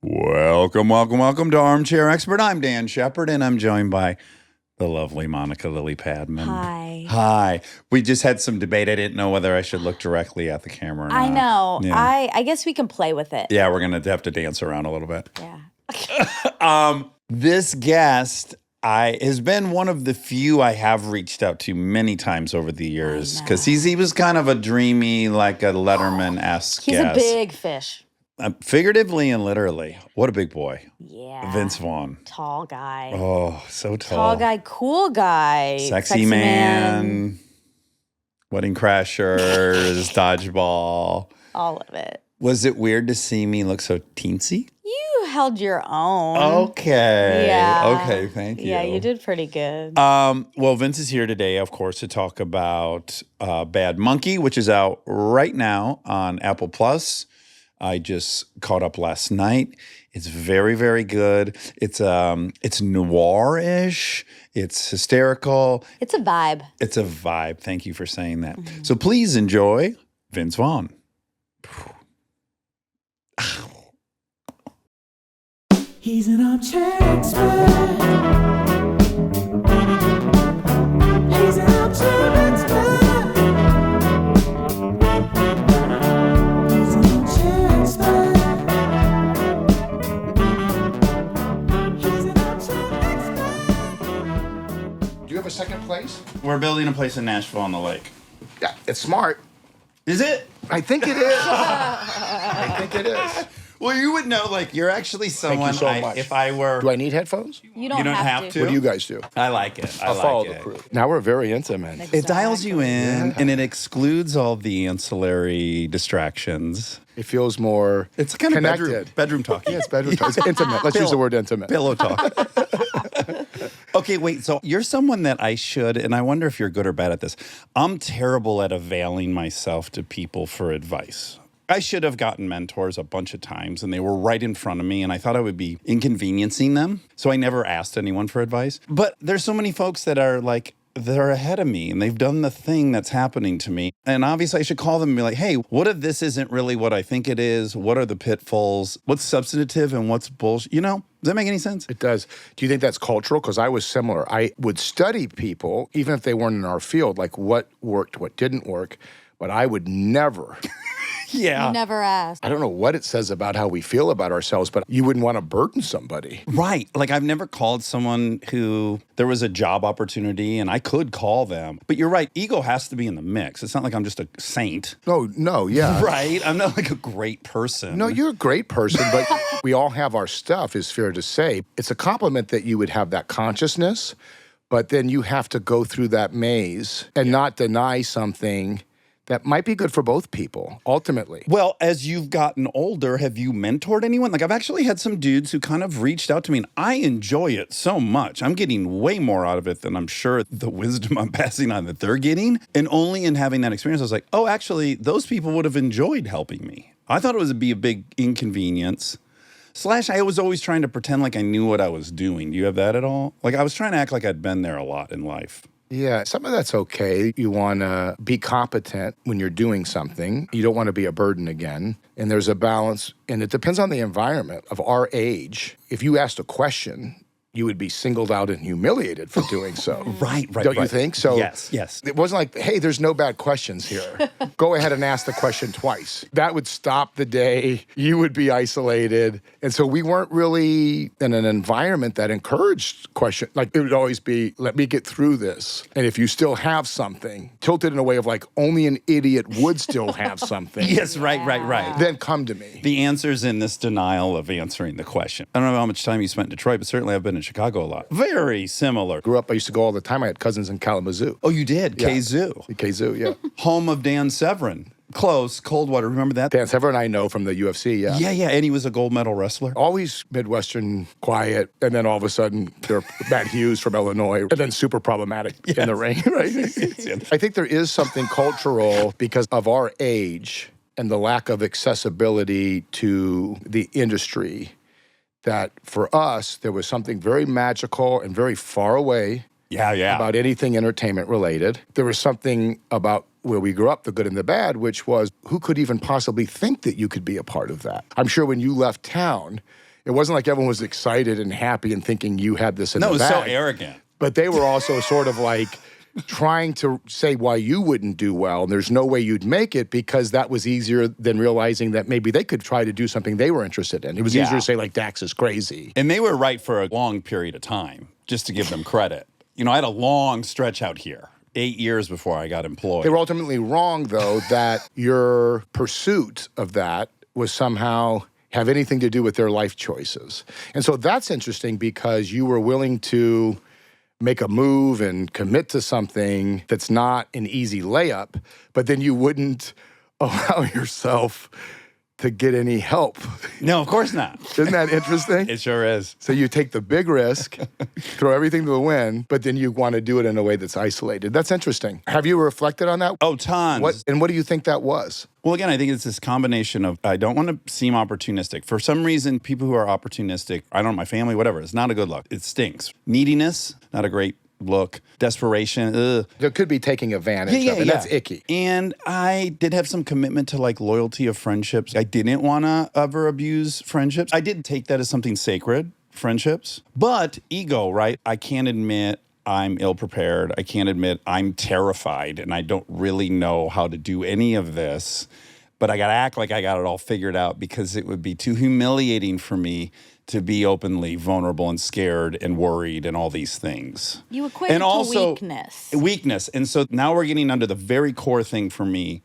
Welcome to Armchair Expert. I'm Dan Shepard, and I'm joined by the lovely Monica Lily Padman. Hi. Hi. We just had some debate. I didn't know whether I should look directly at the camera or not. I know. Yeah. I guess we can play with it. Yeah, we're going to have to dance around a little bit. Yeah. This guest has been one of the few I have reached out to many times over the years because he was kind of a dreamy, like a Letterman-esque He's guest. a big fish. Figuratively and literally. What a big boy. Yeah. Vince Vaughn. Tall guy. Oh, so tall. Tall guy, cool guy. Sexy man. Wedding Crashers, Dodgeball. All of it. Was it weird to see me look so teensy? You held your own. Okay. Yeah. Okay, thank you. Yeah, you did pretty good. Well, Vince is here today, of course, to talk about Bad Monkey, which is out right now on Apple Plus. I just caught up last night. It's very, very good. It's noir-ish. It's hysterical. It's a vibe. It's a vibe. Thank you for saying that. Mm-hmm. So please enjoy Vince Vaughn. He's an armchair expert. He's an armchair expert. He's an armchair expert. He's an armchair expert. Do you have a second place? We're building a place in Nashville on the lake. Yeah, it's smart. Is it? I think it is. I think it is. Well, you would know, like, you're actually someone, Thank you so much. if I were... Do I need headphones? You don't, You don't have to? What do you guys do? I like it. I I'll like follow it. the crew. Now we're very intimate. It dials you in, and it excludes all the ancillary distractions. It feels more It's kind connected. of bedroom talk. Yeah, it's bedroom talk. It's intimate. Let's use the word intimate. Pillow talk. Okay, wait. So you're someone that I should, and I wonder if you're good or bad at this. I'm terrible at availing myself to people for advice. I should have gotten mentors a bunch of times, and they were right in front of me, and I thought I would be inconveniencing them. So I never asked anyone for advice. But there's so many folks that are like, they're ahead of me, and they've done the thing that's happening to me. And obviously, I should call them and be like, hey, what if this isn't really what I think it is? What are the pitfalls? What's substantive and what's bullshit? You know, does that make any sense? It does. Do you think that's cultural? Because I was similar. I would study people, even if they weren't in our field, like what worked, what didn't work. But I would never... Yeah. You never asked. I don't know what it says about how we feel about ourselves, but you wouldn't want to burden somebody. Right. Like, I've never called someone who there was a job opportunity and I could call them. But you're right. Ego has to be in the mix. It's not like I'm just a saint. No, yeah. Right. I'm not like a great person. No, you're a great person, but we all have our stuff, is fair to say. It's a compliment that you would have that consciousness, but then you have to go through that maze and not deny something that might be good for both people, ultimately. Well, as you've gotten older, have you mentored anyone? Like, I've actually had some dudes who kind of reached out to me, and I enjoy it so much. I'm getting way more out of it than I'm sure the wisdom I'm passing on that they're getting. And only in having that experience, I was like, oh, actually, those people would have enjoyed helping me. I thought it would be a big inconvenience. / I was always trying to pretend like I knew what I was doing. Do you have that at all? Like, I was trying to act like I'd been there a lot in life. Yeah, some of that's okay. You want to be competent when you're doing something. You don't want to be a burden again. And there's a balance, and it depends on the environment of our age. If you asked a question, you would be singled out and humiliated for doing so. Right. Don't you think? So Yes. It wasn't like, hey, there's no bad questions here. Go ahead and ask the question twice. That would stop the day. You would be isolated. And so we weren't really in an environment that encouraged question. Like, it would always be, let me get through this. And if you still have something, tilted in a way of like, only an idiot would still have something. Yes, right. Then come to me. The answer's in this denial of answering the question. I don't know how much time you spent in Detroit, but certainly I've been in Chicago a lot. Very similar. Grew up, I used to go all the time. I had cousins in Kalamazoo. Oh, you did? Yeah. Kazoo. Kazoo, yeah. Home of Dan Severin. Close, Coldwater. Remember that? Dan Shepard I know from the UFC, yeah. Yeah. And he was a gold medal wrestler. Always Midwestern, quiet, and then all of a sudden, they're Matt Hughes from Illinois, and then super problematic in the ring, right? I think there is something cultural because of our age and the lack of accessibility to the industry that for us, there was something very magical and very far away about anything entertainment related. There was something about where we grew up, the good and the bad, which was who could even possibly think that you could be a part of that? I'm sure when you left town, It wasn't like everyone was excited and happy and thinking you had this in No, the it was so bag. arrogant. But they were also sort of like trying to say why you wouldn't do well, and there's no way you'd make it because that was easier than realizing that maybe they could try to do something they were interested in. It was easier to say, like, Dax is crazy. And they were right for a long period of time, just to give them credit. You know, I had a long stretch out here, 8 years before I got employed. They were ultimately wrong, though, that your pursuit of that was somehow have anything to do with their life choices. And so that's interesting because you were willing to make a move and commit to something that's not an easy layup, but then you wouldn't allow yourself to get any help. No, of course not. Isn't that interesting? It sure is. So you take the big risk, throw everything to the wind, but then you want to do it in a way that's isolated. That's interesting. Have you reflected on that? Oh, tons. And what do you think that was? Well, again, I think it's this combination of I don't want to seem opportunistic. For some reason, people who are opportunistic, I don't know, my family, whatever, it's not a good look. It stinks. Neediness, not a great look. Desperation, ugh. There could be taking advantage of it. That's icky. And I did have some commitment to like loyalty of friendships. I didn't want to ever abuse friendships. I did take that as something sacred, friendships. But ego, right? I can't admit I'm ill-prepared. I can't admit I'm terrified and I don't really know how to do any of this. But I got to act like I got it all figured out because it would be too humiliating for me to be openly vulnerable and scared and worried and all these things. You equate it to weakness. Weakness. And so now we're getting under the very core thing for me.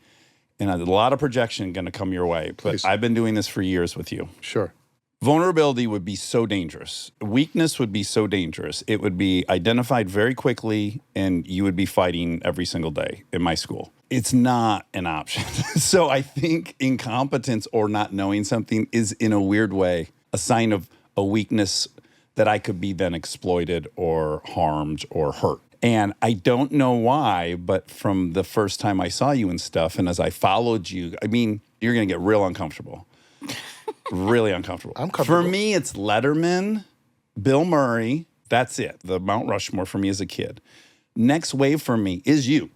And a lot of projection going to come your way. But Please. I've been doing this for years with you. Sure. Vulnerability would be so dangerous. Weakness would be so dangerous. It would be identified very quickly and you would be fighting every single day in my school. It's not an option. So I think incompetence or not knowing something is in a weird way a sign of a weakness that I could be then exploited or harmed or hurt. And I don't know why, but from the first time I saw you and stuff, and as I followed you, I mean, you're going to get real uncomfortable. Really uncomfortable. I'm comfortable. For me, it's Letterman, Bill Murray. That's it. The Mount Rushmore for me as a kid. Next wave for me is you.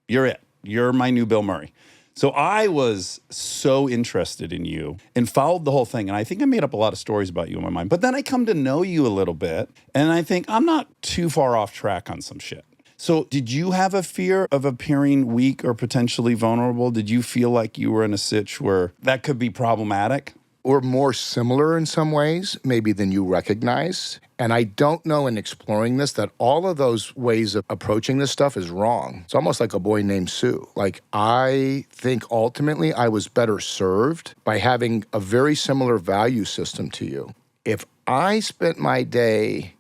You're it. You're my new Bill Murray. So I was so interested in you and followed the whole thing. And I think I made up a lot of stories about you in my mind. But then I come to know you a little bit. And I think I'm not too far off track on some shit. So did you have a fear of appearing weak or potentially vulnerable? Did you feel like you were in a sitch where that could be problematic? Or more similar in some ways, maybe than you recognize. And I don't know in exploring this that all of those ways of approaching this stuff is wrong. It's almost like a boy named Sue. Like, I think ultimately I was better served by having a very similar value system to you. If I spent my day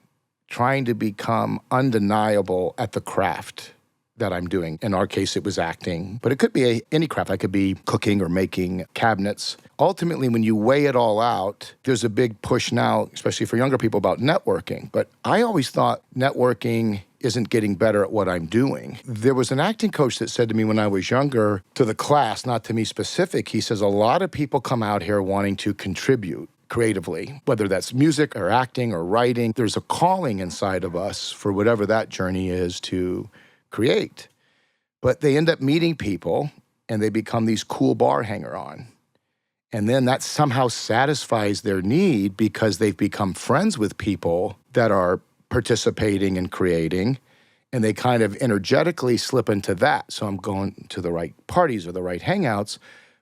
trying to become undeniable at the craft that I'm doing. In our case, it was acting, but it could be any craft. I could be cooking or making cabinets. Ultimately, when you weigh it all out, there's a big push now, especially for younger people, about networking. But I always thought networking isn't getting better at what I'm doing. There was an acting coach that said to me when I was younger, to the class, not to me specific, he says, a lot of people come out here wanting to contribute creatively, whether that's music or acting or writing. There's a calling inside of us for whatever that journey is to create. But they end up meeting people and they become these cool bar hanger-on. And then that somehow satisfies their need because they've become friends with people that are participating and creating, and they kind of energetically slip into that. So I'm going to the right parties or the right hangouts,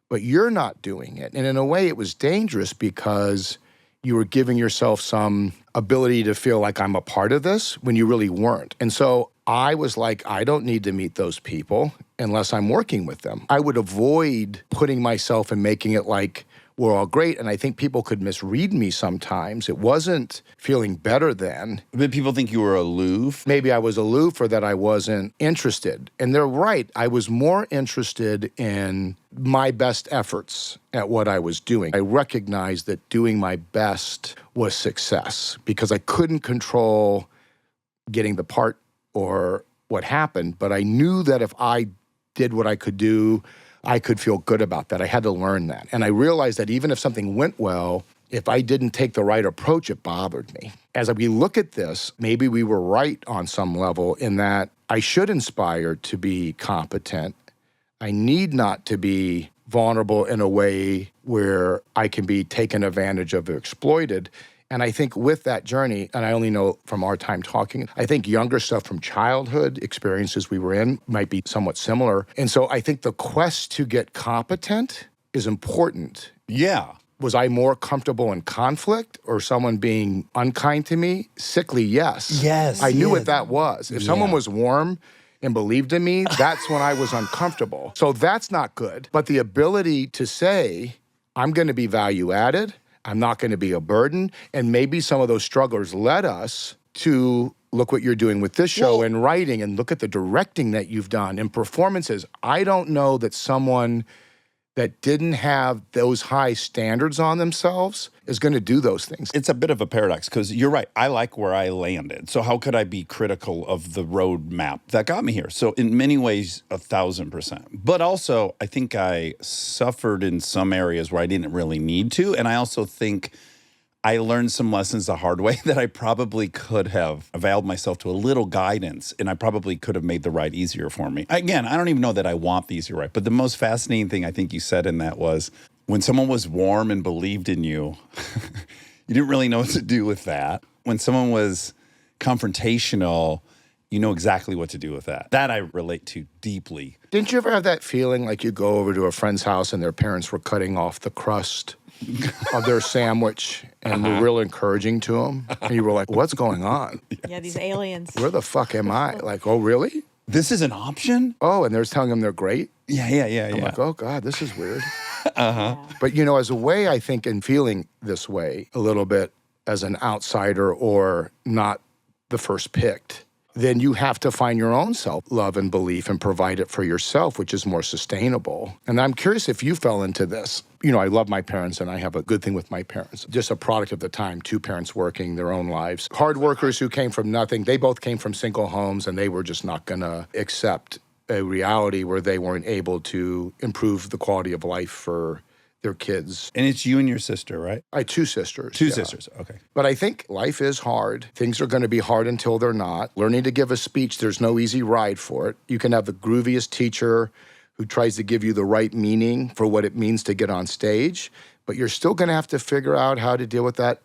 but you're not doing it. And in a way, it was dangerous because you were giving yourself some ability to feel like I'm a part of this when you really weren't. And so I was like, I don't need to meet those people unless I'm working with them. I would avoid putting myself and making it like we're all great. And I think people could misread me sometimes. It wasn't feeling better than. Did people think you were aloof? Maybe I was aloof or that I wasn't interested. And they're right. I was more interested in my best efforts at what I was doing. I recognized that doing my best was success because I couldn't control getting the part or what happened, but I knew that if I did what I could do, I could feel good about that. I had to learn that. And I realized that even if something went well, if I didn't take the right approach, it bothered me. As we look at this, maybe we were right on some level in that I should inspire to be competent. I need not to be vulnerable in a way where I can be taken advantage of or exploited. And I think with that journey, and I only know from our time talking, I think younger stuff from childhood experiences we were in might be somewhat similar. And so I think the quest to get competent is important. Yeah. Was I more comfortable in conflict or someone being unkind to me? Sickly, yes. Yes. I knew yes. what that was. If someone was warm and believed in me, that's when I was uncomfortable. So that's not good. But the ability to say, I'm going to be value added, I'm not going to be a burden, and maybe some of those strugglers led us to look what you're doing with this show and writing, and look at the directing that you've done and performances. I don't know that someone that didn't have those high standards on themselves is going to do those things. It's a bit of a paradox because you're right. I like where I landed. So how could I be critical of the road map that got me here? So in many ways, 1,000%. But also, I think I suffered in some areas where I didn't really need to. And I also think I learned some lessons the hard way that I probably could have availed myself to a little guidance, and I probably could have made the ride easier for me. Again, I don't even know that I want the easier ride, but the most fascinating thing I think you said in that was when someone was warm and believed in you, you didn't really know what to do with that. When someone was confrontational, you know exactly what to do with that. That I relate to deeply. Didn't you ever have that feeling like you go over to a friend's house and their parents were cutting off the crust of their sandwich and were real encouraging to them? And you were like, what's going on? Yeah, these aliens. Where the fuck am I? Like, oh, really? This is an option? Oh, and they're telling them they're great? Yeah. I'm like, oh, God, this is weird. But, you know, as a way, I think, in feeling this way a little bit as an outsider or not the first picked, then you have to find your own self-love and belief and provide it for yourself, which is more sustainable. And I'm curious if you fell into this. You know, I love my parents and I have a good thing with my parents. Just a product of the time, two parents working their own lives. Hard workers who came from nothing. They both came from single homes and they were just not going to accept a reality where they weren't able to improve the quality of life for their kids. And it's you and your sister, right? I had two sisters. Two sisters, okay. But I think life is hard. Things are going to be hard until they're not. Learning to give a speech, there's no easy ride for it. You can have the grooviest teacher who tries to give you the right meaning for what it means to get on stage, but you're still going to have to figure out how to deal with that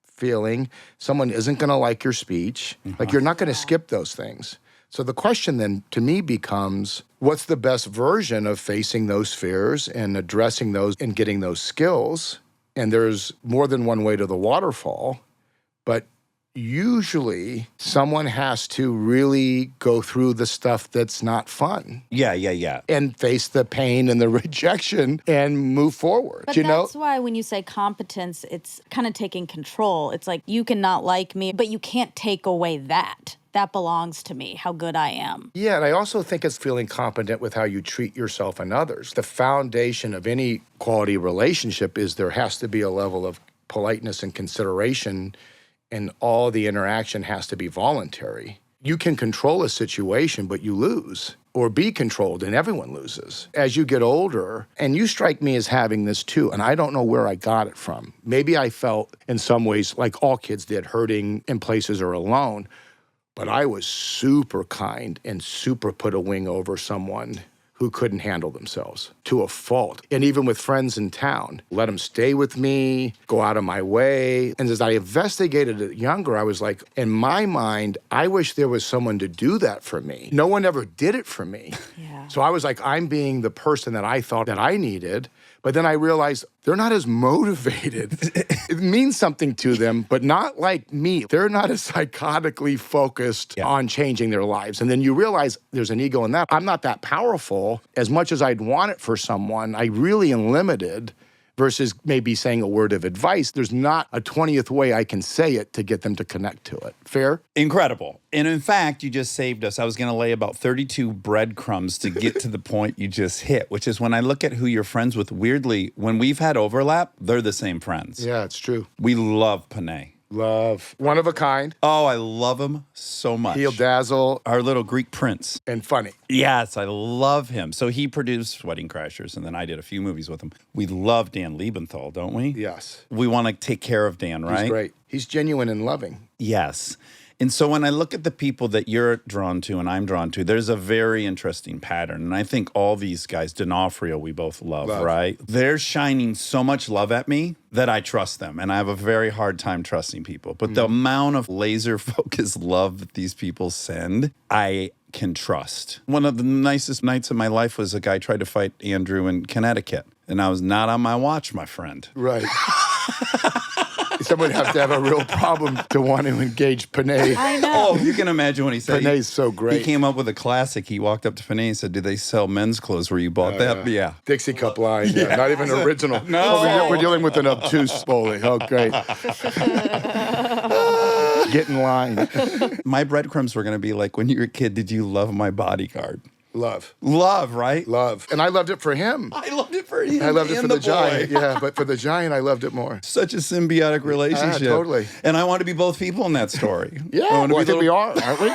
feeling. Someone isn't going to like your speech. Like, you're not going to skip those things. So the question then to me becomes, what's the best version of facing those fears and addressing those and getting those skills? And there's more than one way to the waterfall, but usually someone has to really go through the stuff that's not fun. Yeah. And face the pain and the rejection and move forward. But you know? that's why when you say competence, it's kind of taking control. It's like, you can not like me, but you can't take away that. That belongs to me, how good I am. Yeah, and I also think it's feeling competent with how you treat yourself and others. The foundation of any quality relationship is there has to be a level of politeness and consideration, and all the interaction has to be voluntary. You can control a situation, but you lose, or be controlled, and everyone loses. As you get older, and you strike me as having this too, and I don't know where I got it from. Maybe I felt in some ways, like all kids did, hurting in places or alone, but I was super kind and super put a wing over someone who couldn't handle themselves to a fault. And even with friends in town, let them stay with me, go out of my way. And as I investigated it younger, I was like, in my mind, I wish there was someone to do that for me. No one ever did it for me. Yeah. So I was like, I'm being the person that I thought that I needed. But then I realized they're not as motivated. It means something to them, but not like me. They're not as psychotically focused on changing their lives. And then you realize there's an ego in that. I'm not that powerful. As much as I'd want it for someone, I really am limited versus maybe saying a word of advice. There's not a 20th way I can say it to get them to connect to it. Fair? Incredible. And in fact, you just saved us. I was going to lay about 32 breadcrumbs to get to the point you just hit, which is when I look at who you're friends with, weirdly, when we've had overlap, they're the same friends. Yeah, it's true. We love Panay. Love. One of a kind. Oh, I love him so much. He'll dazzle. Our little Greek prince. And funny. Yes, I love him. So he produced Wedding Crashers, and then I did a few movies with him. We love Dan Liebenthal, don't we? Yes. We want to take care of Dan, right? He's great. He's genuine and loving. Yes. And so when I look at the people that you're drawn to and I'm drawn to, there's a very interesting pattern. And I think all these guys, D'Onofrio, we both love, right? They're shining so much love at me that I trust them. And I have a very hard time trusting people. But the amount of laser focused love that these people send, I can trust. One of the nicest nights of my life was a guy tried to fight Andrew in Connecticut. And I was not on my watch, my friend. Right. Someone would have to have a real problem to want to engage Panay. I know. Oh, you can imagine what he said. Panay's so great. He came up with a classic. He walked up to Panay and said, "Do they sell men's clothes where you bought that?" Yeah. Dixie Cup line. Yeah. Not even original. No. Oh, we're dealing with an obtuse bully. Oh, great. Get in line. My breadcrumbs were going to be like, when you were a kid, did you love My Bodyguard? Love. Love, right? Love. And I loved it for him. I loved it for him. I loved it and for the boy. giant. Yeah, but for the giant, I loved it more. Such a symbiotic relationship. totally. And I want to be both people in that story. Yeah, I think we are, aren't we?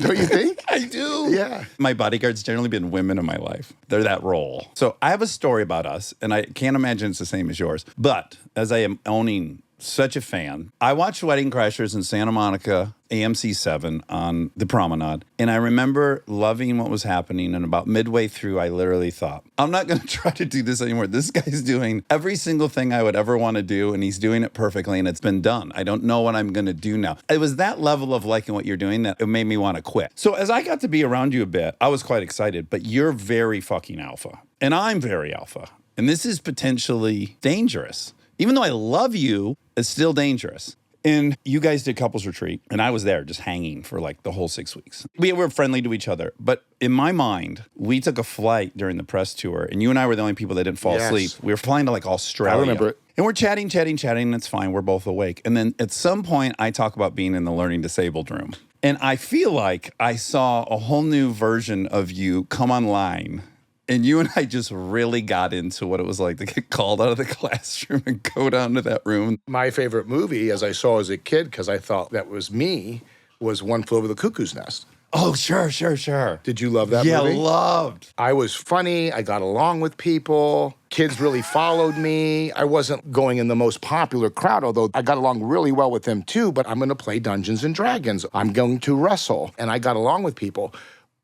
Don't you think? I do. Yeah. My bodyguards generally been women in my life. They're that role. So I have a story about us, and I can't imagine it's the same as yours. But as I am owning such a fan, I watched Wedding Crashers in Santa Monica, AMC 7 on the promenade. And I remember loving what was happening. And about midway through, I literally thought, I'm not going to try to do this anymore. This guy's doing every single thing I would ever want to do. And he's doing it perfectly. And it's been done. I don't know what I'm going to do now. It was that level of liking what you're doing that it made me want to quit. So as I got to be around you a bit, I was quite excited. But you're very fucking alpha. And I'm very alpha. And this is potentially dangerous. Even though I love you, it's still dangerous. And you guys did couples retreat, and I was there just hanging for like the whole 6 weeks. We were friendly to each other, but in my mind, we took a flight during the press tour, and you and I were the only people that didn't fall asleep. We were flying to like Australia. I remember it. And we're chatting, and it's fine. We're both awake. And then at some point, I talk about being in the learning disabled room. And I feel like I saw a whole new version of you come online. And you and I just really got into what it was like to get called out of the classroom and go down to that room. My favorite movie, as I saw as a kid, because I thought that was me, was One Flew Over the Cuckoo's Nest. Oh, sure. Did you love that movie? Yeah, loved. I was funny. I got along with people. Kids really followed me. I wasn't going in the most popular crowd, although I got along really well with them too. But I'm going to play Dungeons and Dragons. I'm going to wrestle. And I got along with people.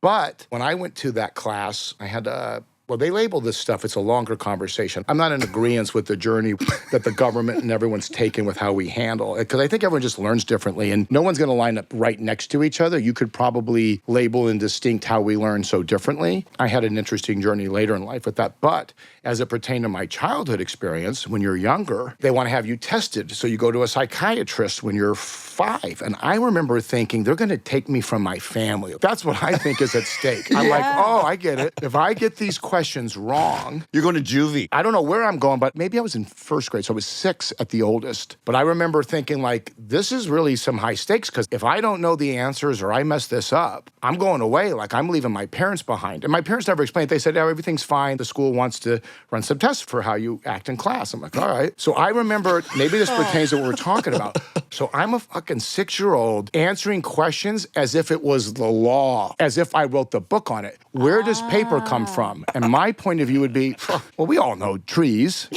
But when I went to that class, I had to, well, they label this stuff, it's a longer conversation. I'm not in agreement with the journey that the government and everyone's taken with how we handle it, because I think everyone just learns differently, and no one's going to line up right next to each other. You could probably label and distinct how we learn so differently. I had an interesting journey later in life with that, but as it pertained to my childhood experience, when you're younger, they want to have you tested, so you go to a psychiatrist when you're 5, and I remember thinking, they're going to take me from my family. That's what I think is at stake. I'm like, oh, I get it. If I get these questions wrong, You're going to juvie. I don't know where I'm going, but maybe I was in first grade, so I was 6 at the oldest. But I remember thinking, like, this is really some high stakes, because if I don't know the answers or I mess this up, I'm going away. Like, I'm leaving my parents behind. And my parents never explained. They said, oh, everything's fine. The school wants to run some tests for how you act in class. I'm like, all right. So I remember, maybe this pertains to what we're talking about. So I'm a fucking 6-year-old answering questions as if it was the law, as if I wrote the book on it. Where does paper come from? And my point of view would be, well, we all know trees.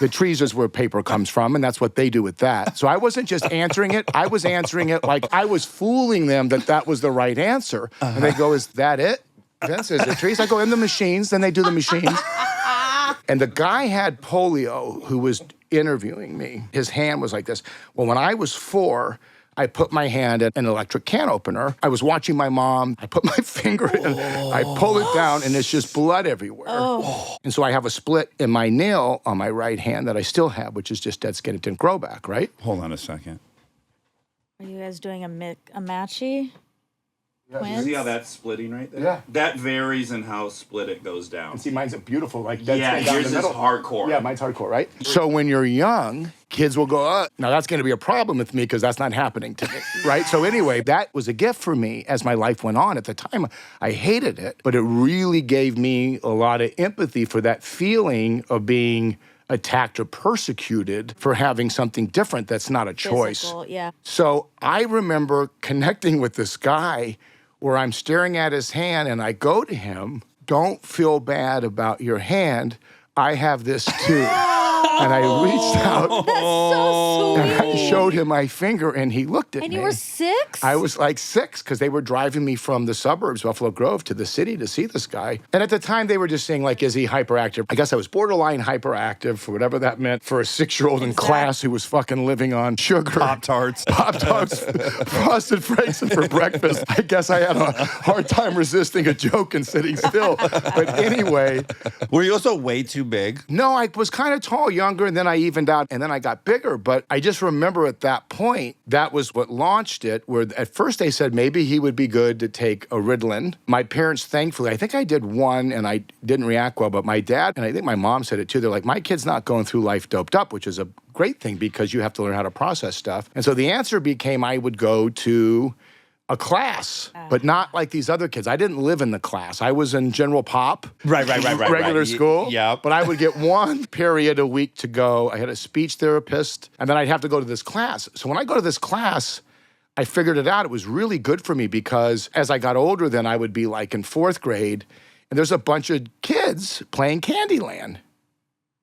The trees is where paper comes from, and that's what they do with that. So I wasn't just answering it. I was answering it like I was fooling them that that was the right answer. And they go, is that it? Vince, is it trees? I go, in the machines. Then they do the machines. And the guy had polio who was interviewing me. His hand was like this. Well, when I was 4, I put my hand in an electric can opener. I was watching my mom. I put my finger in, I pull it down, and it's just blood everywhere. And so I have a split in my nail on my right hand that I still have, which is just dead skin. It didn't grow back, right? Hold on a second. Are you guys doing a matchy? Twins? See how that's splitting right there? Yeah. That varies in how split it goes down. See, mine's a beautiful, like dead Yeah, skin down yours the is middle. hardcore. Yeah, mine's hardcore, right? So when you're young, kids will go, now that's going to be a problem with me because that's not happening to me, right? So anyway, that was a gift for me as my life went on. At the time, I hated it, but it really gave me a lot of empathy for that feeling of being attacked or persecuted for having something different that's not a choice. Physical, yeah. So I remember connecting with this guy where I'm staring at his hand and I go to him, don't feel bad about your hand. I have this too. And I reached out That's so and I sweet. showed him my finger, and he looked at And me. you were 6? I was like 6 because they were driving me from the suburbs, Buffalo Grove, to the city to see this guy. And at the time, they were just saying, like, is he hyperactive? I guess I was borderline hyperactive, for whatever that meant, for a 6-year-old in class who was fucking living on sugar. Pop-Tarts. Pop-Tarts, frosted flakes for breakfast. I guess I had a hard time resisting a joke and sitting still. But anyway, Were you also way too big? no, I was kind of tall, younger, and then I evened out, and then I got bigger. But I just remember at that point, that was what launched it, where at first they said maybe he would be good to take a Ritalin. My parents, thankfully, I think I did one, and I didn't react well, but my dad, and I think my mom said it too, they're like, my kid's not going through life doped up, which is a great thing because you have to learn how to process stuff. And so the answer became I would go to a class, but not like these other kids. I didn't live in the class. I was in general pop. Right. Regular school. Yeah. But I would get one period a week to go. I had a speech therapist, and then I'd have to go to this class. So when I go to this class, I figured it out. It was really good for me because as I got older, then I would be like in 4th grade, and there's a bunch of kids playing Candyland.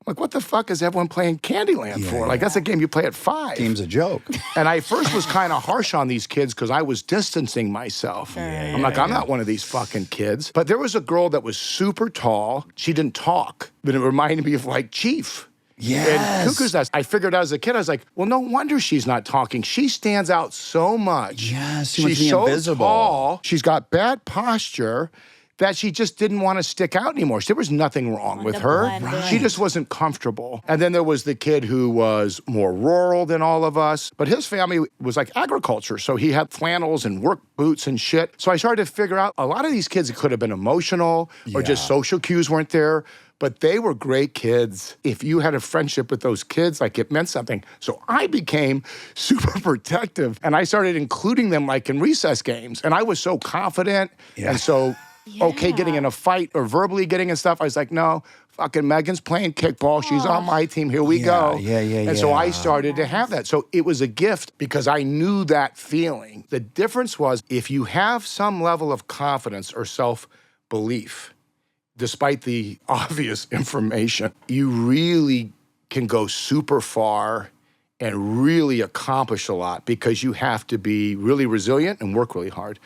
Like, what the fuck is everyone playing Candyland for? Like, that's a game you play at 5. Game's a joke. And I first was kind of harsh on these kids because I was distancing myself. I'm like, I'm not one of these fucking kids. But there was a girl that was super tall. She didn't talk, but it reminded me of like Chief. Yes. And Cuckoo's Nest. I figured out as a kid, I was like, well, no wonder she's not talking. She stands out so much. Yes, she must she's be so invisible. tall. She's got bad posture that she just didn't want to stick out anymore. There was nothing wrong with to her. blend in. She just wasn't comfortable. And then there was the kid who was more rural than all of us, but his family was like agriculture. So he had flannels and work boots and shit. So I started to figure out a lot of these kids could have been emotional or just social cues weren't there. But they were great kids. If you had a friendship with those kids, like it meant something. So I became super protective and I started including them like in recess games. And I was so confident and so okay getting in a fight or verbally getting in stuff. I was like, no, fucking Megan's playing kickball. She's on my team. Here we go. And so I started to have that. So it was a gift because I knew that feeling. The difference was if you have some level of confidence or self-belief, despite the obvious information, you really can go super far and really accomplish a lot because you have to be really resilient and work really hard.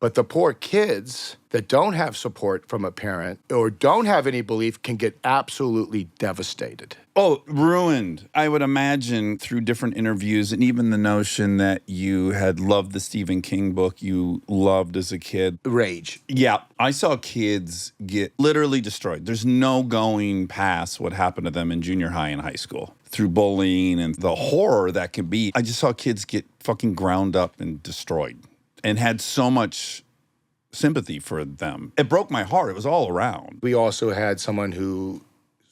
But the poor kids that don't have support from a parent or don't have any belief can get absolutely devastated. Oh, ruined. I would imagine through different interviews and even the notion that you had loved the Stephen King book you loved as a kid. Rage. Yeah, I saw kids get literally destroyed. There's no going past what happened to them in junior high and high school through bullying and the horror that can be. I just saw kids get fucking ground up and destroyed and had so much sympathy for them. It broke my heart. It was all around. We also had someone who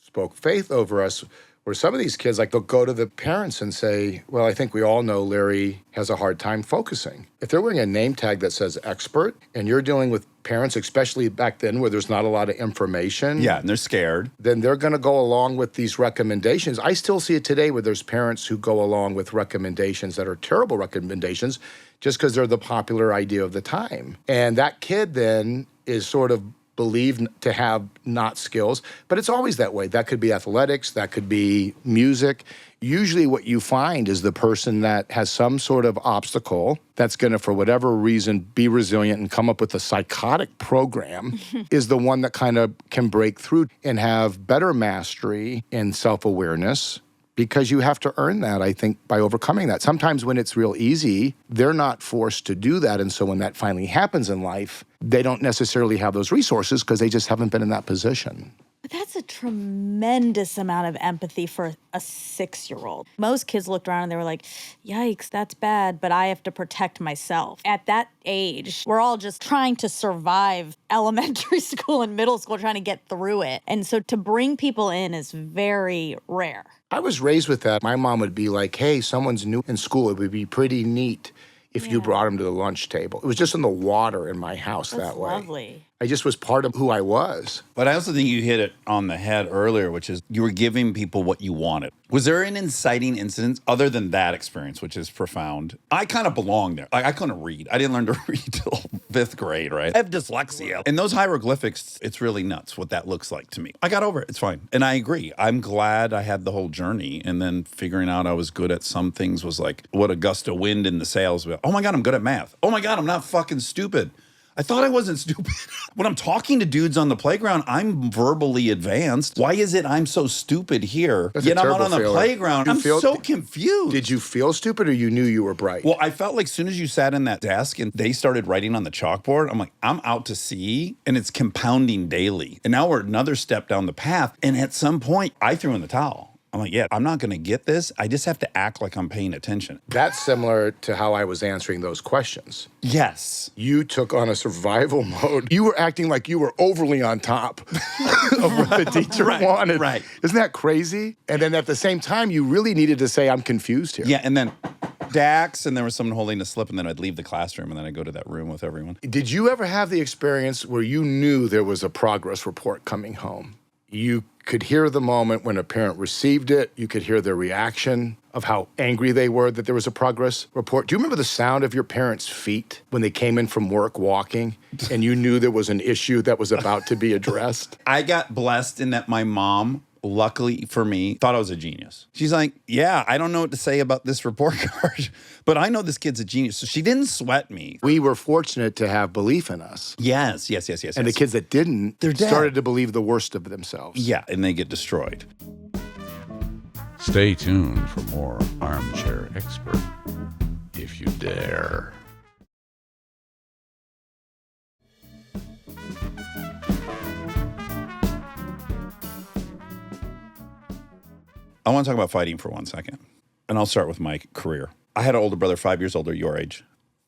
spoke faith over us, where some of these kids, like, they'll go to the parents and say, well, I think we all know Larry has a hard time focusing. If they're wearing a name tag that says expert, and you're dealing with parents, especially back then where there's not a lot of information. Yeah, and they're scared. Then they're going to go along with these recommendations. I still see it today where there's parents who go along with recommendations that are terrible recommendations just because they're the popular idea of the time. And that kid then is sort of believed to have not skills, but it's always that way. That could be athletics, that could be music. Usually what you find is the person that has some sort of obstacle that's going to, for whatever reason, be resilient and come up with a psychotic program is the one that kind of can break through and have better mastery and self-awareness. Because you have to earn that, I think, by overcoming that. Sometimes when it's real easy, they're not forced to do that. And so when that finally happens in life, they don't necessarily have those resources because they just haven't been in that position. But that's a tremendous amount of empathy for a 6-year-old. Most kids looked around and they were like, yikes, that's bad, but I have to protect myself. At that age, we're all just trying to survive elementary school and middle school, trying to get through it. And so to bring people in is very rare. I was raised with that. My mom would be like, hey, someone's new in school. It would be pretty neat if you brought them to the lunch table. It was just in the water in my house That's that way. lovely. I just was part of who I was. But I also think you hit it on the head earlier, which is you were giving people what you wanted. Was there an inciting incident other than that experience, which is profound? I kind of belonged there. Like, I couldn't read. I didn't learn to read till 5th grade, right? I have dyslexia. And those hieroglyphics, it's really nuts what that looks like to me. I got over it. It's fine. And I agree. I'm glad I had the whole journey. And then figuring out I was good at some things was like, what a gust of wind in the sails. Oh my God, I'm good at math. Oh my God, I'm not fucking stupid. I thought I wasn't stupid. When I'm talking to dudes on the playground, I'm verbally advanced. Why is it I'm so stupid here? That's Yet a I'm out terrible on the feeling. playground. I'm so confused. Did you feel stupid or you knew you were bright? Well, I felt like as soon as you sat in that desk and they started writing on the chalkboard, I'm like, I'm out to sea, and it's compounding daily. And now we're another step down the path. And at some point, I threw in the towel. I'm like, yeah, I'm not going to get this. I just have to act like I'm paying attention. That's similar to how I was answering those questions. Yes. You took on a survival mode. You were acting like you were overly on top of what the teacher wanted. Right. Isn't that crazy? And then at the same time, you really needed to say, I'm confused here. Yeah, and then Dax, and there was someone holding a slip, and then I'd leave the classroom, and then I'd go to that room with everyone. Did you ever have the experience where you knew there was a progress report coming home? You could hear the moment when a parent received it. You could hear their reaction of how angry they were that there was a progress report. Do you remember the sound of your parents' feet when they came in from work walking and you knew there was an issue that was about to be addressed? I got blessed in that my mom, luckily for me, thought I was a genius. She's like, yeah, I don't know what to say about this report card, but I know this kid's a genius. So she didn't sweat me. We were fortunate to have belief in us. Yes. And the kids that didn't, They're dead. started to believe the worst of themselves. Yeah, and they get destroyed. Stay tuned for more Armchair Expert, if you dare. I want to talk about fighting for 1 second. And I'll start with my career. I had an older brother, 5 years older, your age.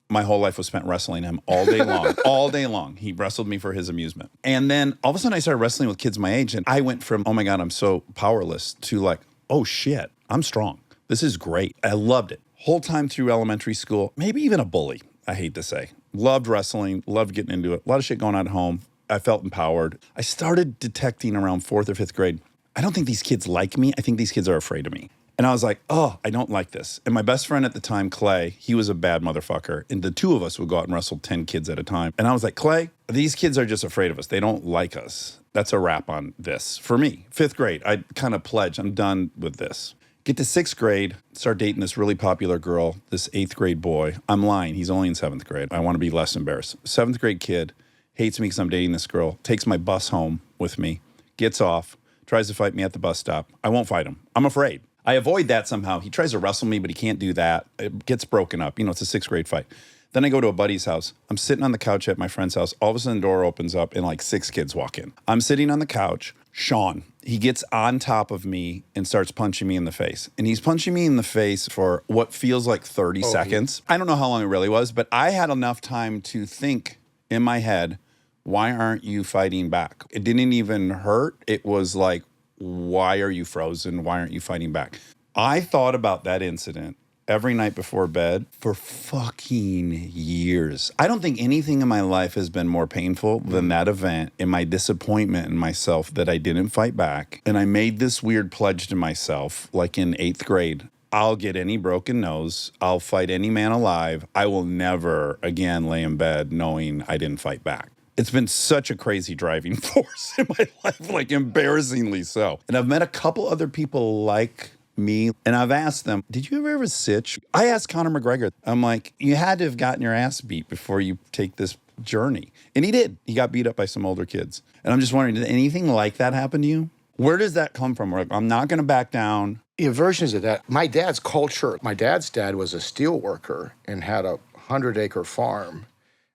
My whole life was spent wrestling him all day long. All day long. He wrestled me for his amusement. And then all of a sudden I started wrestling with kids my age. And I went from, oh my God, I'm so powerless, to like, oh shit, I'm strong. This is great. I loved it. Whole time through elementary school, maybe even a bully, I hate to say. Loved wrestling, loved getting into it. A lot of shit going on at home. I felt empowered. I started detecting around 4th or 5th grade, I don't think these kids like me. I think these kids are afraid of me. And I was like, oh, I don't like this. And my best friend at the time, Clay, he was a bad motherfucker. And the two of us would go out and wrestle 10 kids at a time. And I was like, Clay, these kids are just afraid of us. They don't like us. That's a wrap on this. For me, 5th grade, I kind of pledged, I'm done with this. Get to 6th grade, start dating this really popular girl, this 8th grade boy. I'm lying. He's only in 7th grade. I want to be less embarrassed. 7th grade kid hates me because I'm dating this girl, takes my bus home with me, gets off, tries to fight me at the bus stop. I won't fight him. I'm afraid. I avoid that somehow. He tries to wrestle me, but he can't do that. It gets broken up. You know, it's a 6th grade fight. Then I go to a buddy's house. I'm sitting on the couch at my friend's house. All of a sudden, the door opens up and like 6 kids walk in. I'm sitting on the couch. Sean, he gets on top of me and starts punching me in the face. And he's punching me in the face for what feels like 30 seconds. I don't know how long it really was, but I had enough time to think in my head, why aren't you fighting back? It didn't even hurt. It was like, why are you frozen? Why aren't you fighting back? I thought about that incident every night before bed for fucking years. I don't think anything in my life has been more painful than that event and my disappointment in myself that I didn't fight back. And I made this weird pledge to myself, like in 8th grade. I'll get any broken nose. I'll fight any man alive. I will never again lay in bed knowing I didn't fight back. It's been such a crazy driving force in my life, like embarrassingly so. And I've met a couple other people like me, and I've asked them, did you ever sitch? I asked Conor McGregor, I'm like, you had to have gotten your ass beat before you take this journey. And he did. He got beat up by some older kids. And I'm just wondering, did anything like that happen to you? Where does that come from? Where, like, I'm not going to back down. Yeah, versions of that. My dad's culture, my dad's dad was a steel worker and had a 100-acre farm.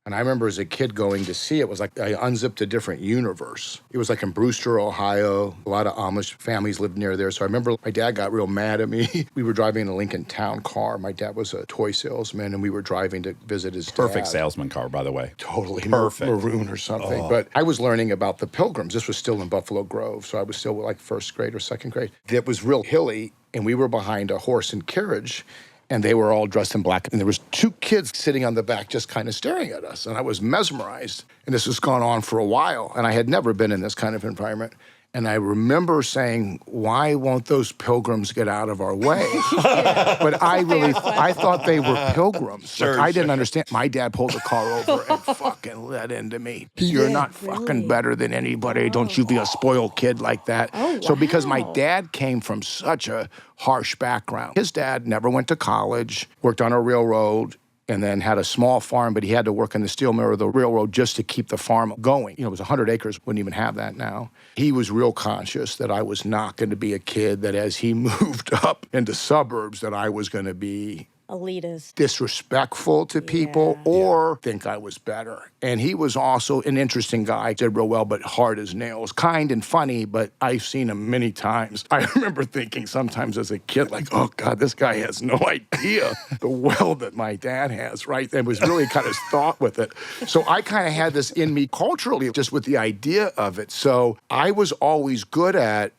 And I remember as a kid going to see it, it was like I unzipped a different universe. It was like in Brewster, Ohio. A lot of Amish families lived near there. So I remember my dad got real mad at me. We were driving in a Lincoln Town car. My dad was a toy salesman, and we were driving to visit his dad. Perfect salesman car, by the way. Totally. Perfect. Maroon or something. But I was learning about the Pilgrims. This was still in Buffalo Grove, so I was still like 1st grade or 2nd grade. It was real hilly, and we were behind a horse and carriage. and they were all dressed in black. And there was 2 kids sitting on the back just kind of staring at us. And I was mesmerized. And this has gone on for a while. And I had never been in this kind of environment. And I remember saying, why won't those pilgrims get out of our way? But I thought they were pilgrims. Sure, I didn't understand. My dad pulled the car over and fucking let into me. You're not fucking better than anybody. Don't you be a spoiled kid like that. So because my dad came from such a harsh background, his dad never went to college, worked on a railroad, and then had a small farm, but he had to work in the steel mill of the railroad just to keep the farm going. You know, it was 100 acres, wouldn't even have that now. He was real conscious that I was not going to be a kid that as he moved up into suburbs that I was going to be elitist, disrespectful to people or think I was better. And he was also an interesting guy, did real well, but hard as nails, kind and funny, but I've seen him many times. I remember thinking sometimes as a kid, like, oh God, this guy has no idea the well that my dad has, right? And was really kind of thought with it. So I kind of had this in me culturally, just with the idea of it. So I was always good at,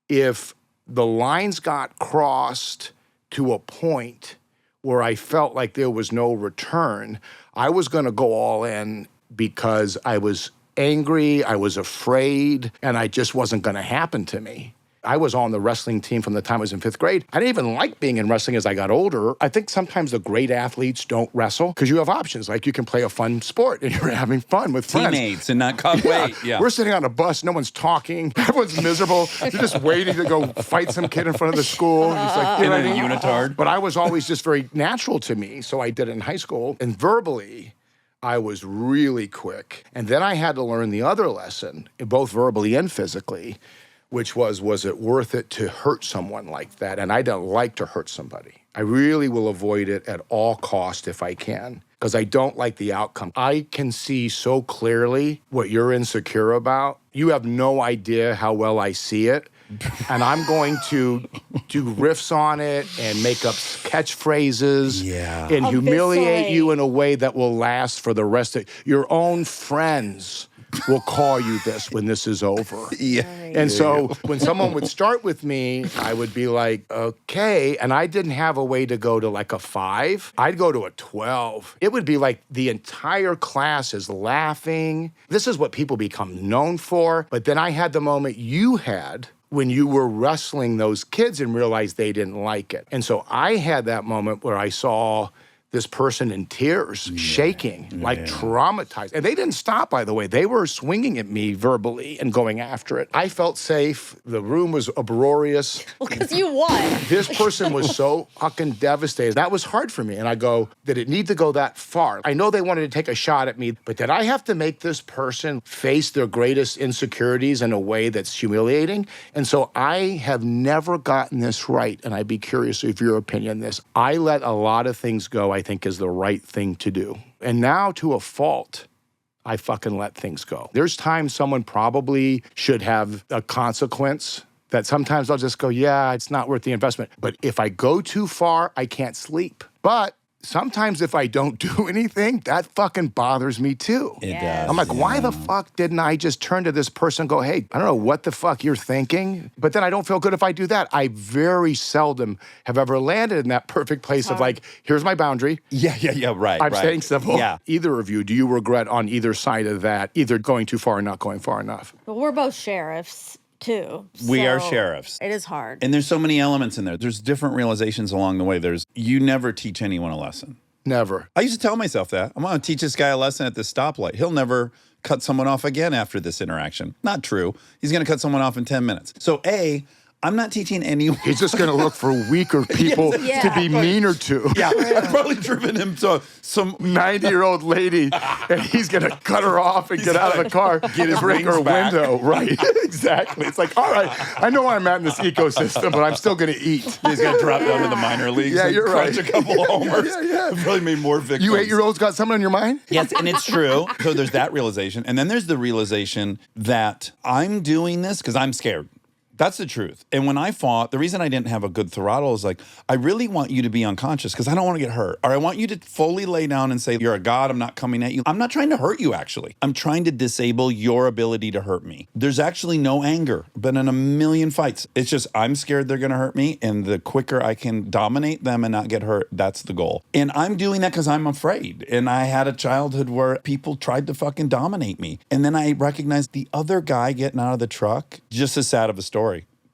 if the lines got crossed to a point where I felt like there was no return, I was going to go all in because I was angry, I was afraid, and I just wasn't going to happen to me. I was on the wrestling team from the time I was in 5th grade. I didn't even like being in wrestling as I got older. I think sometimes the great athletes don't wrestle because you have options. Like you can play a fun sport and you're having fun with friends. Teammates and not cut weight. Yeah. We're sitting on a bus, no one's talking, everyone's miserable. You're just waiting to go fight some kid in front of the school. It's like, you know In what I a mean? unitard. But I was always just very natural to me, so I did it in high school. And verbally, I was really quick. And then I had to learn the other lesson, both verbally and physically, which was it worth it to hurt someone like that? And I don't like to hurt somebody. I really will avoid it at all cost if I can, because I don't like the outcome. I can see so clearly what you're insecure about. You have no idea how well I see it. And I'm going to do riffs on it and make up catchphrases and humiliate you in a way that will last for the rest of your own friends. Will call you this when this is over. And so when someone would start with me, I would be like, okay. And I didn't have a way to go to like a 5. I'd go to a 12. It would be like the entire class is laughing. This is what people become known for. But then I had the moment you had when you were wrestling those kids and realized they didn't like it. And so I had that moment where I saw this person in tears, shaking, like traumatized. And they didn't stop, by the way. They were swinging at me verbally and going after it. I felt safe. The room was uproarious. Well, because you won. This person was so fucking devastated. That was hard for me. And I go, did it need to go that far? I know they wanted to take a shot at me, but did I have to make this person face their greatest insecurities in a way that's humiliating? And so I have never gotten this right, and I'd be curious of your opinion on this. I let a lot of things go I think is the right thing to do. And now to a fault, I fucking let things go. There's times someone probably should have a consequence that sometimes I'll just go, yeah, it's not worth the investment. But if I go too far, I can't sleep. But sometimes if I don't do anything, that fucking bothers me too. It does. I'm like, why the fuck didn't I just turn to this person and go, hey, I don't know what the fuck you're thinking, but then I don't feel good if I do that. I very seldom have ever landed in that perfect place of like, here's my boundary. Right. I'm staying civil. Yeah. Either of you, do you regret on either side of that, either going too far or not going far enough? But we're both sheriffs, too. We are so sheriffs. It is hard. And there's so many elements in there. There's different realizations along the way. You never teach anyone a lesson. Never. I used to tell myself that. I'm going to teach this guy a lesson at this stoplight. He'll never cut someone off again after this interaction. Not true. He's going to cut someone off in 10 minutes. So I'm not teaching anyone. He's just going to look for weaker people to be meaner to. Yeah, I've probably driven him to some 90-year-old lady, and he's going to cut her off and get out of the car, get his break her rings back. window. Right, exactly. It's like, all right, I know where I'm at in this ecosystem, but I'm still going to eat. He's going to drop down to the minor leagues and you're crunch right. a couple of homers. Yeah. Probably made more victims. You 8-year-olds got something on your mind? Yes, and it's true. So there's that realization. And then there's the realization that I'm doing this because I'm scared. That's the truth. And when I fought, the reason I didn't have a good throttle is like, I really want you to be unconscious because I don't want to get hurt. Or I want you to fully lay down and say, you're a god, I'm not coming at you. I'm not trying to hurt you, actually. I'm trying to disable your ability to hurt me. There's actually no anger. Been in a million fights. It's just, I'm scared they're going to hurt me. And the quicker I can dominate them and not get hurt, that's the goal. And I'm doing that because I'm afraid. And I had a childhood where people tried to fucking dominate me. And then I recognized the other guy getting out of the truck, just as sad of a story.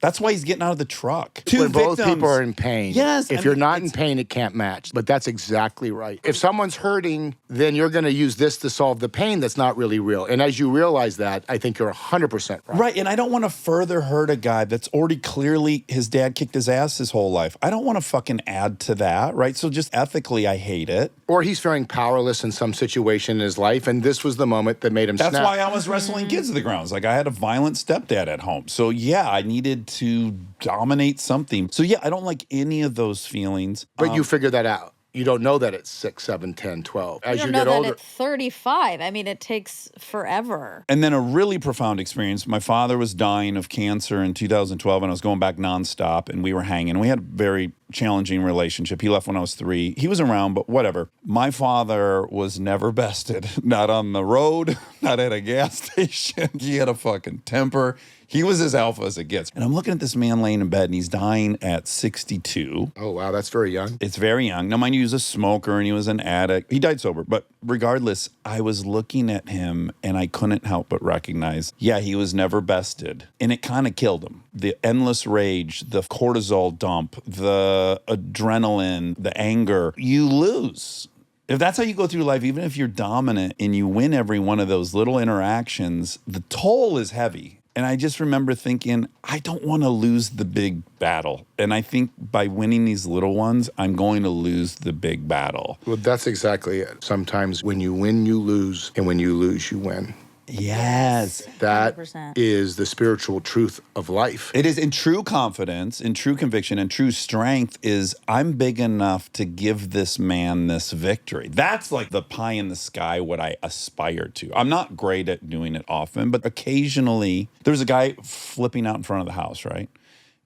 That's why he's getting out of the truck. When both people are in pain. Yes. If you're not in pain, it can't match. But that's exactly right. If someone's hurting, then you're going to use this to solve the pain that's not really real. And as you realize that, I think you're 100% right. Right. And I don't want to further hurt a guy that's already clearly his dad kicked his ass his whole life. I don't want to fucking add to that. Right. So just ethically, I hate it. Or he's feeling powerless in some situation in his life. And this was the moment that made him snap. That's why I was wrestling kids to the ground. Like I had a violent stepdad at home. So yeah, I needed to dominate something. So yeah, I don't like any of those feelings. But you figure that out. You don't know that at 6, 7, 10, 12. As You you don't get know older. that at 35. I mean, it takes forever. And then a really profound experience. My father was dying of cancer in 2012, and I was going back nonstop, and we were hanging. We had a very challenging relationship. He left when I was 3. He was around, but whatever. My father was never bested. Not on the road, not at a gas station. He had a fucking temper. He was as alpha as it gets. And I'm looking at this man laying in bed, and he's dying at 62. Oh, wow, that's very young. It's very young. Now, mind you, he was a smoker and he was an addict. He died sober. But regardless, I was looking at him and I couldn't help but recognize, yeah, he was never bested. And it kind of killed him. The endless rage, the cortisol dump, the adrenaline, the anger, you lose. If that's how you go through life, even if you're dominant and you win every one of those little interactions, the toll is heavy. And I just remember thinking, I don't want to lose the big battle. And I think by winning these little ones, I'm going to lose the big battle. Well, that's exactly it. Sometimes when you win, you lose. And when you lose, you win. Yes. That 100%. is the spiritual truth of life. It is in true confidence, in true conviction, and true strength is I'm big enough to give this man this victory. That's like the pie in the sky, what I aspire to. I'm not great at doing it often, but occasionally there's a guy flipping out in front of the house, right?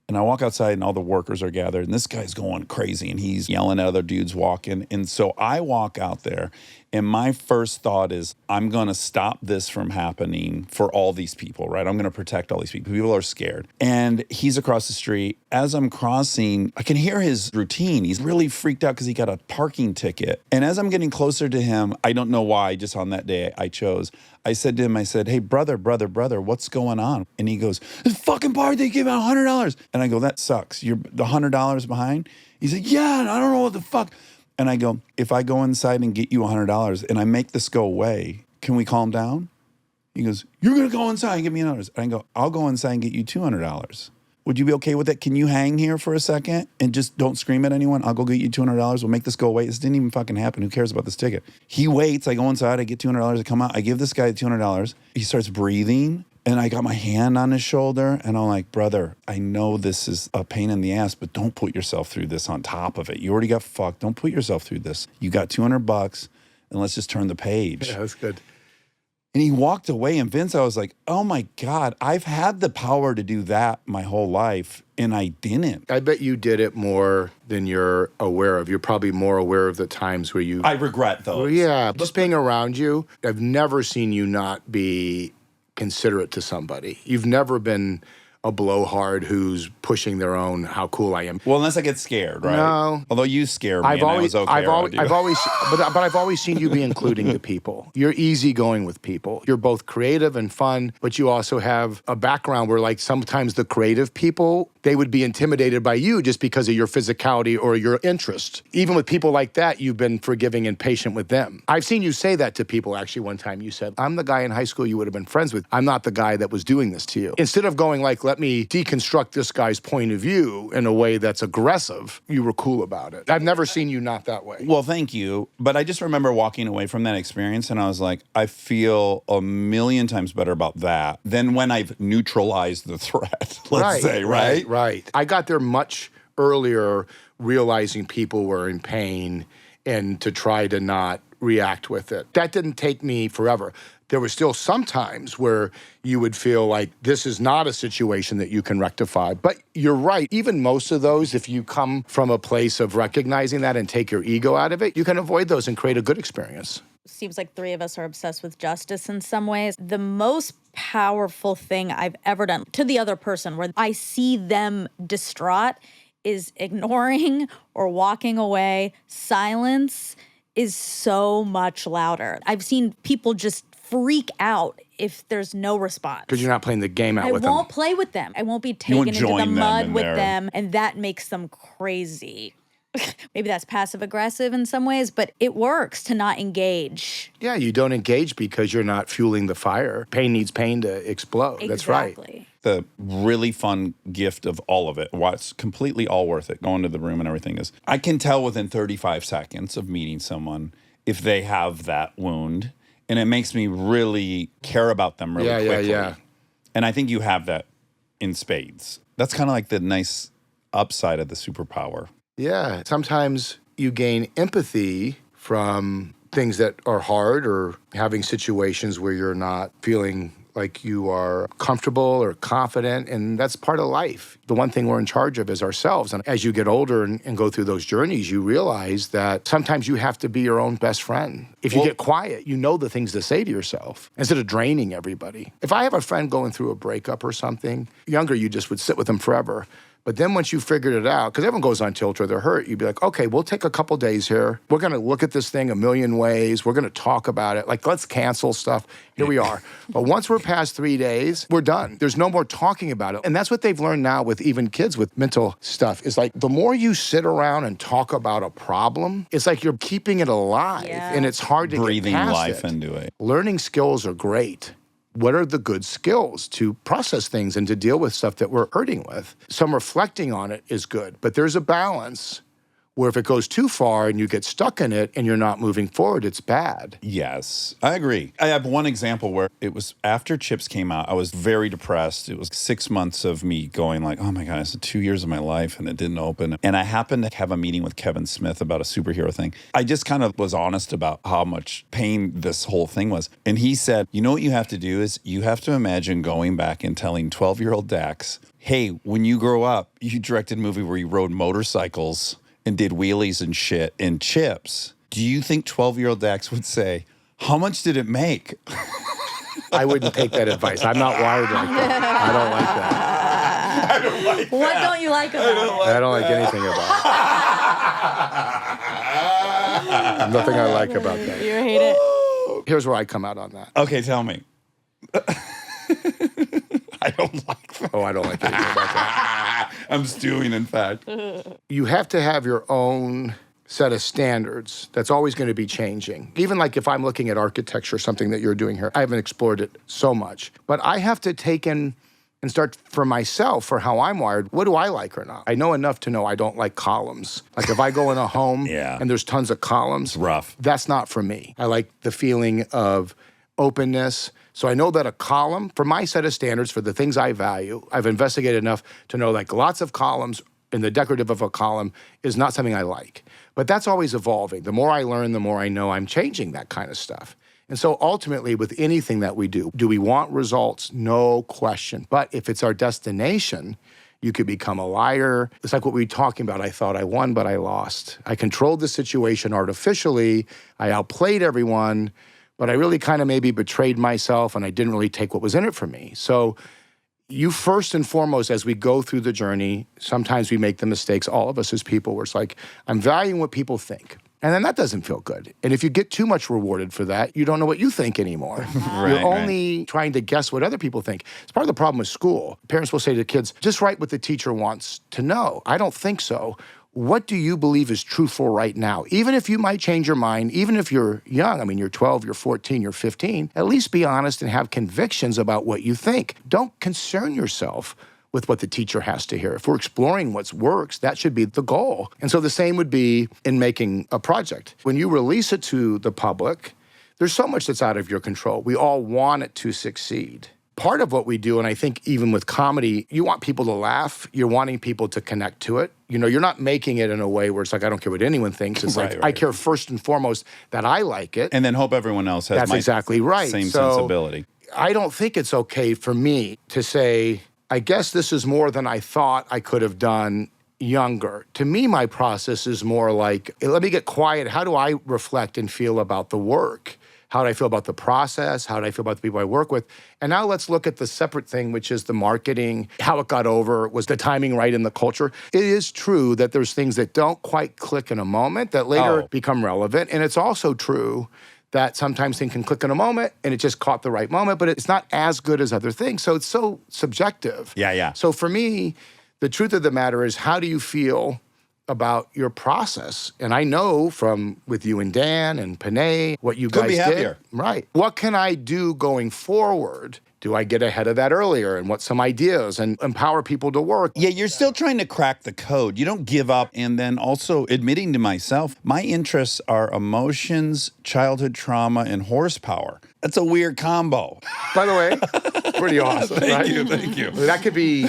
And I walk outside and all the workers are gathered and this guy's going crazy and he's yelling at other dudes walking. And so I walk out there and my first thought is I'm going to stop this from happening for all these people, right? I'm going to protect all these people. People are scared. And he's across the street. As I'm crossing, I can hear his routine. He's really freaked out because he got a parking ticket. And as I'm getting closer to him, I don't know why, just on that day I chose, I said to him, I said, hey, brother, what's going on? And he goes, this fucking party, they gave out $100. And I go, that sucks. You're the $100 behind? He said, yeah, and I don't know what the fuck. And I go, if I go inside and get you $100 and I make this go away, can we calm down? He goes, you're going to go inside and get me $100. And I go, I'll go inside and get you $200. Would you be okay with that? Can you hang here for a second and just don't scream at anyone? I'll go get you $200. We'll make this go away. This didn't even fucking happen. Who cares about this ticket? He waits. I go inside. I get $200. I come out. I give this guy $200. He starts breathing. And I got my hand on his shoulder. And I'm like, brother, I know this is a pain in the ass, but don't put yourself through this on top of it. You already got fucked. Don't put yourself through this. You got $200 and let's just turn the page. Yeah, that's good. And he walked away, and Vince, I was like, oh my God, I've had the power to do that my whole life, and I didn't. I bet you did it more than you're aware of. You're probably more aware of the times where you... I regret those. Well, yeah, just being around you, I've never seen you not be considerate to somebody. You've never been a blowhard who's pushing their own, how cool I am. Well, unless I get scared, right? No. Although you scare me, I've and always, I was okay I've around always, you. but I've always seen you be including to people. You're easygoing with people. You're both creative and fun, but you also have a background where, like, sometimes the creative people, they would be intimidated by you just because of your physicality or your interest. Even with people like that, you've been forgiving and patient with them. I've seen you say that to people. Actually, one time you said, I'm the guy in high school you would have been friends with. I'm not the guy that was doing this to you. Instead of going like, let me deconstruct this guy's point of view in a way that's aggressive, you were cool about it. I've never seen you not that way. Well, thank you. But I just remember walking away from that experience and I was like, I feel a million times better about that than when I've neutralized the threat, let's say, right? Right. I got there much earlier realizing people were in pain and to try to not react with it. That didn't take me forever. There were still some times where you would feel like this is not a situation that you can rectify. But you're right. Even most of those, if you come from a place of recognizing that and take your ego out of it, you can avoid those and create a good experience. Seems like three of us are obsessed with justice in some ways. The most powerful thing I've ever done to the other person where I see them distraught is ignoring or walking away. Silence is so much louder. I've seen people just freak out if there's no response. Because you're not playing the game out I with them. won't play with them. I won't be won't taken into the join them mud in with their- them, and that makes them crazy. Maybe that's passive aggressive in some ways, but it works to not engage. Yeah, you don't engage because you're not fueling the fire. Pain needs pain to explode. That's right. Exactly. The really fun gift of all of it, what's completely all worth it, going to the room and everything, is I can tell within 35 seconds of meeting someone if they have that wound, and it makes me really care about them really quickly. Yeah. And I think you have that in spades. That's kind of like the nice upside of the superpower. Yeah, sometimes you gain empathy from things that are hard or having situations where you're not feeling like you are comfortable or confident, and that's part of life. The one thing we're in charge of is ourselves. And as you get older and go through those journeys, you realize that sometimes you have to be your own best friend. If you get quiet, you know the things to say to yourself instead of draining everybody. If I have a friend going through a breakup or something, younger, you just would sit with them forever. But then once you figured it out, because everyone goes on tilt or they're hurt, you'd be like, okay, we'll take a couple days here. We're going to look at this thing a million ways. We're going to talk about it. Like, let's cancel stuff. Here we are. But once we're past 3 days, we're done. There's no more talking about it. And that's what they've learned now with even kids with mental stuff is like the more you sit around and talk about a problem, it's like you're keeping it alive. Yeah. And it's hard to Breathing get past life it. into it. Learning skills are great. What are the good skills to process things and to deal with stuff that we're hurting with? Some reflecting on it is good, but there's a balance where if it goes too far and you get stuck in it and you're not moving forward, it's bad. Yes, I agree. I have one example where it was after Chips came out, I was very depressed. It was 6 months of me going like, oh my God, it's 2 years of my life and it didn't open. And I happened to have a meeting with Kevin Smith about a superhero thing. I just kind of was honest about how much pain this whole thing was. And he said, you know what you have to do is you have to imagine going back and telling 12-year-old Dax, hey, when you grow up, you directed a movie where you rode motorcycles and did wheelies and shit in Chips. Do you think 12-year-old Dax would say, how much did it make? I wouldn't take that advice. I'm not wired like that. I don't like that. What don't you like about it? I don't like anything about it. Nothing I like about that. You hate it? Here's where I come out on that. Okay, tell me. I don't like that. Oh, I don't like anything about that. I'm stewing, in fact. You have to have your own set of standards that's always going to be changing. Even like if I'm looking at architecture, something that you're doing here, I haven't explored it so much. But I have to take in and start for myself, for how I'm wired, what do I like or not? I know enough to know I don't like columns. Like if I go in a home Yeah. and there's tons of columns, Rough. that's not for me. I like the feeling of openness. So I know that a column, for my set of standards, for the things I value, I've investigated enough to know like lots of columns and the decorative of a column is not something I like. But that's always evolving. The more I learn, the more I know I'm changing that kind of stuff. And so ultimately, with anything that we do we want results? No question. But if it's our destination, you could become a liar. It's like what we were talking about. I thought I won, but I lost. I controlled the situation artificially. I outplayed everyone, but I really kind of maybe betrayed myself and I didn't really take what was in it for me. So you first and foremost, as we go through the journey, sometimes we make the mistakes, all of us as people, where it's like, I'm valuing what people think. And then that doesn't feel good. And if you get too much rewarded for that, you don't know what you think anymore. You're only trying to guess what other people think. It's part of the problem with school. Parents will say to kids, just write what the teacher wants to know. I don't think so. What do you believe is truthful right now? Even if you might change your mind, even if you're young, I mean, you're 12, you're 14, you're 15, at least be honest and have convictions about what you think. Don't concern yourself with what the teacher has to hear. If we're exploring what works, that should be the goal. And so the same would be in making a project. When you release it to the public, there's so much that's out of your control. We all want it to succeed. part of what we do, and I think even with comedy, you want people to laugh. You're wanting people to connect to it. You know, you're not making it in a way where it's like, I don't care what anyone thinks. It's like, I care first and foremost that I like it. And then hope everyone else has That's exactly right. same So, sensibility. I don't think it's okay for me to say, I guess this is more than I thought I could have done younger. To me, my process is more like, let me get quiet. How do I reflect and feel about the work? How do I feel about the process? How do I feel about the people I work with? And now let's look at the separate thing, which is the marketing, how it got over, was the timing right in the culture? It is true that there's things that don't quite click in a moment that later become relevant. And it's also true that sometimes things can click in a moment and it just caught the right moment, but it's not as good as other things. So it's so subjective. Yeah. So for me, the truth of the matter is, how do you feel about your process? And I know from with you and Dan and Panay, what you Could guys be did. happier. Right. What can I do going forward? Do I get ahead of that earlier? And what's some ideas and empower people to work? Yeah, you're still trying to crack the code. You don't give up. And then also admitting to myself, my interests are emotions, childhood trauma, and horsepower. That's a weird combo. By the way, pretty awesome. Thank you. That could be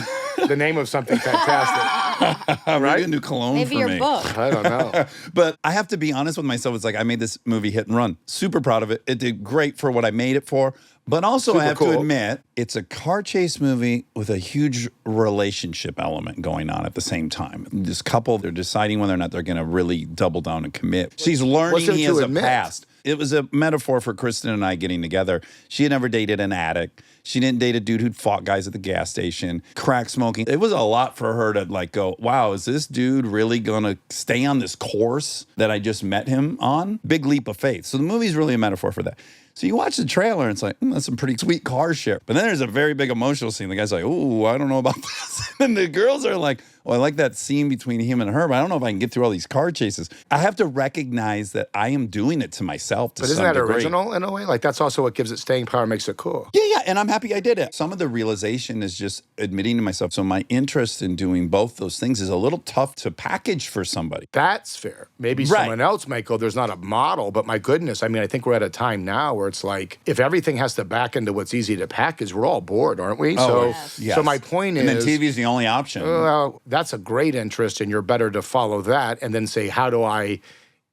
the name of something fantastic. Maybe a new cologne Maybe for your me. book. I don't know. But I have to be honest with myself. It's like I made this movie hit and run. Super proud of it. It did great for what I made it for. But also, Super I have cool. to admit, it's a car chase movie with a huge relationship element going on at the same time. This couple, they're deciding whether or not they're going to really double down and commit. She's learning What's there he to has admit? a past. It was a metaphor for Kristen and I getting together. She had never dated an addict. She didn't date a dude who'd fought guys at the gas station, crack smoking. It was a lot for her to like go, wow, is this dude really gonna stay on this course that I just met him on? Big leap of faith. So the movie's really a metaphor for that. So you watch the trailer and it's like, that's some pretty sweet car shit. But then there's a very big emotional scene. The guy's like, oh, I don't know about this. And the girls are like, oh, I like that scene between him and her, but I don't know if I can get through all these car chases. I have to recognize that I am doing it to myself to But isn't some that degree. original in a way? Like, that's also what gives it staying power, makes it cool. Yeah, and I'm happy I did it. Some of the realization is just admitting to myself. So my interest in doing both those things is a little tough to package for somebody. That's fair. Maybe Right. someone else might go, there's not a model, but my goodness, I mean, I think we're at a time now where it's like, if everything has to back into what's easy to package, we're all bored, aren't we? Yes. So my point And then is, TV is the only option. well, that's a great interest, and you're better to follow that and then say, how do I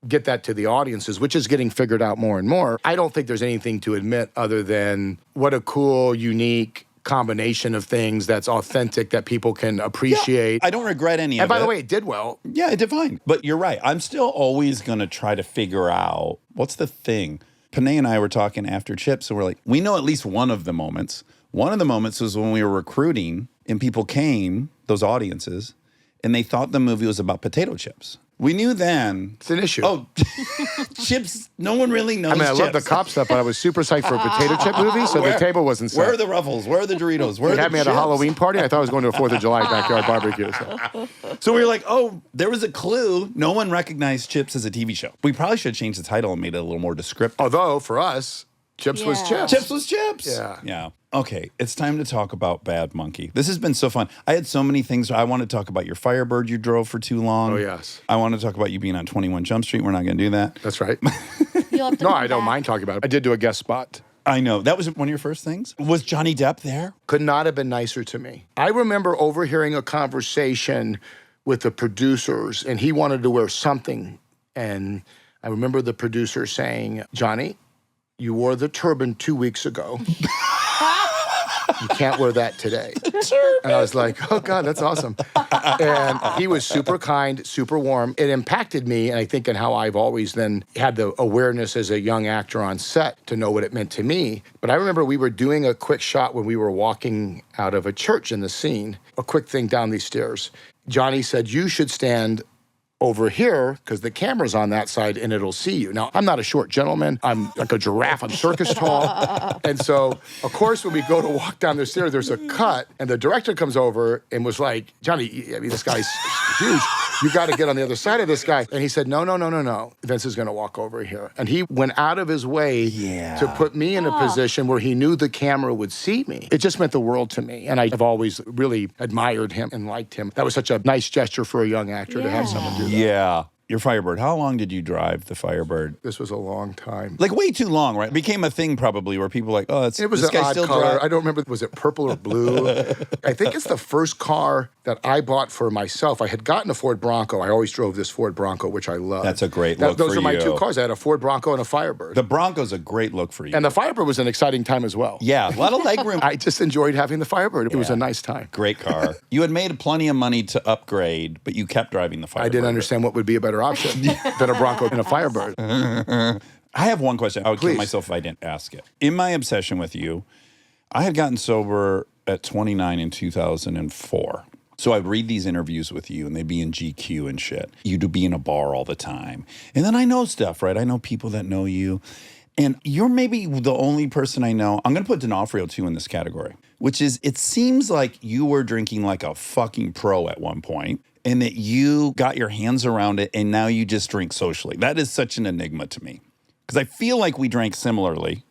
get that to the audiences, which is getting figured out more and more. I don't think there's anything to admit other than what a cool, unique combination of things that's authentic that people can appreciate. I don't regret any of it. And by the way, it did well. Yeah, it did fine. But you're right. I'm still always going to try to figure out what's the thing. Panay and I were talking after Chips, and we're like, we know at least one of the moments. One of the moments was when we were recruiting and people came, those audiences, and they thought the movie was about potato chips. We knew then. It's an issue. Oh, chips, no one really knows I mean, I love the chips. cop stuff, but I was super psyched for a potato chip movie, so the table wasn't set. Where are the Ruffles? Where are the Doritos? Where are They the had me at a chips? Halloween party. I thought I was going to a 4th of July backyard barbecue. So we were like, oh, there was a clue. No one recognized Chips as a TV show. We probably should have changed the title and made it a little more descriptive. Although, for us, Chips was Yeah. Chips. Chips was Chips. Yeah. Yeah. Okay, it's time to talk about Bad Monkey. This has been so fun. I had so many things. I want to talk about your Firebird you drove for too long. Oh, yes. I want to talk about you being on 21 Jump Street. We're not going to do that. That's right. You'll have to No, come I don't back. mind talking about it. I did do a guest spot. I know. That was one of your first things. Was Johnny Depp there? Could not have been nicer to me. I remember overhearing a conversation with the producers, and he wanted to wear something. And I remember the producer saying, Johnny, you wore the turban 2 weeks ago. You can't wear that today. And I was like, oh, God, that's awesome. And he was super kind, super warm. It impacted me, and I think in how I've always then had the awareness as a young actor on set to know what it meant to me. But I remember we were doing a quick shot when we were walking out of a church in the scene, a quick thing down these stairs. Johnny said, you should stand over here because the camera's on that side and it'll see you. Now, I'm not a short gentleman. I'm like a giraffe. I'm circus tall. And so, of course, when we go to walk down the stairs, there's a cut and the director comes over and was like, Johnny, I mean, this guy's huge. You got to get on the other side of this guy. And he said, no. Vince is going to walk over here. And he went out of his way to put me in a position where he knew the camera would see me. It just meant the world to me. And I've always really admired him and liked him. That was such a nice gesture for a young actor to have someone do that. Yeah. Your Firebird. How long did you drive the Firebird? This was a long time. Like way too long, right? It became a thing probably where people were like, oh, It was this an guy odd still color. drives. I don't remember, was it purple or blue? I think it's the first car that I bought for myself. I had gotten a Ford Bronco. I always drove this Ford Bronco, which I love. That's a great look Those for are my you. two cars. I had a Ford Bronco and a Firebird. The Bronco's a great look for you. And the Firebird was an exciting time as well. Yeah, a lot of legroom. I just enjoyed having the Firebird. It was a nice time. Great car. You had made plenty of money to upgrade, but you kept driving the Firebird. I didn't understand what would be a better option than a Bronco and a Firebird. I have one question. I would kill Please. myself if I didn't ask it. In my obsession with you, I had gotten sober at 29 in 2004. So I'd read these interviews with you and they'd be in GQ and shit. You'd be in a bar all the time. And then I know stuff, right? I know people that know you. And you're maybe the only person I know. I'm going to put D'Onofrio too in this category, which is it seems like you were drinking like a fucking pro at one point and that you got your hands around it and now you just drink socially. That is such an enigma to me because I feel like we drank similarly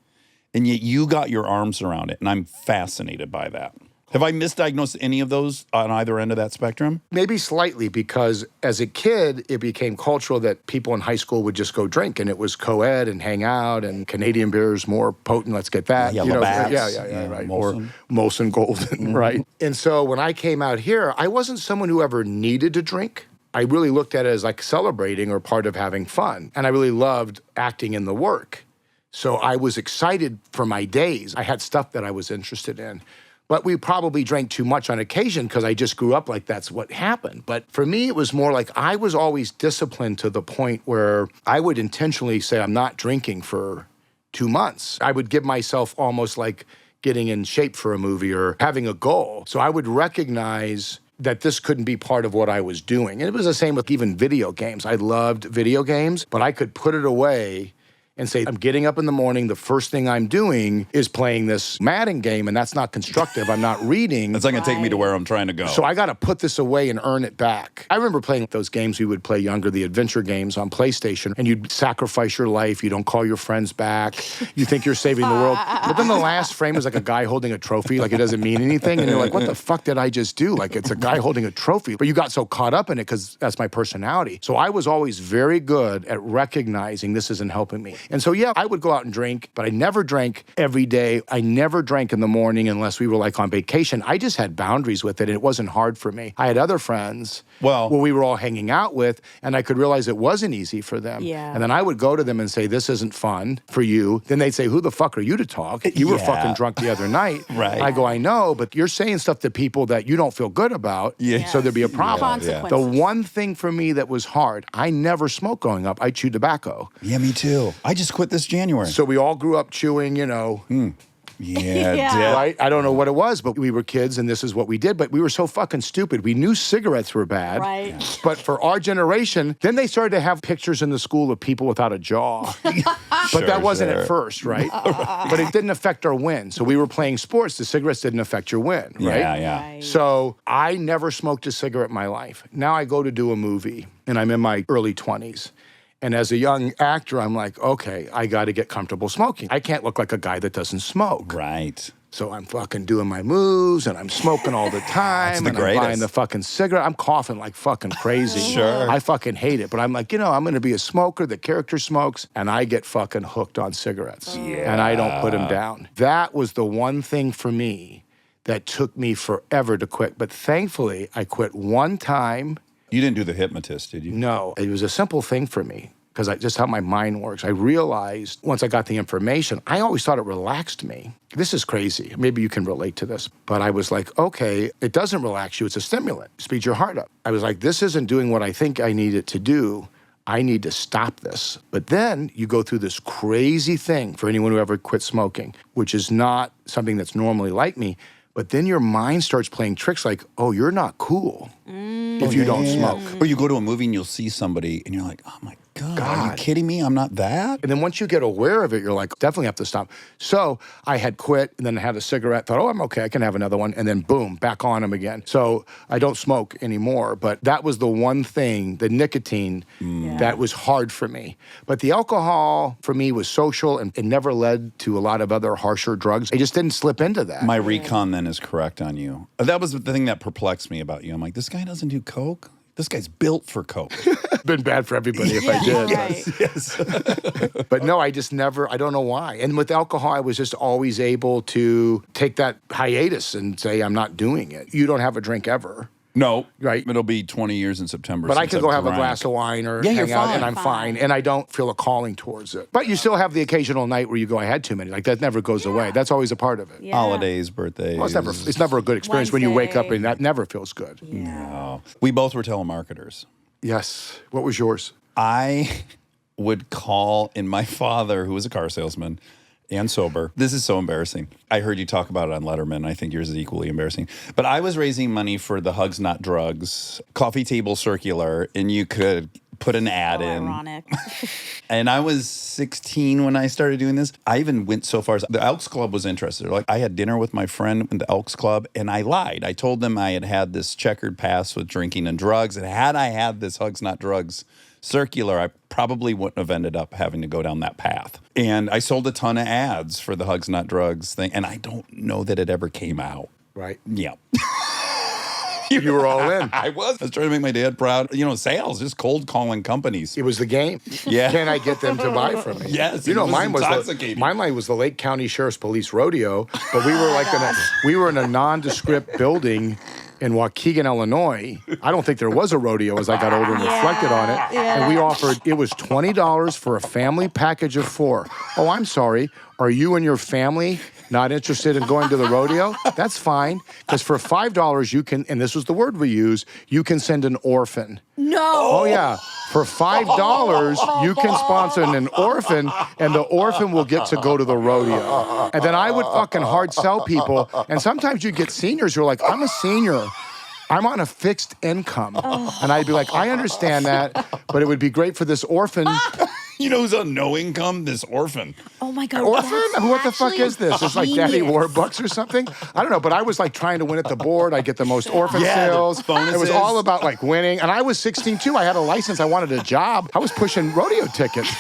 and yet you got your arms around it. And I'm fascinated by that. Have I misdiagnosed any of those on either end of that spectrum? Maybe slightly, because as a kid, it became cultural that people in high school would just go drink, and it was co-ed and hang out, and Canadian beer is more potent, let's get that. Yeah, You know, Labatt's, yeah, right. Molson. Or Molson Golden, right? And so when I came out here, I wasn't someone who ever needed to drink. I really looked at it as like celebrating or part of having fun. And I really loved acting in the work. So I was excited for my days. I had stuff that I was interested in. But we probably drank too much on occasion because I just grew up like that's what happened. But for me, it was more like I was always disciplined to the point where I would intentionally say, I'm not drinking for 2 months. I would give myself almost like getting in shape for a movie or having a goal. So I would recognize that this couldn't be part of what I was doing. And it was the same with even video games. I loved video games, but I could put it away and say, I'm getting up in the morning, the first thing I'm doing is playing this Madden game, and that's not constructive. I'm not reading. It's not going to take me to where I'm trying to go. So I got to put this away and earn it back. I remember playing those games we would play younger, the adventure games on PlayStation, and you'd sacrifice your life. You don't call your friends back. You think you're saving the world. But then the last frame is like a guy holding a trophy, like it doesn't mean anything. And you're like, what the fuck did I just do? Like it's a guy holding a trophy. But you got so caught up in it because that's my personality. So I was always very good at recognizing this isn't helping me. And so, yeah, I would go out and drink, but I never drank every day. I never drank in the morning unless we were like on vacation. I just had boundaries with it, and it wasn't hard for me. I had other friends where we were all hanging out with, and I could realize it wasn't easy for them. Yeah. And then I would go to them and say, this isn't fun for you. Then they'd say, who the fuck are you to talk? You were fucking drunk the other night. Right. I go, I know, but you're saying stuff to people that you don't feel good about, so there'd be a problem. Consequences. The one thing for me that was hard, I never smoked growing up. I chewed tobacco. Yeah, me too. I just quit this January. So we all grew up chewing, you know. Yeah, Yeah. Right? I don't know what it was, but we were kids and this is what we did. But we were so fucking stupid. We knew cigarettes were bad. Right. But for our generation, then they started to have pictures in the school of people without a jaw. But that wasn't at first, right? But it didn't affect our win. So we were playing sports. The cigarettes didn't affect your win, right? Yeah. Right. So I never smoked a cigarette in my life. Now I go to do a movie and I'm in my early 20s. And as a young actor, I'm like, okay, I got to get comfortable smoking. I can't look like a guy that doesn't smoke. Right. So I'm fucking doing my moves and I'm smoking all the time. the and I'm greatest. buying the fucking cigarette. I'm coughing like fucking crazy. Sure. I fucking hate it. But I'm like, I'm going to be a smoker. The character smokes. And I get fucking hooked on cigarettes. Yeah. And I don't put them down. That was the one thing for me that took me forever to quit. But thankfully, I quit one time. You didn't do the hypnotist, did you? No, it was a simple thing for me because just how my mind works. I realized once I got the information, I always thought it relaxed me. This is crazy. Maybe you can relate to this. But I was like, okay, it doesn't relax you. It's a stimulant. Speeds your heart up. I was like, this isn't doing what I think I need it to do. I need to stop this. But then you go through this crazy thing for anyone who ever quit smoking, which is not something that's normally like me. But then your mind starts playing tricks like, oh, you're not cool if you don't smoke. Or you go to a movie and you'll see somebody and you're like, oh my God, are you kidding me? I'm not that. And then once you get aware of it, you're like, definitely have to stop. So I had quit and then I had a cigarette, thought, oh, I'm okay, I can have another one. And then boom, back on them again. So I don't smoke anymore. But that was the one thing, the nicotine, that was hard for me. But the alcohol for me was social and it never led to a lot of other harsher drugs. I just didn't slip into that. My recon then is correct on you. That was the thing that perplexed me about you. I'm like, this guy doesn't do coke? This guy's built for Coke. Been bad for everybody if I did. Right. Yes. But no, I just never, I don't know why. And with alcohol, I was just always able to take that hiatus and say, I'm not doing it. You don't have a drink ever. No. Right. It'll be 20 years in September. But I since can go I've have a drank. glass of wine or Yeah, you're hang out fine. and I'm fine. And I don't feel a calling towards it. But you still have the occasional night where you go, I had too many. Like that never goes away. That's always a part of it. Yeah. Holidays, birthdays. Well, it's never a good experience when you wake up Wednesday. and that never feels good. No. We both were telemarketers. Yes. What was yours? I would call, and my father, who was a car salesman and sober, this is so embarrassing. I heard you talk about it on Letterman. I think yours is equally embarrassing. But I was raising money for the Hugs Not Drugs coffee table circular, and you could put an ad in. Ironic. And I was 16 when I started doing this. I even went so far as the Elks Club was interested. Like, I had dinner with my friend in the Elks Club, and I lied. I told them I had this checkered past with drinking and drugs, and had I had this Hugs Not Drugs circular, I probably wouldn't have ended up having to go down that path. And I sold a ton of ads for the Hugs Not Drugs thing, and I don't know that it ever came out. Right. Yeah. You were all in. I was trying to make my dad proud. You know, sales, just cold calling companies. It was the game. Yeah. Can I get them to buy from me? Yes, You it know, was mine was intoxicating. mine was the Lake County Sheriff's Police Rodeo, but we were like we were in a nondescript building in Waukegan, Illinois. I don't think there was a rodeo as I got older and reflected on it. Yeah. And we offered, it was $20 for a family package of 4. Oh, I'm sorry. Are you and your family not interested in going to the rodeo? That's fine. Because for $5, you can, and this was the word we use, you can send an orphan. No. Oh, yeah. For $5, you can sponsor an orphan, and the orphan will get to go to the rodeo. And then I would fucking hard sell people. And sometimes you get seniors who are like, I'm a senior. I'm on a fixed income. And I'd be like, I understand that, but it would be great for this orphan. You know who's on no income? This orphan. Oh my God. Orphan? that's What the fuck actually is this? It's like Daddy genius. Warbucks or something? I don't know, but I was like trying to win at the board. I get the most orphan Yeah, the sales. It was bonuses. all about like winning. And I was 16 too. I had a license. I wanted a job. I was pushing rodeo tickets.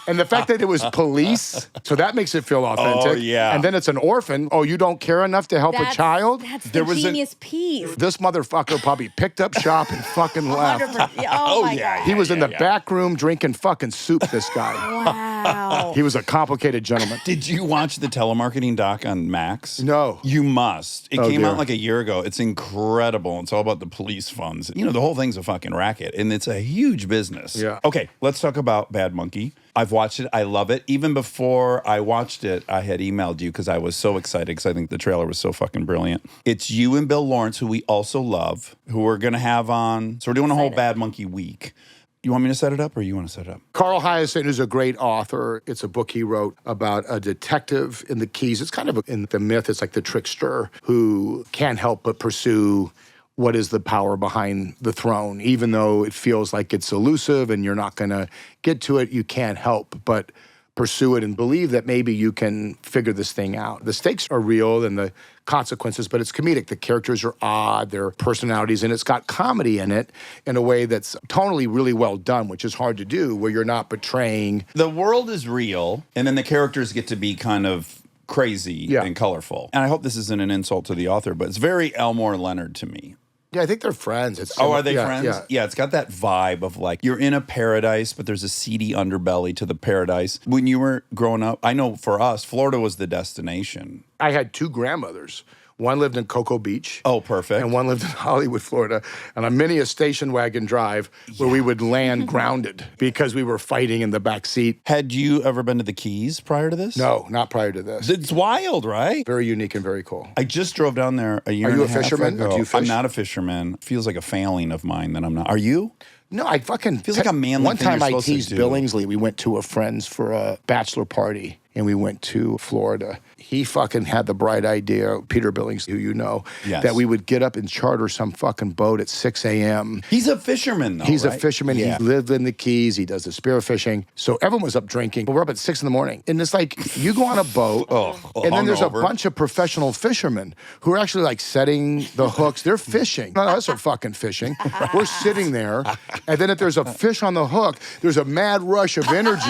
And the fact that it was police, so that makes it feel authentic. Oh, yeah. And then it's an orphan. Oh, you don't care enough to help a child? That's There the was a- genius piece. This motherfucker probably picked up shop and fucking left. 100%. Oh, my yeah. God. He was in the back room drinking fucking soup, this guy. Wow. He was a complicated gentleman. Did you watch the telemarketing doc on Max? No. You must. It Oh, came dear. out like a year ago. It's incredible. It's all about the police funds. You know, the whole thing's a fucking racket, and it's a huge business. Yeah. Okay, let's talk about Bad Monkey. I've watched it. I love it. Even before I watched it, I had emailed you because I was so excited because I think the trailer was so fucking brilliant. It's you and Bill Lawrence, who we also love, who we're going to have on. So we're doing a whole Bad Monkey week. You want me to set it up or you want to set it up? Carl Hyacin is a great author. It's a book he wrote about a detective in the Keys. It's kind of in the myth. It's like the trickster who can't help but pursue what is the power behind the throne. Even though it feels like it's elusive and you're not going to get to it, you can't help but pursue it and believe that maybe you can figure this thing out. The stakes are real and the consequences, but it's comedic. The characters are odd, their personalities, and it's got comedy in it in a way that's tonally really well done, which is hard to do, where you're not betraying. The world is real, and then the characters get to be kind of crazy and colorful. And I hope this isn't an insult to the author, but it's very Elmore Leonard to me. Yeah, I think they're friends. It's Oh, are they yeah, friends? Yeah. It's got that vibe of like you're in a paradise, but there's a seedy underbelly to the paradise. When you were growing up, I know for us, Florida was the destination. I had 2 grandmothers. One lived in Cocoa Beach. Oh, perfect. And one lived in Hollywood, Florida. And on many a station wagon drive where we would land grounded because we were fighting in the back seat. Had you ever been to the Keys prior to this? No, not prior to this. It's wild, right? Very unique and very cool. I just drove down there a year Are and you a a half fisherman, or ago. do you I'm fish? not a fisherman. Feels like a failing of mine that I'm not. Are you? No, I fucking... Feels like a manly One thing time you're I supposed to teased do. Billingsley. We went to a friend's for a bachelor party, and we went to Florida. He fucking had the bright idea, Peter Billingsley, who you know, Yes. that we would get up and charter some fucking boat at 6 a.m. He's a fisherman, though. He's a right? fisherman. Yeah. He lived in the Keys. He does the spear fishing. So everyone was up drinking. But we're up at 6 in the morning. And it's like, you go on a boat, and then there's a hungover. bunch of professional fishermen who are actually like setting the hooks. They're fishing. None of us are fucking fishing. We're sitting there, And then if there's a fish on the hook, there's a mad rush of energy.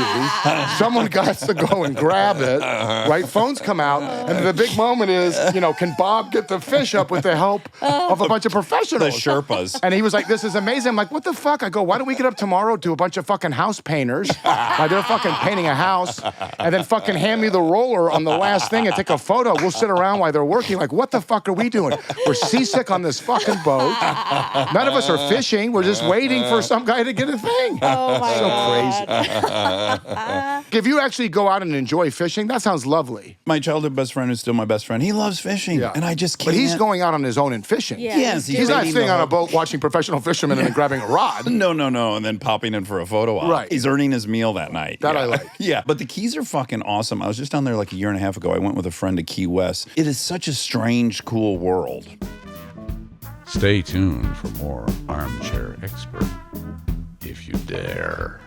Someone got to go and grab it, right? Phones come out, and the big moment is, can Bob get the fish up with the help of a bunch of professionals? The Sherpas. And he was like, this is amazing. I'm like, what the fuck? I go, why don't we get up tomorrow to a bunch of fucking house painters while they're fucking painting a house, and then fucking hand me the roller on the last thing and take a photo. We'll sit around while they're working. Like, what the fuck are we doing? We're seasick on this fucking boat. None of us are fishing. We're just waiting for some guy to get a thing. Oh my So God. crazy. If you actually go out and enjoy fishing, that sounds lovely. My childhood best friend is still my best friend. He loves fishing, and I just can't. But he's going out on his own and fishing. Yeah, Yes, He's not dating sitting the on a whole- boat watching professional fishermen and then grabbing a rod. No, and then popping in for a photo op. Right. He's earning his meal that night. That yeah. I like. Yeah, but the Keys are fucking awesome. I was just down there like a year and a half ago. I went with a friend to Key West. It is such a strange, cool world. Stay tuned for more Armchair Expert, if you dare.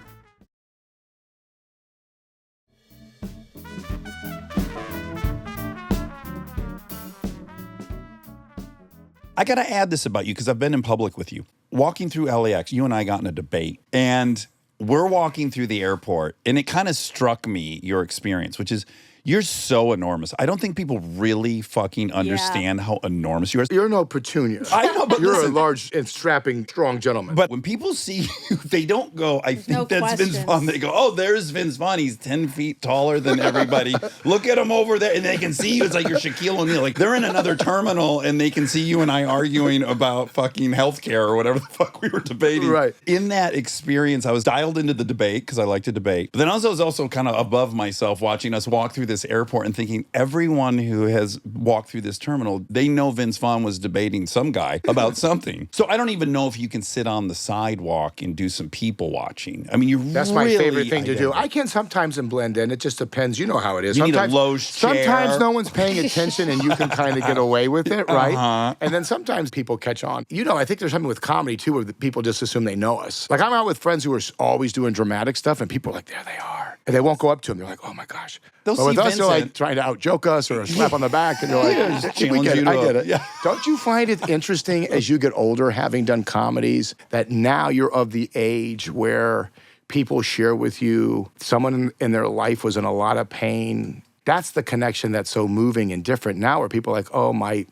I got to add this about you because I've been in public with you. Walking through LAX, you and I got in a debate, and we're walking through the airport, and it kind of struck me, your experience, which is you're so enormous. I don't think people really fucking understand how enormous you are. You're no petunia. I know, but You're listen. a large and strapping, strong gentleman. But when people see you, they don't go, I think no that's Vince questions. Vaughn. They go, oh, there's Vince Vaughn. He's 10 feet taller than everybody. Look at him over there. And they can see you. It's like you're Shaquille O'Neal. Like they're in another terminal and they can see you and I arguing about fucking healthcare or whatever the fuck we were debating. Right. In that experience, I was dialed into the debate because I like to debate. But then I was also kind of above myself watching us walk through this airport and thinking everyone who has walked through this terminal, they know Vince Vaughn was debating some guy about something. So I don't even know if you can sit on the sidewalk and do some people watching. I mean, That's my favorite thing to do. I can sometimes blend in. It just depends. You know how it is. You need a sometimes, Lowe's chair. Sometimes no one's paying attention and you can kind of get away with it, right? And then sometimes people catch on. I think there's something with comedy too where the people just assume they know us. Like I'm out with friends who are always doing dramatic stuff and people are like, there they are. And they won't go up to them. They're like, oh my gosh. They'll But with see us, they're like Vincent. trying to out-joke us or a slap on the back. And you're like, we challenge get you it. to I get it. yeah. Don't you find it interesting as you get older, having done comedies, that now you're of the age where people share with you someone in their life was in a lot of pain? That's the connection that's so moving and different now where people are like, oh, my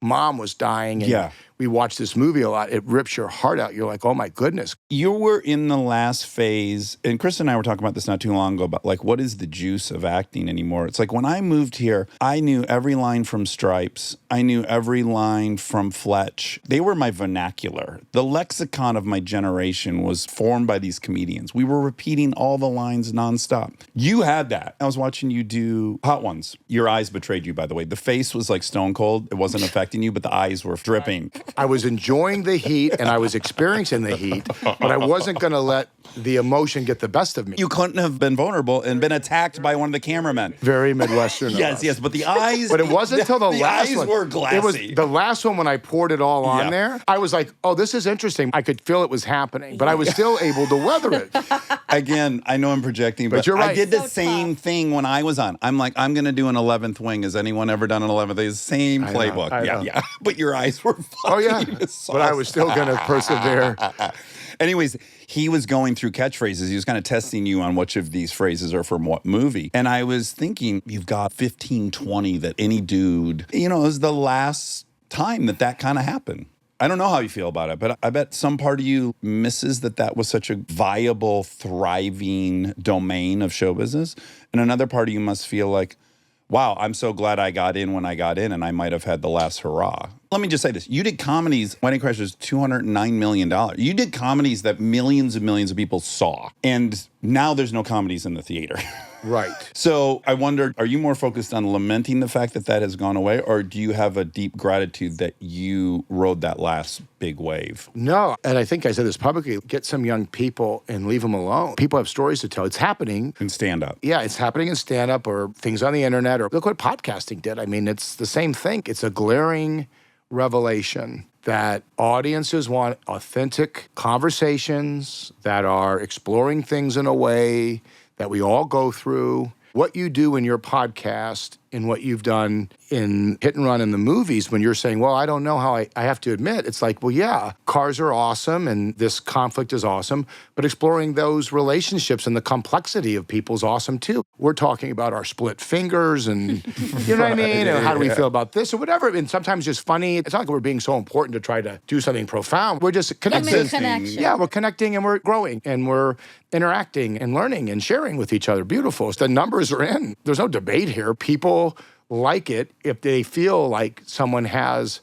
mom was dying and we watched this movie a lot. It rips your heart out. You're like, oh my goodness. You were in the last phase, and Chris and I were talking about this not too long ago, about like, what is the juice of acting anymore? It's like when I moved here, I knew every line from Stripes. I knew every line from Fletch. They were my vernacular. The lexicon of my generation was formed by these comedians. We were repeating all the lines nonstop. You had that. I was watching you do Hot Ones. Your eyes betrayed you, by the way. The face was like stone cold. It wasn't affecting you, but the eyes were dripping. I was enjoying the heat and I was experiencing the heat, but I wasn't going to let the emotion get the best of me. You couldn't have been vulnerable and been attacked by one of the cameramen. Very Midwestern. of Yes, us. yes, but the eyes. But it wasn't until the last eyes one. were glassy. It was the last one when I poured it all on there. I was like, oh, this is interesting. I could feel it was happening, but I was still able to weather it. Again, I know I'm projecting, but you're right. I did the So same tough. thing when I was on. I'm like, I'm going to do an 11th wing. Has anyone ever done an 11th wing? Same I know, playbook. I Yeah, know. yeah. But your eyes were fucking Oh, yeah. But I was still going to persevere. Anyways, he was going through catchphrases. He was kind of testing you on which of these phrases are from what movie. And I was thinking, you've got 15, 20 that any dude, it was the last time that kind of happened. I don't know how you feel about it, but I bet some part of you misses that was such a viable, thriving domain of show business. And another part of you must feel like, wow, I'm so glad I got in when I got in and I might have had the last hurrah. Let me just say this. You did comedies, Wedding Crashers, $209 million. You did comedies that millions and millions of people saw. And now there's no comedies in the theater. Right. So I wonder, are you more focused on lamenting the fact that has gone away? Or do you have a deep gratitude that you rode that last big wave? No, and I think I said this publicly, get some young people and leave them alone. People have stories to tell. It's happening. In stand-up. Yeah, it's happening in stand-up or things on the internet, or look what podcasting did. I mean, it's the same thing. It's a glaring revelation that audiences want authentic conversations that are exploring things in a way that we all go through. What you do in your podcast in what you've done in Hit and Run in the movies when you're saying, well, I don't know how I have to admit. It's like, well, yeah, cars are awesome and this conflict is awesome, but exploring those relationships and the complexity of people's awesome too. We're talking about our split fingers and, you know what I mean? And how do we feel about this or whatever. And sometimes just funny. It's not like we're being so important to try to do something profound. We're just connecting. Human connection. Yeah, we're connecting and we're growing and we're interacting and learning and sharing with each other. Beautiful. The numbers are in. There's no debate here. People like it if they feel like someone has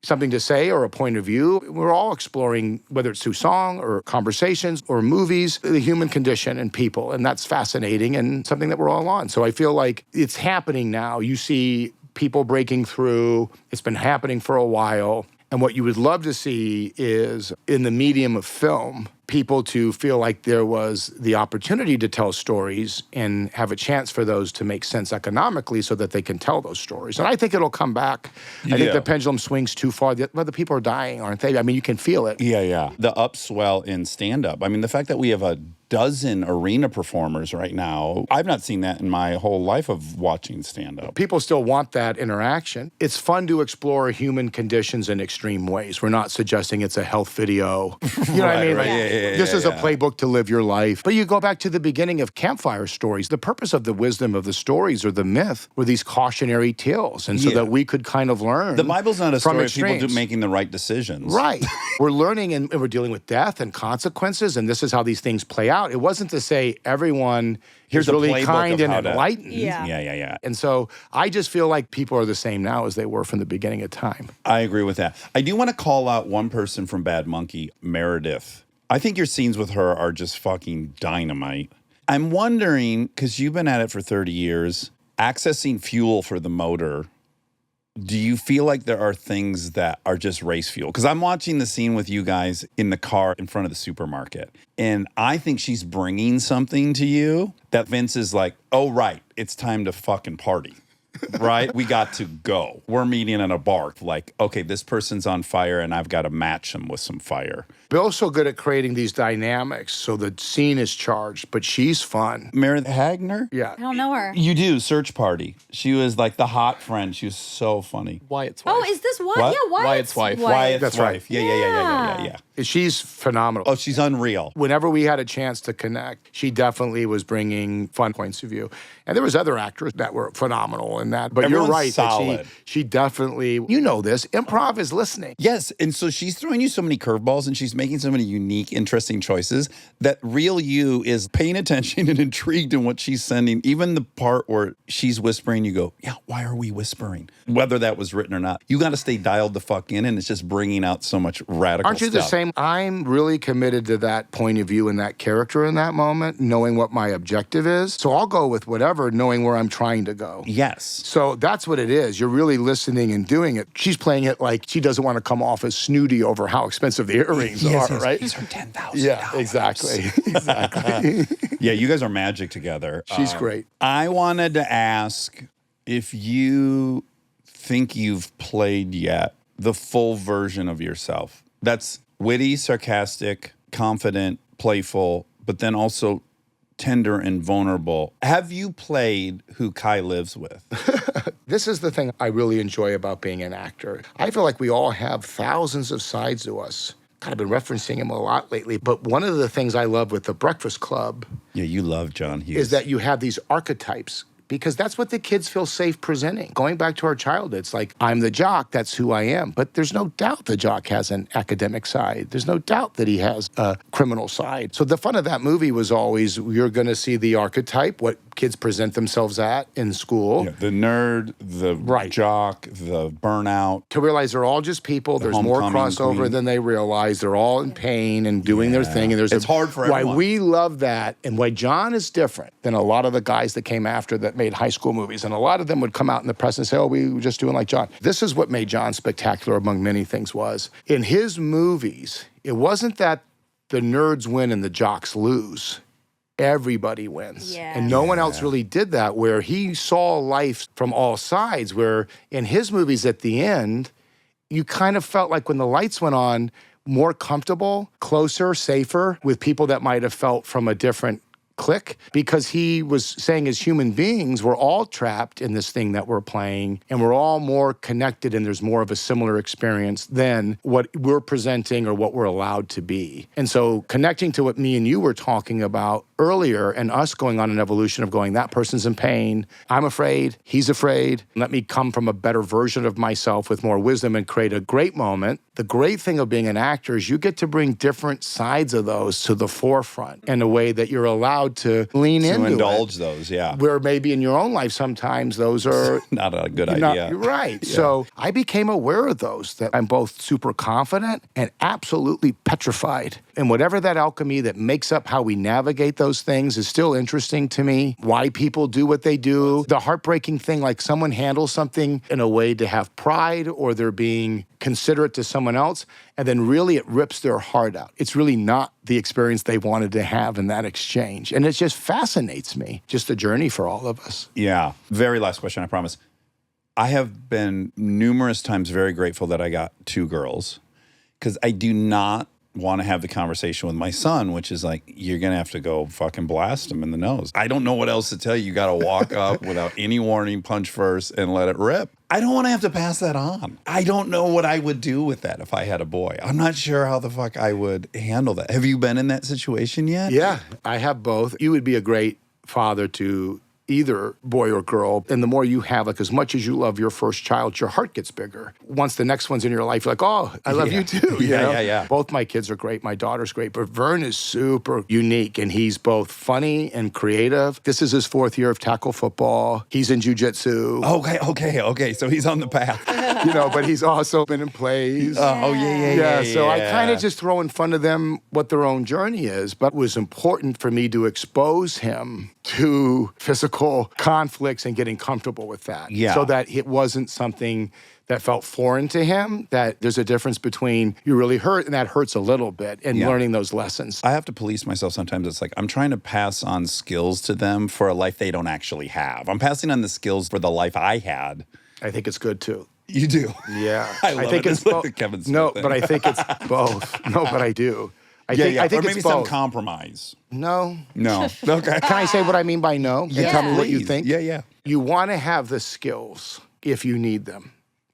something to say or a point of view. We're all exploring, whether it's through song or conversations or movies, the human condition and people. And that's fascinating and something that we're all on. So I feel like it's happening now. You see people breaking through. It's been happening for a while. And what you would love to see is, in the medium of film, people to feel like there was the opportunity to tell stories and have a chance for those to make sense economically so that they can tell those stories. And I think it'll come back. I think the pendulum swings too far. Well, the people are dying, aren't they? I mean, you can feel it. Yeah. The upswell in stand-up. I mean, the fact that we have a dozen arena performers right now, I've not seen that in my whole life of watching stand-up. People still want that interaction. It's fun to explore human conditions in extreme ways. We're not suggesting it's a health video. You know what I mean? Like, this is a playbook to live your life. But you go back to the beginning of campfire stories. The purpose of the wisdom of the stories or the myth were these cautionary tales. And so that we could kind of learn. The Bible's not a from story of people extremes. making the right decisions. Right. We're learning and we're dealing with death and consequences, and this is how these things play out. It wasn't to say everyone Here's is a really playbook kind of and how to- enlightened. Yeah. And so I just feel like people are the same now as they were from the beginning of time. I agree with that. I do want to call out one person from Bad Monkey, Meredith. I think your scenes with her are just fucking dynamite. I'm wondering, because you've been at it for 30 years, accessing fuel for the motor, do you feel like there are things that are just race fuel? Because I'm watching the scene with you guys in the car in front of the supermarket, and I think she's bringing something to you that Vince is like, oh, right, it's time to fucking party. Right? We got to go. We're meeting in a bar. Like, okay, this person's on fire and I've got to match them with some fire. Bill's so good at creating these dynamics, so the scene is charged, but she's fun. Meredith Hagner? Yeah. I don't know her. You do, Search Party. She was like the hot friend. She was so funny. Wyatt's wife. Oh, is this what? What? Yeah, Wyatt's wife. Wyatt's That's right. wife. Yeah. She's phenomenal. Oh, she's unreal. Whenever we had a chance to connect, she definitely was bringing fun points of view. And there was other actors that were phenomenal in that. But Everyone's you're right. solid. That she definitely, you know this, improv is listening. Yes, and so she's throwing you so many curveballs and she's making so many unique, interesting choices that real you is paying attention and intrigued in what she's sending. Even the part where she's whispering, you go, yeah, why are we whispering? Whether that was written or not. You got to stay dialed the fuck in, and it's just bringing out so much radical Aren't you stuff. the same? I'm really committed to that point of view and that character in that moment, knowing what my objective is. So I'll go with whatever, knowing where I'm trying to go. Yes. So that's what it is. You're really listening and doing it. She's playing it like she doesn't want to come off as snooty over how expensive the earrings are, right? These are $10,000. Yeah, exactly. Exactly. Yeah, you guys are magic together. She's great. I wanted to ask if you think you've played yet the full version of yourself. That's witty, sarcastic, confident, playful, but then also tender and vulnerable. Have you played who Kai lives with? This is the thing I really enjoy about being an actor. I feel like we all have thousands of sides to us. God, I've been referencing him a lot lately, but one of the things I love with the Breakfast Club Yeah, you love John Hughes. is that you have these archetypes, because that's what the kids feel safe presenting. Going back to our childhood, it's like, I'm the jock, that's who I am. But there's no doubt the jock has an academic side. There's no doubt that he has a criminal side. So the fun of that movie was always, you're going to see the archetype, what kids present themselves at in school. Yeah, the nerd, the jock, the burnout. To realize they're all just people. There's more homecoming crossover queen. than they realize. They're all in pain and doing their thing. And It's hard for why everyone. we love that, and why John is different than a lot of the guys that came after that made high school movies. And a lot of them would come out in the press and say, oh, we were just doing like John. This is what made John spectacular among many things was, in his movies, it wasn't that the nerds win and the jocks lose. Everybody wins. Yeah. And no one else really did that, where he saw life from all sides, where in his movies at the end, you kind of felt like when the lights went on, more comfortable, closer, safer with people that might have felt from a different click because he was saying as human beings, we're all trapped in this thing that we're playing and we're all more connected and there's more of a similar experience than what we're presenting or what we're allowed to be. And so connecting to what me and you were talking about earlier and us going on an evolution of going, that person's in pain, I'm afraid, he's afraid, let me come from a better version of myself with more wisdom and create a great moment. The great thing of being an actor is you get to bring different sides of those to the forefront in a way that you're allowed to lean into To indulge it, those, yeah. where maybe in your own life sometimes those are Not a good not- idea. right. So I became aware of those, that I'm both super confident and absolutely petrified. And whatever that alchemy that makes up how we navigate those things is still interesting to me. Why people do what they do. The heartbreaking thing, like someone handles something in a way to have pride or they're being considerate to someone else, and then really it rips their heart out. It's really not the experience they wanted to have in that exchange. And it just fascinates me, just the journey for all of us. Yeah. Very last question, I promise. I have been numerous times very grateful that I got 2 girls because I do not want to have the conversation with my son, which is like, you're going to have to go fucking blast him in the nose. I don't know what else to tell you. You got to walk up without any warning, punch first, and let it rip. I don't want to have to pass that on. I don't know what I would do with that if I had a boy. I'm not sure how the fuck I would handle that. Have you been in that situation yet? Yeah, I have both. You would be a great father to either boy or girl. And the more you have, like as much as you love your first child, your heart gets bigger. Once the next one's in your life, you're like, oh, I love you too. You know? Yeah. Both my kids are great. My daughter's great. But Vern is super unique and he's both funny and creative. This is his 4th year of tackle football. He's in jujitsu. Okay. So he's on the path. You know, but he's also been in plays. Yeah. So I kind of just throw in front of them what their own journey is. But it was important for me to expose him to physical conflicts and getting comfortable with that. Yeah. So that it wasn't something that felt foreign to him, that there's a difference between you really hurt and that hurts a little bit and learning those lessons. I have to police myself sometimes. It's like I'm trying to pass on skills to them for a life they don't actually have. I'm passing on the skills for the life I had. I think it's good too. You do? Yeah. I love think it. it's It's like both. the Kevin Smith No, thing. but I think it's both. No, but I do. I think or it's maybe some both. compromise. No. No. Okay. Can I say what I mean by no? And tell me what you Please. think? Yeah. You want to have the skills if you need them.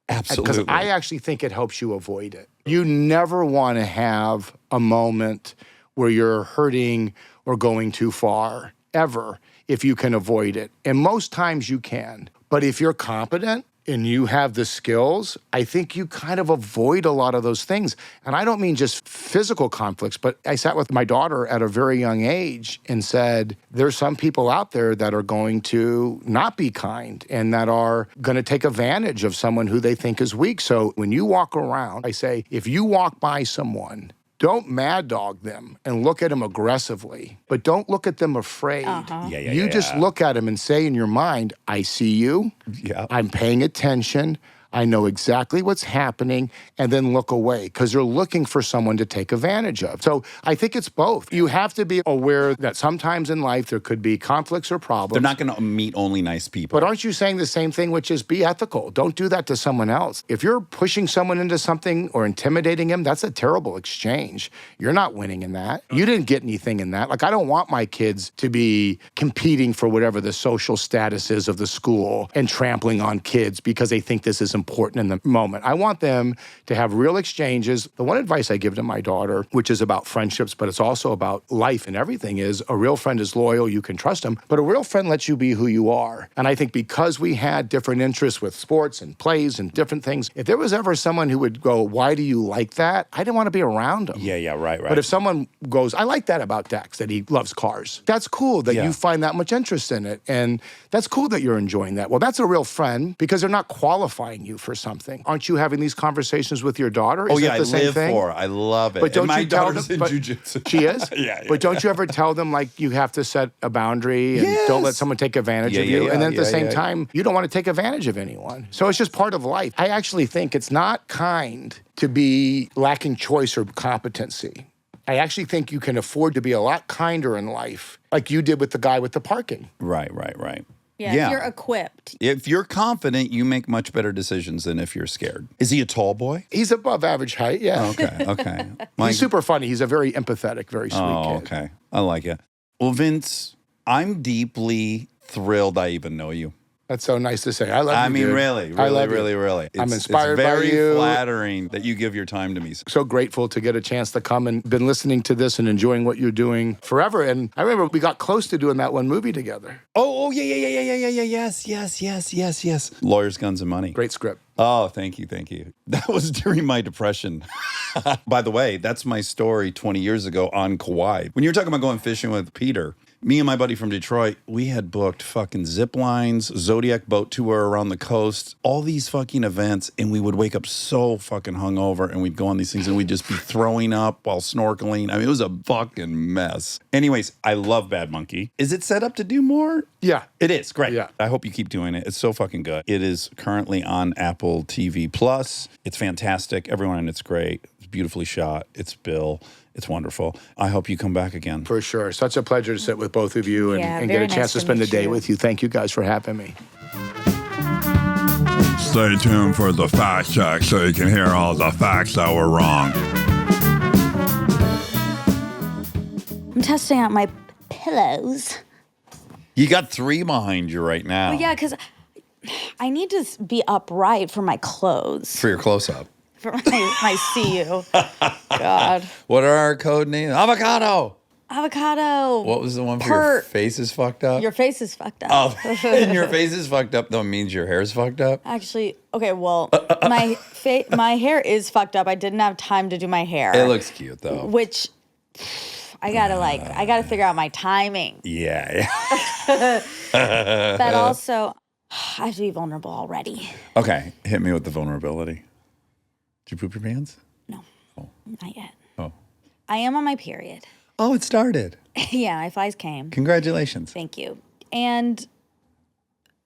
Absolutely. Because I actually think it helps you avoid it. You never want to have a moment where you're hurting or going too far, ever, if you can avoid it. And most times you can. But if you're competent and you have the skills, I think you kind of avoid a lot of those things. And I don't mean just physical conflicts, but I sat with my daughter at a very young age and said, there's some people out there that are going to not be kind and that are going to take advantage of someone who they think is weak. So when you walk around, I say, if you walk by someone, don't mad dog them and look at them aggressively, but don't look at them afraid. You just look at them and say in your mind, I see you. Yeah. I'm paying attention. I know exactly what's happening, and then look away because you're looking for someone to take advantage of. So I think it's both. You have to be aware that sometimes in life there could be conflicts or problems. They're not going to meet only nice people. But aren't you saying the same thing, which is be ethical? Don't do that to someone else. If you're pushing someone into something or intimidating him, that's a terrible exchange. You're not winning in that. You didn't get anything in that. Like, I don't want my kids to be competing for whatever the social status is of the school and trampling on kids because they think this is important in the moment. I want them to have real exchanges. The one advice I give to my daughter, which is about friendships, but it's also about life and everything, is a real friend is loyal, you can trust them, but a real friend lets you be who you are. And I think because we had different interests with sports and plays and different things, if there was ever someone who would go, why do you like that? I didn't want to be around them. Yeah, right. But if someone goes, I like that about Dax, that he loves cars. That's cool that you find that much interest in it. And that's cool that you're enjoying that. Well, that's a real friend because they're not qualifying you for something. Aren't you having these conversations with your daughter? Is I the same live thing? for it. I love it. But don't and my you tell daughter's them, in jujitsu. She is? Yeah. But don't you ever tell them, like, you have to set a boundary and don't let someone take advantage of you? And then at the same time, you don't want to take advantage of anyone. So it's just part of life. I actually think it's not kind to be lacking choice or competency. I actually think you can afford to be a lot kinder in life, like you did with the guy with the parking. Right. Yeah, if you're equipped. If you're confident, you make much better decisions than if you're scared. Is he a tall boy? He's above average height, yeah. Okay. He's super funny. He's a very empathetic, very sweet kid. Okay. I like it. Well, Vince, I'm deeply thrilled I even know you. That's so nice to say. I love you, I mean, dude. really, I love really, you. really. I'm inspired it's by very you. flattering that you give your time to me. So grateful to get a chance to come and been listening to this and enjoying what you're doing forever. And I remember we got close to doing that one movie together. Oh, yeah. Yes. Lawyers, Guns, and Money. Great script. Oh, thank you. That was during my depression. By the way, that's my story 20 years ago on Kauai. When you were talking about going fishing with Peter, me and my buddy from Detroit, we had booked fucking zip lines, Zodiac boat tour around the coast, all these fucking events, and we would wake up so fucking hungover, and we'd go on these things, and we'd just be throwing up while snorkeling. I mean, it was a fucking mess. Anyways, I love Bad Monkey. Is it set up to do more? Yeah. It is. Great. Yeah. I hope you keep doing it. It's so fucking good. It is currently on Apple TV Plus. It's fantastic. Everyone in it's great. It's beautifully shot. It's Bill. It's wonderful. I hope you come back again. For sure. Such a pleasure to sit with both of you and, Yeah, and get very a chance nice to to spend the meet day you. with you. Thank you guys for having me. Stay tuned for the fact check so you can hear all the facts that were wrong. I'm testing out my pillows. You got 3 behind you right now. Well, yeah, because I need to be upright for my clothes. For your close-up. For my CU. God. What are our code names? Avocado. Avocado. What was the one for your Pert. face is fucked up? Your face is fucked up. Oh, and your face is fucked up though means your hair's fucked up? Actually, okay, well, my hair is fucked up. I didn't have time to do my hair. It looks cute though. Which I gotta figure out my timing. Yeah. But also, I have to be vulnerable already. Okay, hit me with the vulnerability. Did you poop your pants? No, not yet. Oh. I am on my period. Oh, it started. Yeah, my flies came. Congratulations. Thank you. And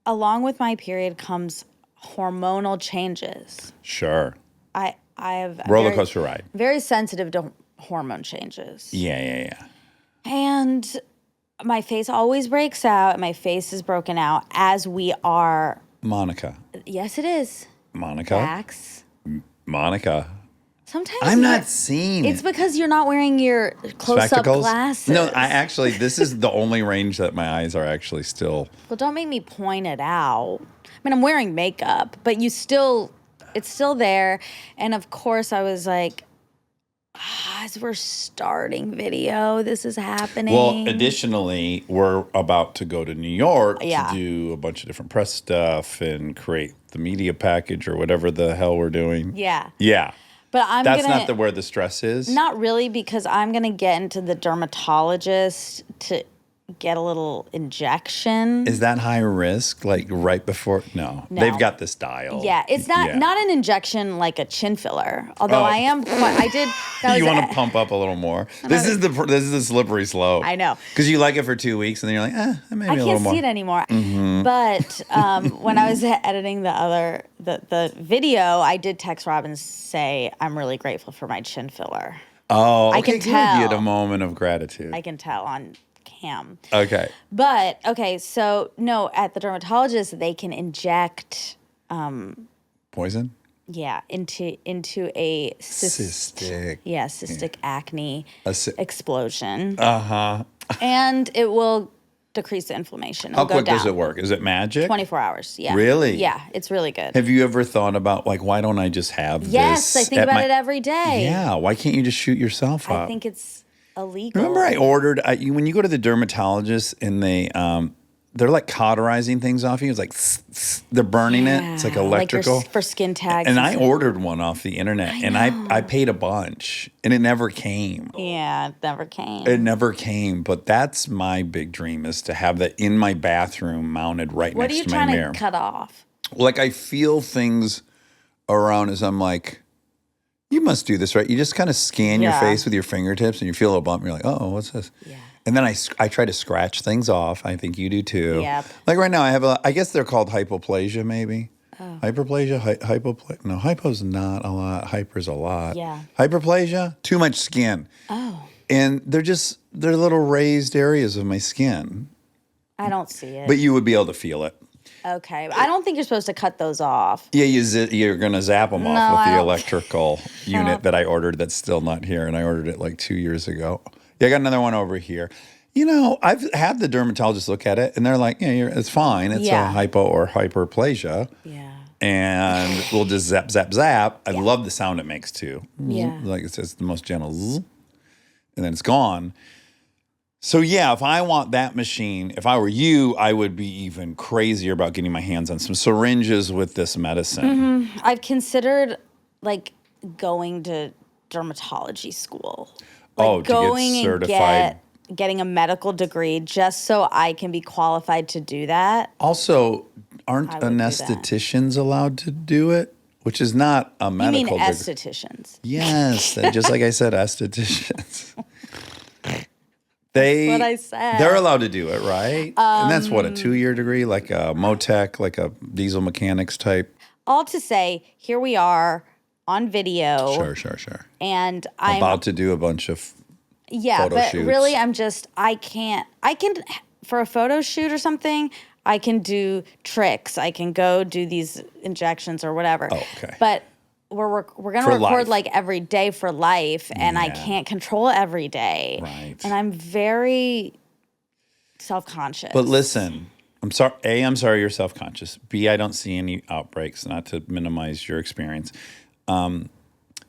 along with my period comes hormonal changes. Sure. I have Roller coaster ride. very sensitive to hormone changes. Yeah. And my face always breaks out. My face is broken out as we are. Monica. Yes, it is. Monica. Dax. Monica. Sometimes I'm you're- not seeing It's it. because you're not wearing your close-up Spectacles? glasses. No, this is the only range that my eyes are actually still. Well, don't make me point it out. I mean, I'm wearing makeup, but it's still there. And of course, I was like, as we're starting video, this is happening. Well, additionally, we're about to go to New York Yeah. to do a bunch of different press stuff and create the media package or whatever the hell we're doing. Yeah. Yeah. But I'm That's gonna not where the stress is. not really, because I'm gonna get into the dermatologist to get a little injection. Is that high risk? Like right before? No. No. They've got this dial. Yeah, it's not Yeah. not an injection like a chin filler. Although Oh. I am, I did. That You was want to pump up a little more. This is the slippery slope. I know. Because you like it for 2 weeks and then you're like, maybe I a little can't more. see it anymore. Mm-hmm. But when I was editing the video, I did text Rob and say I'm really grateful for my chin filler. Oh, okay, I can good. You had tell. a moment of gratitude. I can tell on cam. Okay. But okay, so no, at the dermatologist they can inject Poison? yeah into a Cystic. yeah cystic acne A cy- explosion, Uh-huh. and it will decrease the inflammation. How It'll go quick does down. it work? Is it magic? 24 hours. Yeah. Really? Yeah, it's really good. Have you ever thought about, like, why don't I just have this? Yes, I think at about my- it every day. Yeah, why can't you just shoot yourself up? I think it's illegal. Remember I ordered, when you go to the dermatologist and they're like cauterizing things off you. It's like, they're burning it. It's like Yeah, electrical. for skin tags. And I stuff. ordered one off the internet and I paid a bunch and it never came. Yeah, it never came. It never came, but that's my big dream is to have that in my bathroom mounted right What are next you to my trying mirror. to cut off? Like I feel things around as I'm like, you must do this, right? You just kind of scan your Yeah. face with your fingertips and you feel a bump and you're like, oh, what's this? Yeah. And then I try to scratch things off. I think you do too. Yep. Like right now I have I guess they're called hypoplasia maybe. Oh. Hyperplasia? Hypoplasia? No, hypo's not a lot. Hyper's a lot. Yeah. Hyperplasia? Too much skin. Oh, And they're little raised areas of my skin. I don't see it. But you would be able to feel it. Okay, I don't think you're supposed to cut those off. Yeah, you're going to zap them No, off with I the don't- electrical unit that I ordered that's still not here, and I ordered it like 2 years ago. Yeah, I got another one over here. I've had the dermatologist look at it, and they're like, it's fine. It's a hypo or hyperplasia. Yeah. And we'll just zap, zap, zap. I love the sound it makes, too. Yeah. Like it says the most gentle zzz, and then it's gone. So, yeah, if I want that machine, if I were you, I would be even crazier about getting my hands on some syringes with this medicine. I've considered, like, going to dermatology school. To get certified. Getting a medical degree just so I can be qualified to do that. Also, aren't I would do that. anestheticians allowed to do it? Which is not a medical You mean degree. estheticians? Yes, just like I said, estheticians. That's what I said. They're allowed to do it, right? And that's what, a 2-year degree, like a Motec, like a diesel mechanics type? All to say, here we are on video. Sure. And I'm About to do a bunch of photo but shoots. really I can, for a photo shoot or something, I can do tricks. I can go do these injections or whatever. Oh, okay. But we're going to For record life. like every day for life, and I Yeah. can't control every day. Right. And I'm very self-conscious. But listen, I'm sorry you're self-conscious. B, I don't see any outbreaks, not to minimize your experience.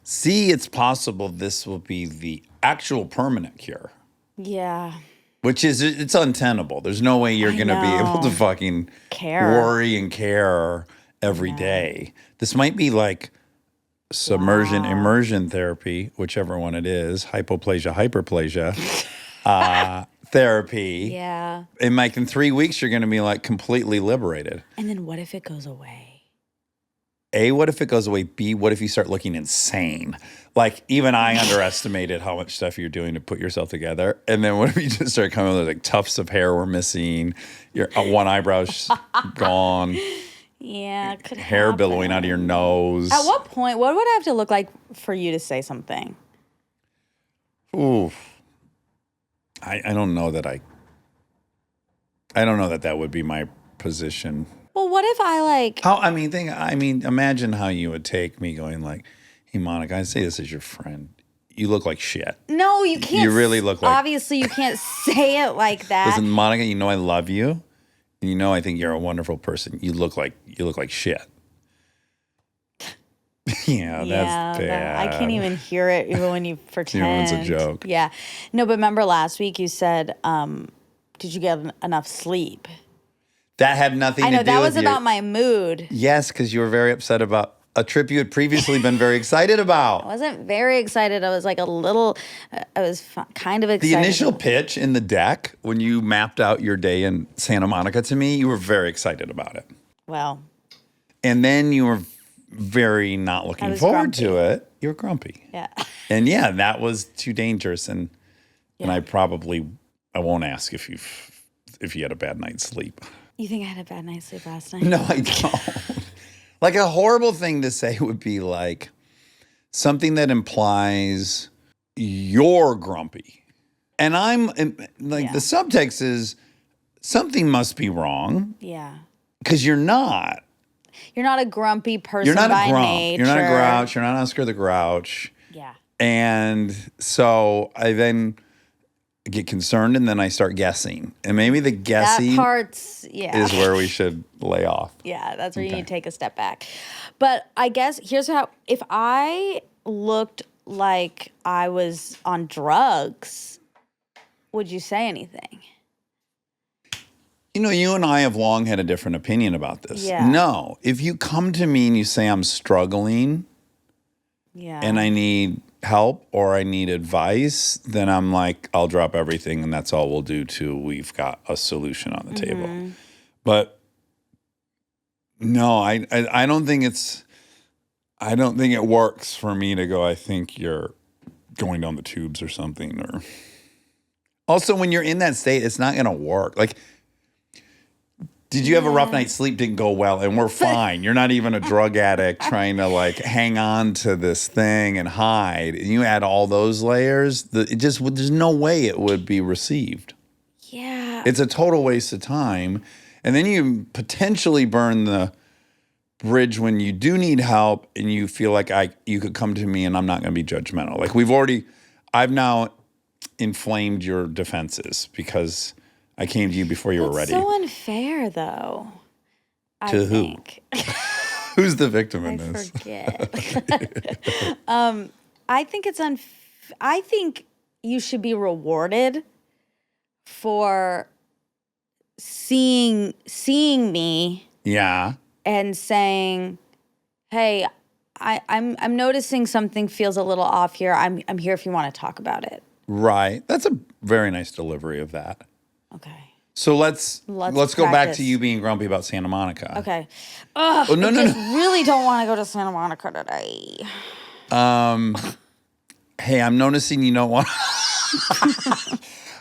C, it's possible this will be the actual permanent cure, Yeah. which is, it's untenable. There's no way you're going to be able to fucking Care. worry and care every day. This might be like immersion therapy, whichever one it is, hypoplasia, hyperplasia, therapy. Yeah. And like in 3 weeks, you're going to be like completely liberated. And then what if it goes away? A, what if it goes away? B, what if you start looking insane? Like even I underestimated how much stuff you're doing to put yourself together. And then what if you just start coming with like tufts of hair were missing, your one eyebrow's gone, Yeah, it could hair happen. billowing out of your nose. At what point, what would it have to look like for you to say something? Ooh. I don't know that that would be my position. Well, what if I like... Imagine how you would take me going like, hey, Monica, I say this as your friend. You look like shit. No, you can't. You really look like... Obviously, you can't say it like that. Listen, Monica, you know I love you. And you know I think you're a wonderful person. You look like shit. Yeah, that's bad. I can't even hear it even when you pretend. It's a joke. Yeah. No, but remember last week you said, did you get enough sleep? That had nothing to do with that was your- about my mood. Yes, because you were very upset about a trip you had previously been very excited I about. wasn't very excited. I was like I was kind of excited. The initial pitch in the deck, when you mapped out your day in Santa Monica to me, you were very excited about it. Well, And then you were very not looking was forward grumpy. to it. You were grumpy. yeah. And yeah, that was too dangerous. And I won't ask if you had a bad night's sleep. You think I had a bad night's sleep last night? No, I don't. Like a horrible thing to say would be like something that implies you're grumpy. And I'm like, the subtext is something must be wrong Yeah. because you're not. You're not a grumpy person You're not by a grump. nature. You're not a grouch. You're not Oscar the Grouch. Yeah. And so I then get concerned and then I start guessing. And maybe the guessing That part's, is where we should lay off. Yeah, that's where you need to take a step back. But I guess here's how, if I looked like I was on drugs, would you say anything? You know, you and I have long had a different opinion about this. Yeah. No, if you come to me and you say I'm struggling Yeah. and I need help or I need advice, then I'm like, I'll drop everything and that's all we'll do till we've got a solution on the table. But no, I don't think it works for me to go, I think you're going down the tubes or something. Or also when you're in that state, it's not gonna work. Like, did you have a rough night's sleep? Didn't go well, and we're fine. You're not even a drug addict trying to like hang on to this thing and hide. And you add all those layers, there's no way it would be received. Yeah. It's a total waste of time. And then you potentially burn the bridge when you do need help and you feel like you could come to me and I'm not going to be judgmental. Like I've now inflamed your defenses because I came to you before you were ready. So unfair, though. To I who? think. Who's the victim I in this? forget. I think it's I think you should be rewarded for seeing me Yeah. and saying, "Hey, I'm noticing something feels a little off here. I'm here if you want to talk about it." Right. That's a very nice delivery of that. Okay. So let's go back practice. to you being grumpy about Santa Monica. Okay. Ugh, Oh, no, I no, just really don't want to go to Santa Monica today. Hey, I'm noticing you don't want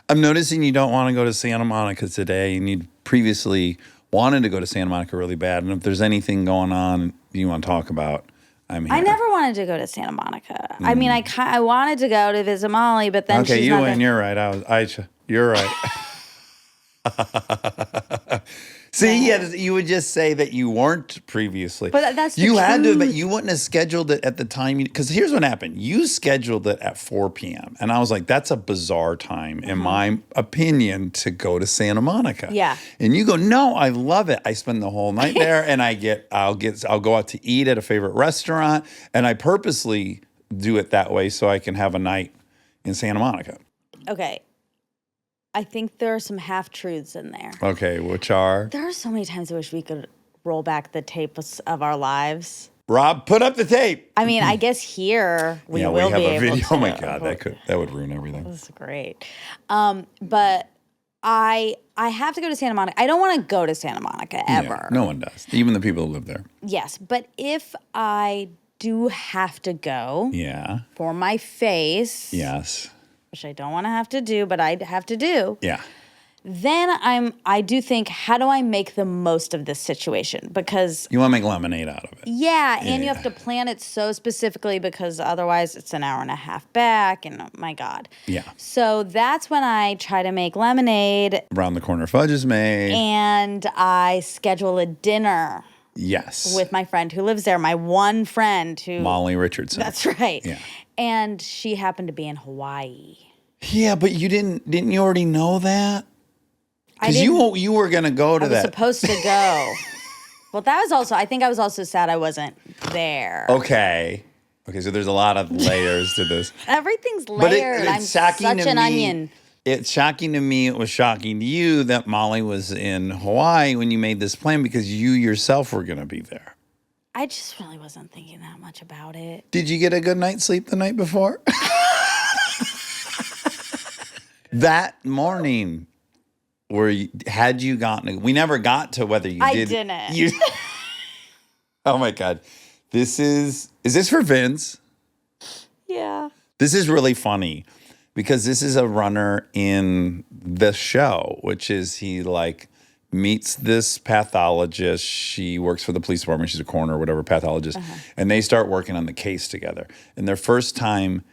I'm noticing you don't want to go to Santa Monica today, and you previously wanted to go to Santa Monica really bad. And if there's anything going on you want to talk about, I'm here. I never wanted to go to Santa Monica. I mean, I wanted to go to visit Molly, but then Okay, she's you not win. there. You're right. You're right. See, yeah, you would just say that you weren't previously. But that's the you had to, but truth. you wouldn't have scheduled it at the time. Because here's what happened: you scheduled it at 4 p.m. and I was like, "That's a bizarre time, in my opinion, to go to Santa Monica." Yeah. And you go, "No, I love it. I spend the whole night there, and I'll go out to eat at a favorite restaurant, and I purposely do it that way so I can have a night in Santa Monica." Okay. I think there are some half-truths in there. Okay, which are There are so many times I wish we could roll back the tape of our lives. Rob, put up the tape. I mean, I guess here we Yeah, will we have be a able video. to. Oh my God, that would ruin everything. That's great. But I have to go to Santa Monica. I don't want to go to Santa Monica ever. Yeah, no one does. Even the people who live there. Yes, but if I do have to go Yeah. for my face, Yes. which I don't want to have to do, but I have to do, Yeah. then I do think, how do I make the most of this situation? Because You want to make lemonade out of it. yeah, and you have to plan it so specifically because otherwise it's an hour and a half back, and oh my God. Yeah. So that's when I try to make lemonade, Around the corner fudge is made. and I schedule a dinner Yes. with my friend who lives there, my one friend who. Molly Richardson. That's right. Yeah. And she happened to be in Hawaii. Yeah, but you didn't you already know that? I Because didn't- you were gonna go to I was that. supposed to go. Well, that was also, I think I was also sad I wasn't there. Okay, so there's a lot of layers to this. Everything's But layered. I'm it's shocking such to an me. onion. It's shocking to me. It was shocking to you that Molly was in Hawaii when you made this plan because you yourself were going to be there. I just really wasn't thinking that much about it. Did you get a good night's sleep the night before? That morning, had you gotten? We never got to whether you I did. didn't. You, oh my God, is this for Vince? Yeah. This is really funny because this is a runner in the show, which is he like meets this pathologist. She works for the police department. She's a coroner or whatever, pathologist. And they start working on the case together. And their first time,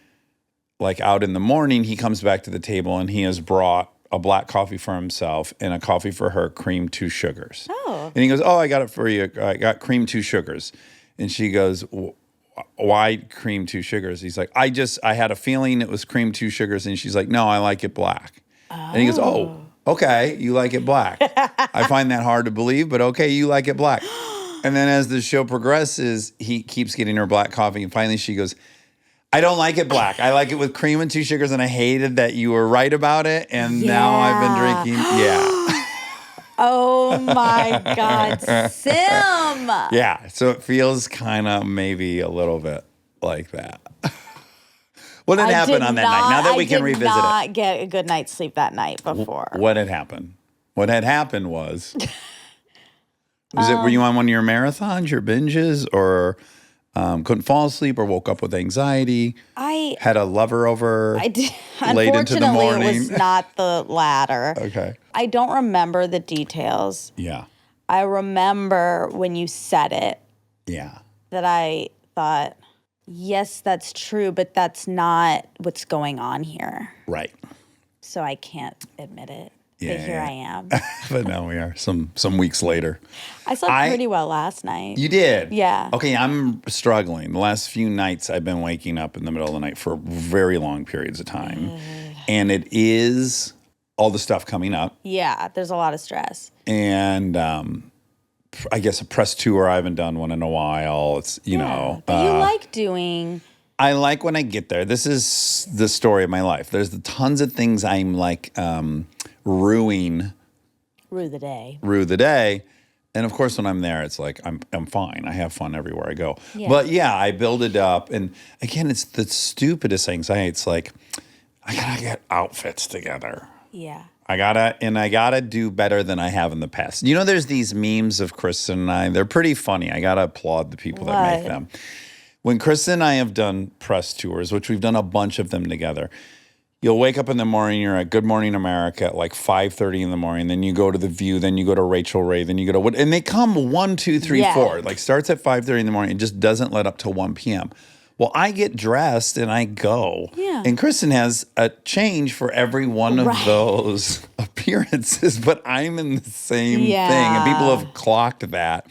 like out in the morning, he comes back to the table and he has brought a black coffee for himself and a coffee for her, cream 2 sugars. Oh. And he goes, "Oh, I got it for you. I got cream 2 sugars." And she goes, "Why cream 2 sugars?" He's like, I had a feeling it was cream 2 sugars. And she's like, "No, I like it black." And he goes, "Oh, okay, you like it black." I find that hard to believe, but okay, you like it black. And then as the show progresses, he keeps getting her black coffee. And finally she goes, "I don't like it black. I like it with cream and 2 sugars. And I hated that you were right about it. And now I've been drinking." Yeah. Oh my God, Sim. Yeah. So it feels kind of maybe a little bit like that. What had happened on that night? Now that we can revisit I did not get a good night's sleep that night before. What had happened? What had happened was were you on one of your marathons, your binges, or couldn't fall asleep or woke up with anxiety? I Had a lover over did. late into the Unfortunately, morning? it was not the latter. Okay. I don't remember the details. Yeah. I remember when you said it Yeah. that I thought, yes, that's true, but that's not what's going on here. Right. So I can't admit it. But Yeah, here yeah. I am. But now we are some weeks later. I slept pretty well last night. You did? Yeah. Okay, I'm struggling. The last few nights I've been waking up in the middle of the night for very long periods of time. And it is all the stuff coming up. Yeah, there's a lot of stress. And I guess a press tour, I haven't done one in a while. It's, you know. But you like doing. I like when I get there. This is the story of my life. There's the tons of things I'm like ruining. Rue the day. Rue the day. And of course, when I'm there, it's like I'm fine. I have fun everywhere I go. Yeah. But yeah, I build it up. And again, it's the stupidest anxiety. It's like, I gotta get outfits together. Yeah. I gotta do better than I have in the past. You know, there's these memes of Kristen and I. They're pretty funny. I gotta applaud the people that make them. When Kristen and I have done press tours, which we've done a bunch of them together, you'll wake up in the morning, you're at Good Morning America at like 5:30 in the morning, then you go to The View, then you go to Rachel Ray, then you go to and they come 1, 2, 3, 4. Like starts at 5:30 in the morning, it just doesn't let up till 1 p.m. Well, I get dressed and I go. Yeah. And Kristen has a change for every one of those appearances, but I'm in the same thing. And people have clocked that.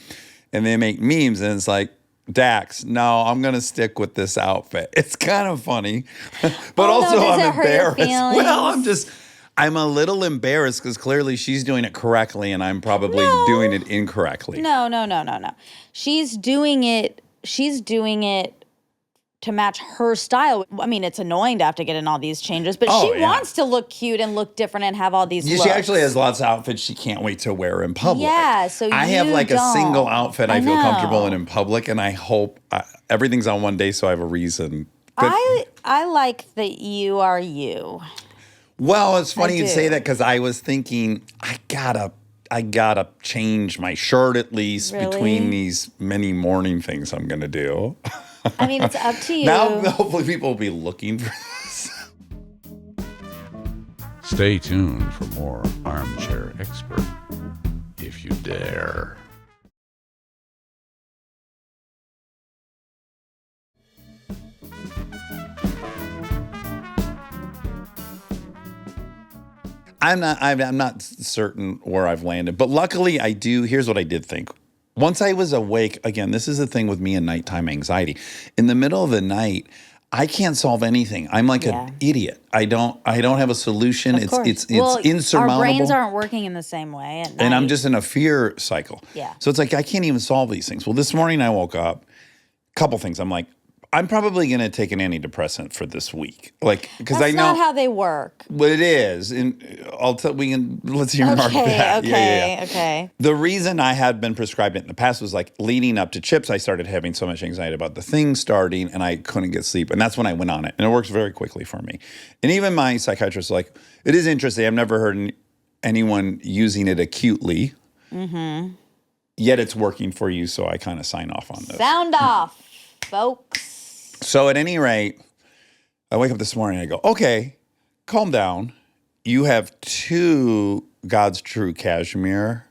And they make memes and it's like, Dax, no, I'm going to stick with this outfit. It's kind of funny, but also does I'm it hurt your embarrassed. Well, feelings? I'm a little embarrassed because clearly she's doing it correctly and I'm probably doing it incorrectly. No. She's doing it to match her style. I mean, it's annoying to have to get in all these changes, but she wants to look cute and look different and have all these looks. She actually has lots of outfits she can't wait to wear in public. Yeah, so I have like a single outfit I feel know. comfortable in public, and I hope everything's on one day so I have a reason. But, I like that you are you. well, it's funny you do. say that because I was thinking I gotta change my shirt at least between these many morning things I'm gonna do. I mean, it's up to you. Now, hopefully, people will be looking for this. Stay tuned for more Armchair Expert, if you dare. I'm not certain where I've landed, but luckily I do. Here's what I did think. Once I was awake, again, this is the thing with me and nighttime anxiety. In the middle of the night, I can't solve anything. I'm like an idiot. I don't have a solution. It's insurmountable. Our brains aren't working in the same way at night. And I'm just in a fear cycle. Yeah. So it's like I can't even solve these things. Well, this morning I woke up, a couple things. I'm like, I'm probably going to take an antidepressant for this week, like because I know that's not how they work. But it is, and let's earmark that. Okay. The reason I had been prescribed it in the past was like leading up to CHIPS, I started having so much anxiety about the thing starting, and I couldn't get sleep, and that's when I went on it, and it works very quickly for me. And even my psychiatrist was like, it is interesting. I've never heard anyone using it acutely, yet it's working for you, so I kind of sign off on this. Sound off, folks. So at any rate, I wake up this morning and I go, okay, calm down. You have 2 God's True Cashmere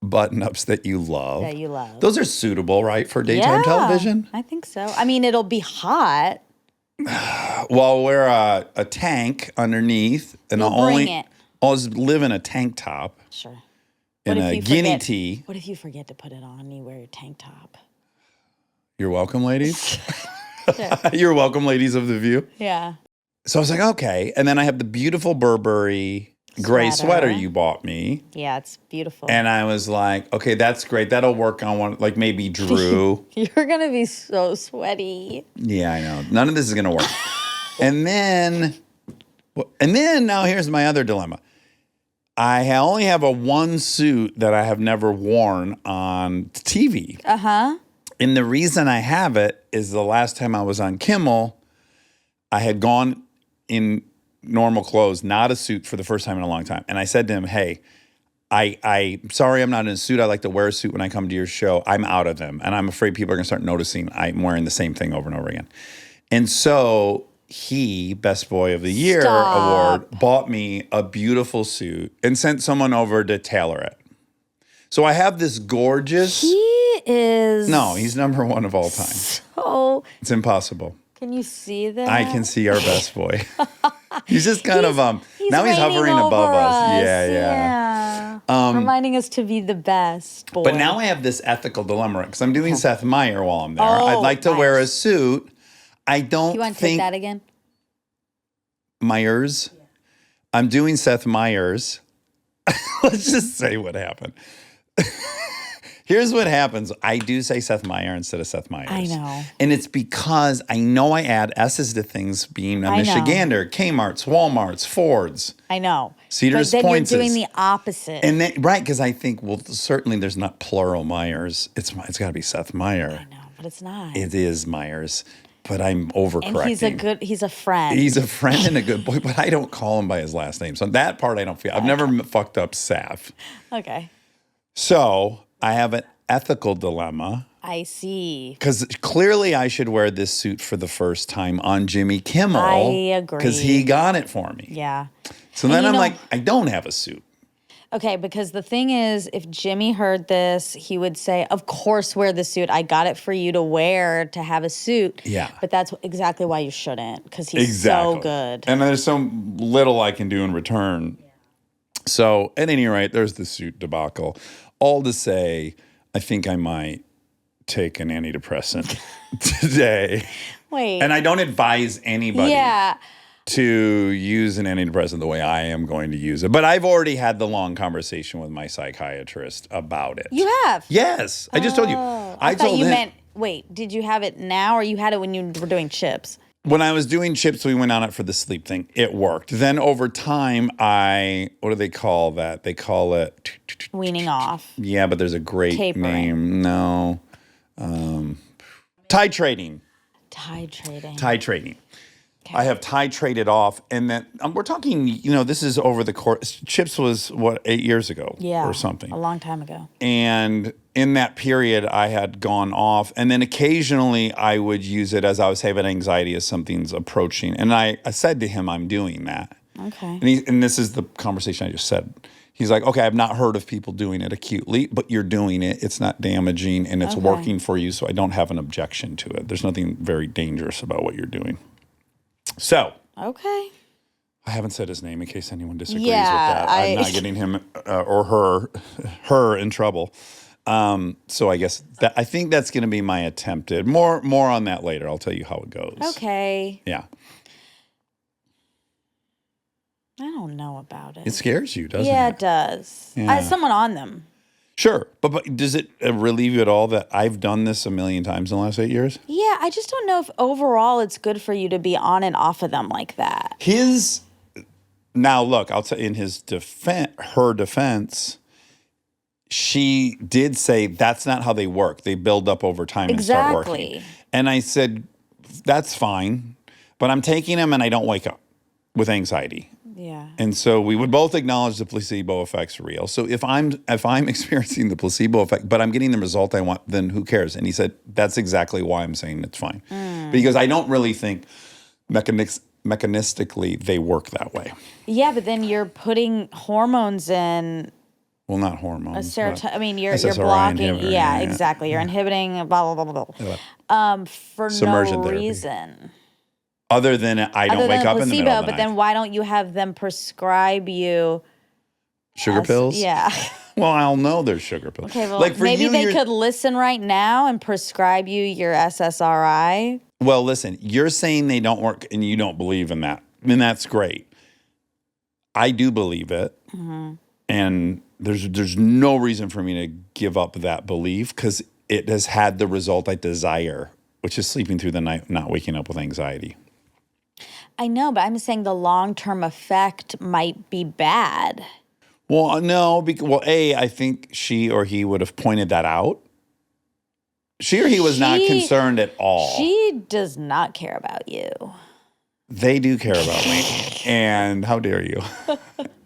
button-ups that you love. Those are suitable, right, for daytime television? I think so. I mean, it'll be hot. Well, I'll wear a tank underneath. And I'll just live in a tank top. Sure. And a guinea tee. What if you forget to put it on and you wear your tank top? You're welcome, ladies. You're welcome, ladies of The View. Yeah. So I was like, okay. And then I have the beautiful Burberry gray sweater you bought me. Yeah, it's beautiful. And I was like, okay, that's great. That'll work on one, like maybe Drew. You're going to be so sweaty. Yeah, I know. None of this is going to work. and then now here's my other dilemma. I only have one suit that I have never worn on TV. Uh-huh. And the reason I have it is the last time I was on Kimmel, I had gone in normal clothes, not a suit, for the first time in a long time. And I said to him, hey, I'm sorry I'm not in a suit. I like to wear a suit when I come to your show. I'm out of them. And I'm afraid people are going to start noticing I'm wearing the same thing over and over again. And so he, Best Boy of the Year award, bought me a beautiful suit and sent someone over to tailor it. So I have this gorgeous... No, he's number 1 of all time. So it's impossible. Can you see that? I can see our best boy. He's just kind of now he's hovering above us. Yeah. Reminding us to be the best boy. But now I have this ethical dilemma because I'm doing Seth Meyer while I'm there. I'd like to wear a suit. I don't You want to think take that again? Myers. I'm doing Seth Meyers. Let's just say what happened. Here's what happens. I do say Seth Meyer instead of Seth Meyers. I know. And it's because I know I add S's to things being a I know. Michigander, Kmart's, Walmart's, Ford's. I know. Cedars but then Points you're doing is- the opposite. And then, right, because I think, well, certainly there's not plural Myers. It's got to be Seth Meyer. I know, but it's not. It is Myers, but I'm overcorrecting. And he's a friend. He's a friend and a good boy, but I don't call him by his last name. So that part I don't feel. I've never fucked up Saf. Okay. So I have an ethical dilemma I see. because clearly I should wear this suit for the first time on Jimmy Kimmel. I agree. Because he got it for me. Yeah. So And then you I'm know- like, I don't have a suit. Okay, because the thing is, if Jimmy heard this, he would say, of course, wear the suit. I got it for you to wear to have a suit. Yeah. But that's exactly why you shouldn't, because he's so good. And there's so little I can do in return. So at any rate, there's the suit debacle. All to say, I think I might take an antidepressant today. Wait. And I don't advise anybody yeah. to use an antidepressant the way I am going to use it. But I've already had the long conversation with my psychiatrist about it. You have? Yes. I just told you. I thought told you him. meant, wait, did you have it now or you had it when you were doing chips? When I was doing chips, we went on it for the sleep thing. It worked. Then over time, what do they call that? They call it, Weaning off. yeah, but there's a great Tapering. name. No. Titrating. Titrating. Titrating. I have titrated off. And then we're talking, this is over the course. Chips was, 8 years ago Yeah. or something. A long time ago. And in that period, I had gone off. And then occasionally I would use it as I was having anxiety as something's approaching. And I said to him, I'm doing that. Okay. And this is the conversation I just said. He's like, okay, I've not heard of people doing it acutely, but you're doing it. It's not damaging and it's working for you. So I don't have an objection to it. There's nothing very dangerous about what you're doing. So Okay. I haven't said his name in case anyone disagrees Yeah, with that. I'm not getting him or her in trouble. So I guess I think that's going to be my attempted. More on that later. I'll tell you how it goes. Okay. Yeah. I don't know about it. It scares you, doesn't Yeah, it? it does. Yeah. I have someone on them. Sure. But does it relieve you at all that I've done this a million times in the last 8 years? Yeah, I just don't know if overall it's good for you to be on and off of them like that. Now look, I'll tell you, in her defense, she did say that's not how they work. They build up over time and start working. Exactly. And I said, that's fine, but I'm taking them and I don't wake up with anxiety. Yeah. And so we would both acknowledge the placebo effect's real. So if I'm experiencing the placebo effect, but I'm getting the result I want, then who cares? And he said, that's exactly why I'm saying it's fine. Because I don't really think mechanistically they work that way. Yeah, but then you're putting hormones in Well, not hormones. serotonin. I mean, you're SSRI blocking. inhibitor, Yeah, yeah. exactly. You're inhibiting blah blah blah blah blah. For Submersion no therapy. reason. Other than I don't Other wake than up in the placebo, middle of the but night. then why don't you have them prescribe you Sugar pills? Yeah. Well, I'll know there's sugar pills. Okay, well, Like for maybe you, they you're- could listen right now and prescribe you your SSRI. Well, listen, you're saying they don't work and you don't believe in that. And that's great. I do believe it. Mm-hmm. And there's no reason for me to give up that belief because it has had the result I desire, which is sleeping through the night, not waking up with anxiety. I know, but I'm saying the long-term effect might be bad. Well, no, because, I think she or he would have pointed that out. She or he was not concerned at all. She does not care about you. They do care about me. And how dare you?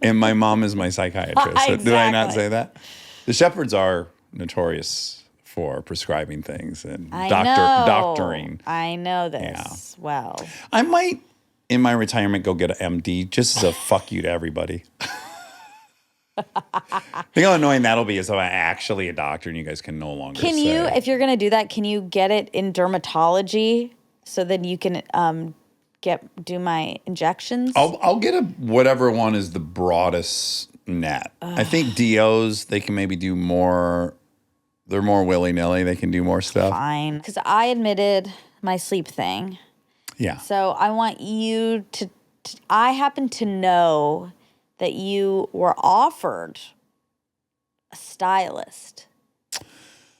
And my mom is my psychiatrist. So did I not Exactly. say that? The Shepards are notorious for prescribing things and I doctoring. I know this well. I might, in my retirement, go get an MD just as a fuck you to everybody. Think how annoying that'll be is if I'm actually a doctor and you guys can no longer Can say. you, if you're going to do that, can you get it in dermatology so then you can do my injections? I'll get whatever one is the broadest net. I think DOs, they can maybe do more. They're more willy-nilly. They can do more stuff. Fine. Because I admitted my sleep thing. Yeah. So I want you to I happen to know that you were offered a stylist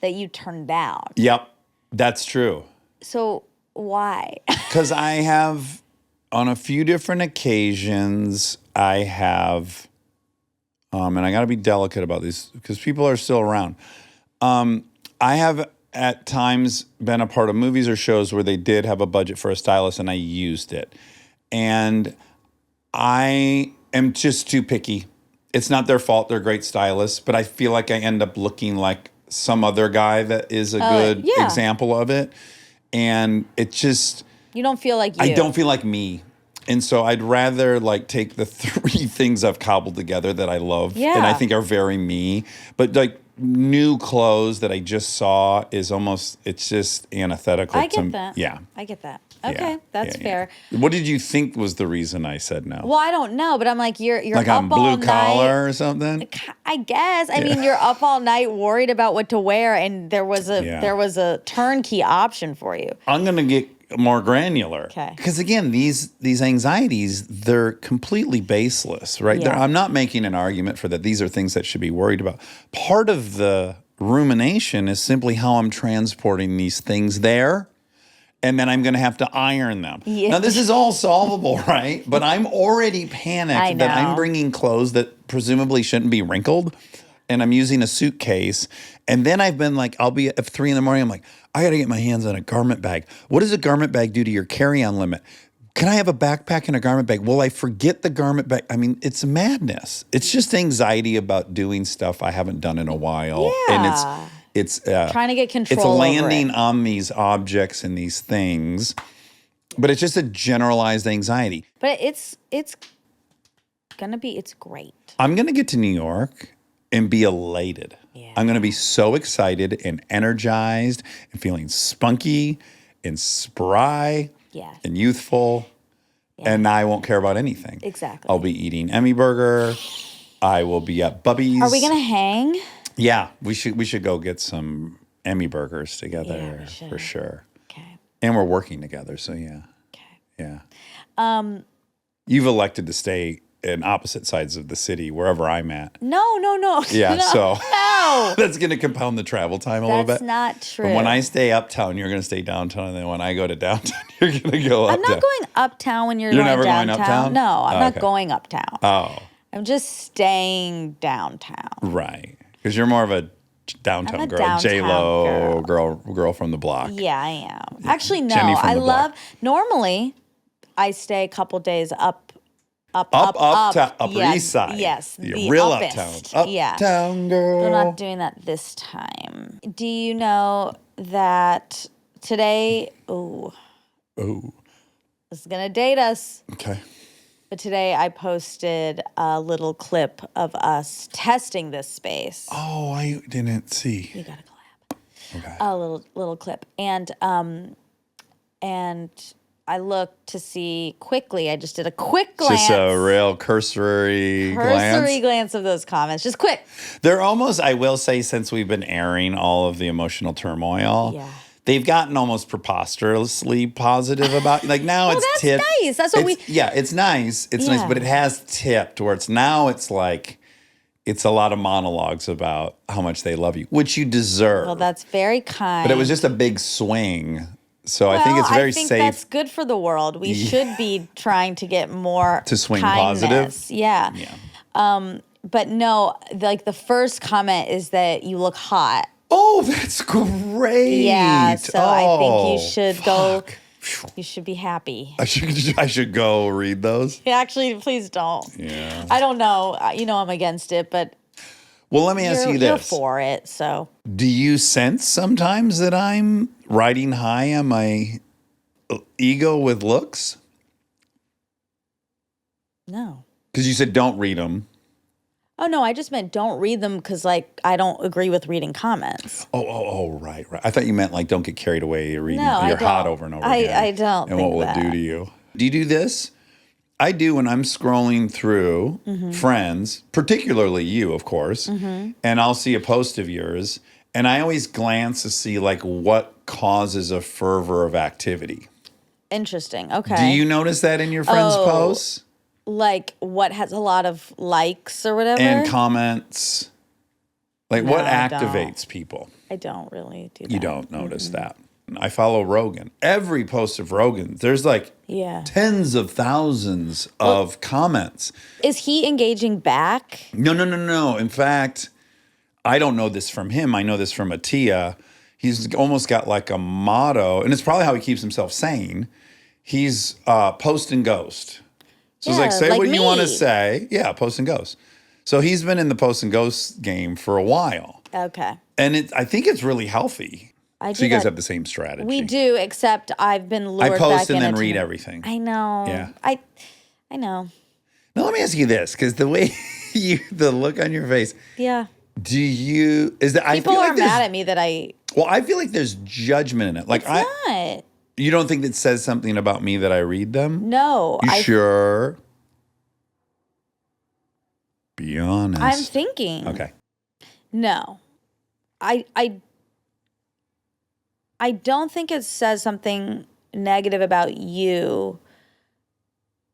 that you turned down. Yep, that's true. So why? Because I have, on a few different occasions, I have, and I got to be delicate about this because people are still around. I have at times been a part of movies or shows where they did have a budget for a stylist and I used it. And I am just too picky. It's not their fault. They're great stylists, but I feel like I end up looking like some other guy that is a good example of it. And it just... You don't feel like you. I don't feel like me. And so I'd rather like take the 3 things I've cobbled together that I love and I think are very me. But like new clothes that I just saw is almost, it's just antithetical. I get that. Yeah. I get that. Okay, that's fair. What did you think was the reason I said no? Well, I don't know, but I'm like, you're like up on all blue collar night. or something? I guess. I mean, you're up all night worried about what to wear, and there was a turnkey option for you. I'm going to get more granular. Okay. Because again, these anxieties, they're completely baseless, right? Yeah. I'm not making an argument for that. These are things that should be worried about. Part of the rumination is simply how I'm transporting these things there. And then I'm going to have to iron them. Yeah. Now, this is all solvable, right? But I'm already panicked that I'm know. bringing clothes that presumably shouldn't be wrinkled. And I'm using a suitcase. And then I've been like, I'll be at 3 a.m. I'm like, I got to get my hands on a garment bag. What does a garment bag do to your carry-on limit? Can I have a backpack and a garment bag? Will I forget the garment bag? I mean, it's madness. It's just anxiety about doing stuff I haven't done in a while. Yeah. And it's trying to get control It's over landing it. on these objects and these things. But it's just a generalized anxiety. But it's great. I'm going to get to New York and be elated. Yeah. I'm going to be so excited and energized and feeling spunky and spry Yes. and youthful. And I won't care about anything. Exactly. I'll be eating Emmy Burger. I will be at Bubby's. Are we gonna hang? Yeah, we should go get some Emmy Burgers together Yeah, we for should. sure. Okay. And we're working together, so yeah. Okay. Yeah. You've elected to stay in opposite sides of the city, wherever I'm at. No. Yeah, so No. that's going to compound the travel time a little That's bit. not true. But when I stay uptown, you're going to stay downtown, and then when I go to downtown, you're going to go I'm uptown. not going uptown when you're You're going never going downtown. uptown? No, I'm Oh, not okay. going uptown. Oh, I'm just staying downtown. right. Because you're more of a downtown I'm a girl, downtown J-Lo girl from the block. Yeah, I am. Actually, no. Jenny from I the block. love. Normally, I stay a couple days up Upper yeah, East Side. Yes, the the real uppest. uptown. Yeah. Uptown girl. We're not doing that this time. Do you know that today? Ooh, Oh, this is gonna date us. okay. But today I posted a little clip of us testing this space. Oh, I didn't see. You got a collab. Okay. A little clip, and I looked to see quickly. I just did a quick glance. Just a real cursory glance of those comments. Just quick. They're almost, I will say, since we've been airing all of the emotional turmoil, Yeah. they've gotten almost preposterously positive about. Like now, Well, it's that's tipped. nice. That's what Yeah, it's nice. It's nice, Yeah. but it has tipped where it's now. It's like it's a lot of monologues about how much they love you, which you deserve. Well, that's very kind. but it was just a big swing. So I think it's very safe. That's good for the world. We should be trying to get more To swing kindness. positive? Yeah. Yeah. But no, like the first comment is that you look hot. Oh, that's great. Yeah. So I think you should go. fuck. You should be happy. I should go read those. Actually, please don't. Yeah. I don't know. You know I'm against it, but Well, let me ask you you're this. for it. So Do you sense sometimes that I'm riding high on my ego with looks? no. Because you said don't read them. Oh no, I just meant don't read them because like I don't agree with reading comments. Oh, right. I thought you meant like don't get carried away. You're reading. No, I you're hot don't. over and over I- again. I don't And think what will it do that. to you? Do you do this? I do when I'm scrolling through Mm-hmm. friends, particularly you, of course, and I'll see a post of yours, and I always glance to see like what causes a fervor of activity. Interesting. Okay. Do you notice that in your friends' Oh. posts like what has a lot of likes or whatever? and comments? Like, what I don't. activates people? I don't really do that. You don't notice that. I follow Rogan. Every post of Rogan, there's like Yeah. tens of thousands of comments. Is he engaging back? No. In fact, I don't know this from him. I know this from Atia. He's almost got like a motto, and it's probably how he keeps himself sane. He's post and ghost. So it's like, Yeah, say like what you want to me. say. Yeah, post and ghost. So he's been in the post and ghost game for a while. Okay. And I think it's really healthy. I So do you guys that- have the same strategy. We do, except I've been lured I post back and then into- read everything. I know. Yeah. I know. Now let me ask you this, because the way the look on your face, Yeah. I People feel are like there's- mad at me that I. Well, I feel like there's judgment in it. Like It's not. you don't think that says something about me that I read them? No. You sure? Be honest. I'm thinking. Okay. No. I don't think it says something negative about you.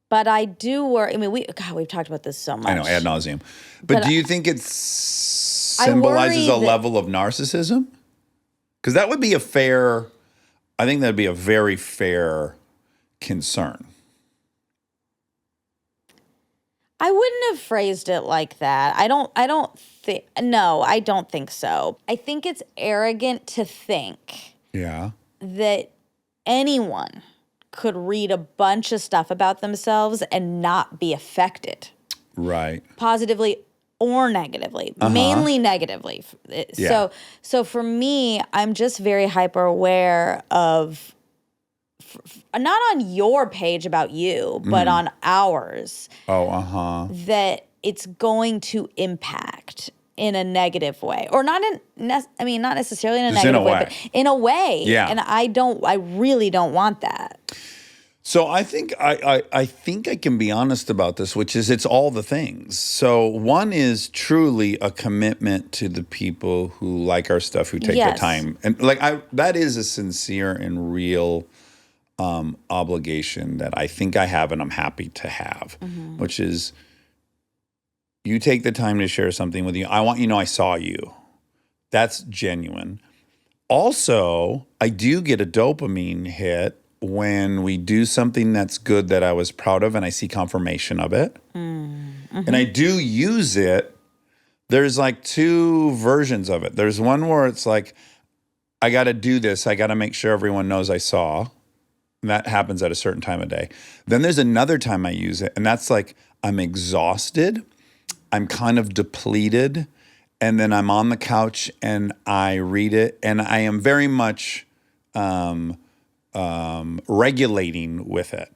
But I do worry. I mean, we've talked about this so much. I know, ad nauseum. But But do you think it symbolizes a worry that- level of narcissism? Because that would be I think that'd be a very fair concern. I wouldn't have phrased it like that. I don't think so. I think it's arrogant to think Yeah. that anyone could read a bunch of stuff about themselves and not be affected, Right. positively or negatively, mainly negatively. Yeah. So for me, I'm just very hyper aware of not on your page about you, but on ours, Oh, that it's going to impact in a negative way, or not not necessarily in a Just in a negative way, way. but in a way. Yeah. And I really don't want that. So I think I think I can be honest about this, which is it's all the things. So one is truly a commitment to the people who like our stuff, who take the Yes. time, and that is a sincere and real obligation that I think I have, and I'm happy to have, which is you take the time to share something with you. I want you to know I saw you. That's genuine. Also, I do get a dopamine hit when we do something that's good that I was proud of and I see confirmation of it. And I do use it. There's like two versions of it. There's one where it's like, I got to do this. I got to make sure everyone knows I saw. And that happens at a certain time of day. Then there's another time I use it, and that's like I'm exhausted. I'm kind of depleted. And then I'm on the couch and I read it, and I am very much regulating with it.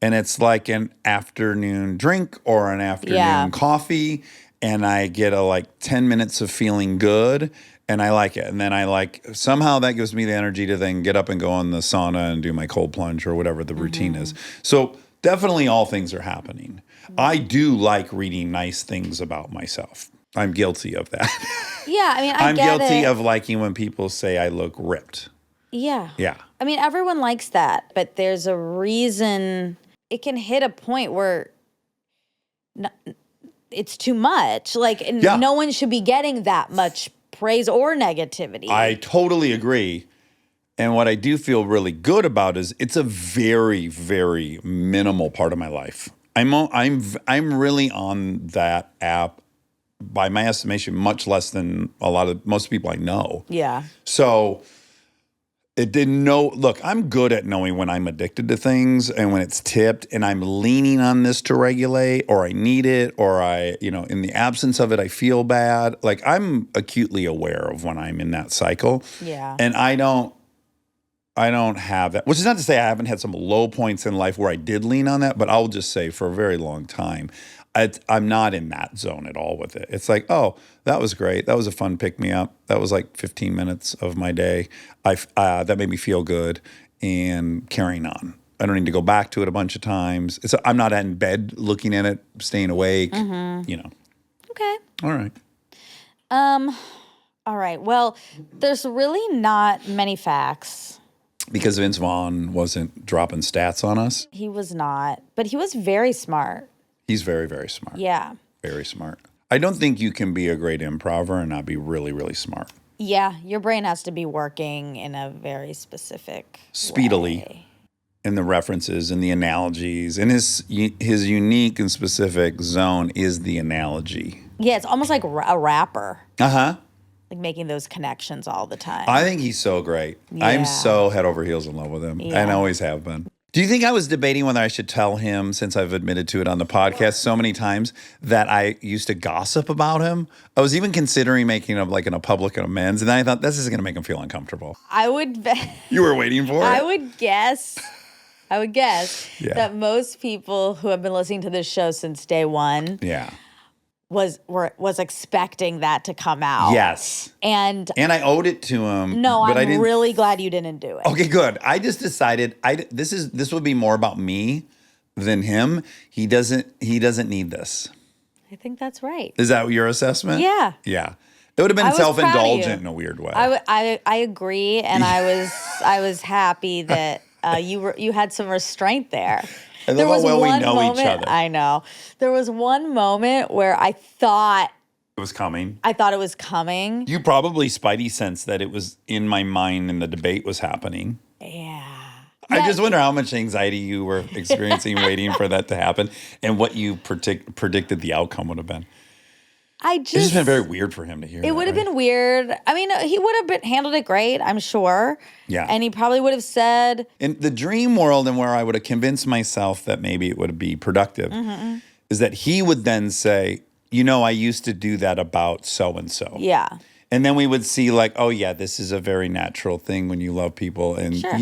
And it's like an afternoon drink or an afternoon coffee, and I get a 10 minutes of feeling good, and I like it. And then somehow that gives me the energy to then get up and go in the sauna and do my cold plunge or whatever the routine is. So definitely all things are happening. I do like reading nice things about myself. I'm guilty of that. Yeah, I mean, I'm get guilty it. of liking when people say I look ripped. Yeah. Yeah. I mean, everyone likes that, but there's a reason it can hit a point where it's too much. Yeah. No one should be getting that much praise or negativity. I totally agree. And what I do feel really good about is it's a very, very minimal part of my life. I'm really on that app, by my estimation, much less than most people I know. Yeah. So look, I'm good at knowing when I'm addicted to things and when it's tipped and I'm leaning on this to regulate, or I need it, or in the absence of it, I feel bad. I'm acutely aware of when I'm in that cycle. Yeah. And I don't have that, which is not to say I haven't had some low points in life where I did lean on that, but I'll just say for a very long time, I'm not in that zone at all with it. It's like, oh, that was great. That was a fun pick-me-up. That was 15 minutes of my day. That made me feel good, and carrying on. I don't need to go back to it a bunch of times. I'm not in bed looking at it, staying awake, Okay. All right. All right. Well, there's really not many facts because Vince Vaughn wasn't dropping stats on us. He was not, but he was very smart. He's very, very smart. Yeah. Very smart. I don't think you can be a great improver and not be really, really smart. Yeah, your brain has to be working in a very specific Speedily. way. And the references and the analogies. And his unique and specific zone is the analogy. Yeah, it's almost like a rapper, Uh-huh. like making those connections all the time. I think he's so great. Yeah. I'm so head over heels in love with him. Yeah. And always have been. Do you think I was debating whether I should tell him, since I've admitted to it on the podcast so many times, that I used to gossip about him? I was even considering making a public amends, and then I thought, this is going to make him feel uncomfortable. I would You were waiting for it? I would guess Yeah. that most people who have been listening to this show since day one Yeah. was expecting that to come out. Yes. And And I owed it to him. no, but I I'm didn't. really glad you didn't do it. Okay, good. I just decided this would be more about me than him. He doesn't need this. I think that's right. Is that your assessment? Yeah. Yeah. It would have been I was proud of self-indulgent you. in a weird way. I agree, and I was happy that you had some restraint there. I love how well we know each other. I know. There was one moment where I thought It was coming. it was coming. You probably spidey sensed that it was in my mind and the debate was happening. Yeah. I just wonder how much anxiety you were experiencing waiting for that to happen and what you predicted the outcome would have been. It's just been very weird for him to hear. It would have been weird. I mean, he would have handled it great, I'm sure. Yeah. And he probably would have said, In the dream world, and where I would have convinced myself that maybe it would be productive, is that he would then say, I used to do that about so-and-so. yeah. And then we would see like, oh, yeah, this is a very natural thing when you love people. And, Sure.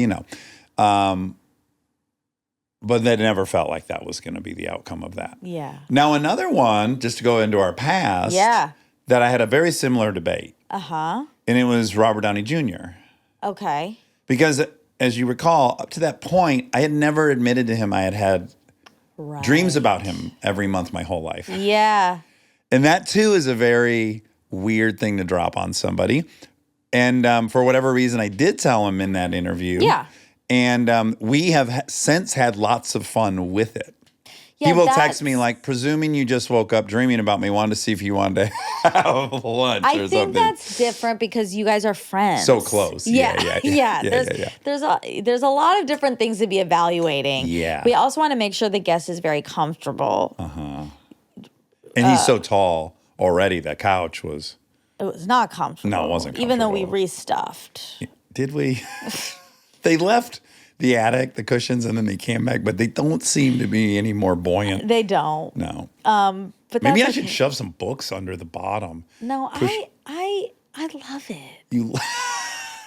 But that never felt like that was going to be the outcome of that. Yeah. Now, another one, just to go into our past, Yeah. that I had a very similar debate. Uh-huh. And it was Robert Downey Jr. Okay. Because as you recall, up to that point, I had never admitted to him I had Right. dreams about him every month my whole life. Yeah. And that, too, is a very weird thing to drop on somebody. And for whatever reason, I did tell him in that interview. Yeah. And we have since had lots of fun with it. Yeah, People that's- text me like, presuming you just woke up dreaming about me, wanted to see if you wanted to have lunch I or think something. that's different because you guys are friends. So close. Yeah. There's a lot of different things to be evaluating. Yeah. We also want to make sure the guest is very comfortable. And he's so tall already, that couch was. It was not comfortable. No, it wasn't Even though we comfortable. Did Did we? They left the attic, the cushions, and then they came back, but they don't seem to be any more buoyant. They don't. No. But Maybe that's I should okay. shove some books under the bottom. No, push- I love it. You.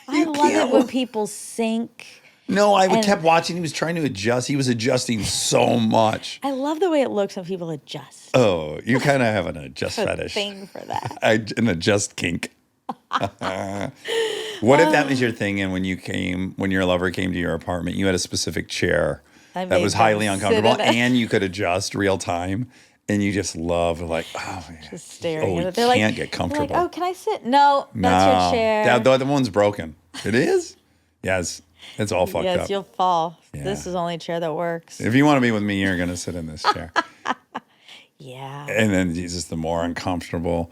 I love it when people sink. No, I And- kept watching. He was trying to adjust. He was adjusting so much. I love the way it looks when people adjust. Oh, you kind of have an adjust A fetish. thing for that. An adjust kink. What if that was your thing? And when your lover came to your apartment, you had a specific chair I that made was them highly sit uncomfortable, in it. and you could adjust real time, and you just loved like, oh man, Just staring oh, at you it. They're can't like, get they're comfortable. like, oh, can I sit? No, that's your chair. That, the other one's broken. It is. Yes, it's all fucked Yes, up. you'll fall. Yeah. This is the only chair that works. If you want to be with me, you're gonna sit in this chair. Yeah. And then Jesus, the more uncomfortable.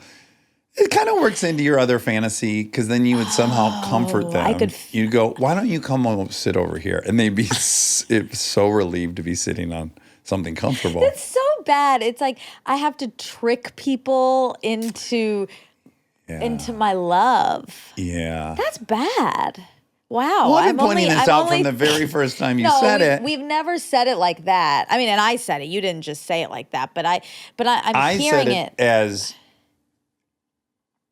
It kind of works into your other fantasy because then you would somehow comfort them. I could You'd go, why don't you come over, sit over here? And they'd be so relieved to be sitting on something comfortable. It's so bad. It's like I have to trick people into my love. Yeah. That's bad. Wow. Well, I've been pointing this I'm out only- from the very first time you No, said it. We've never said it like that. I mean, and I said it. You didn't just say it like that, but I'm I hearing said it as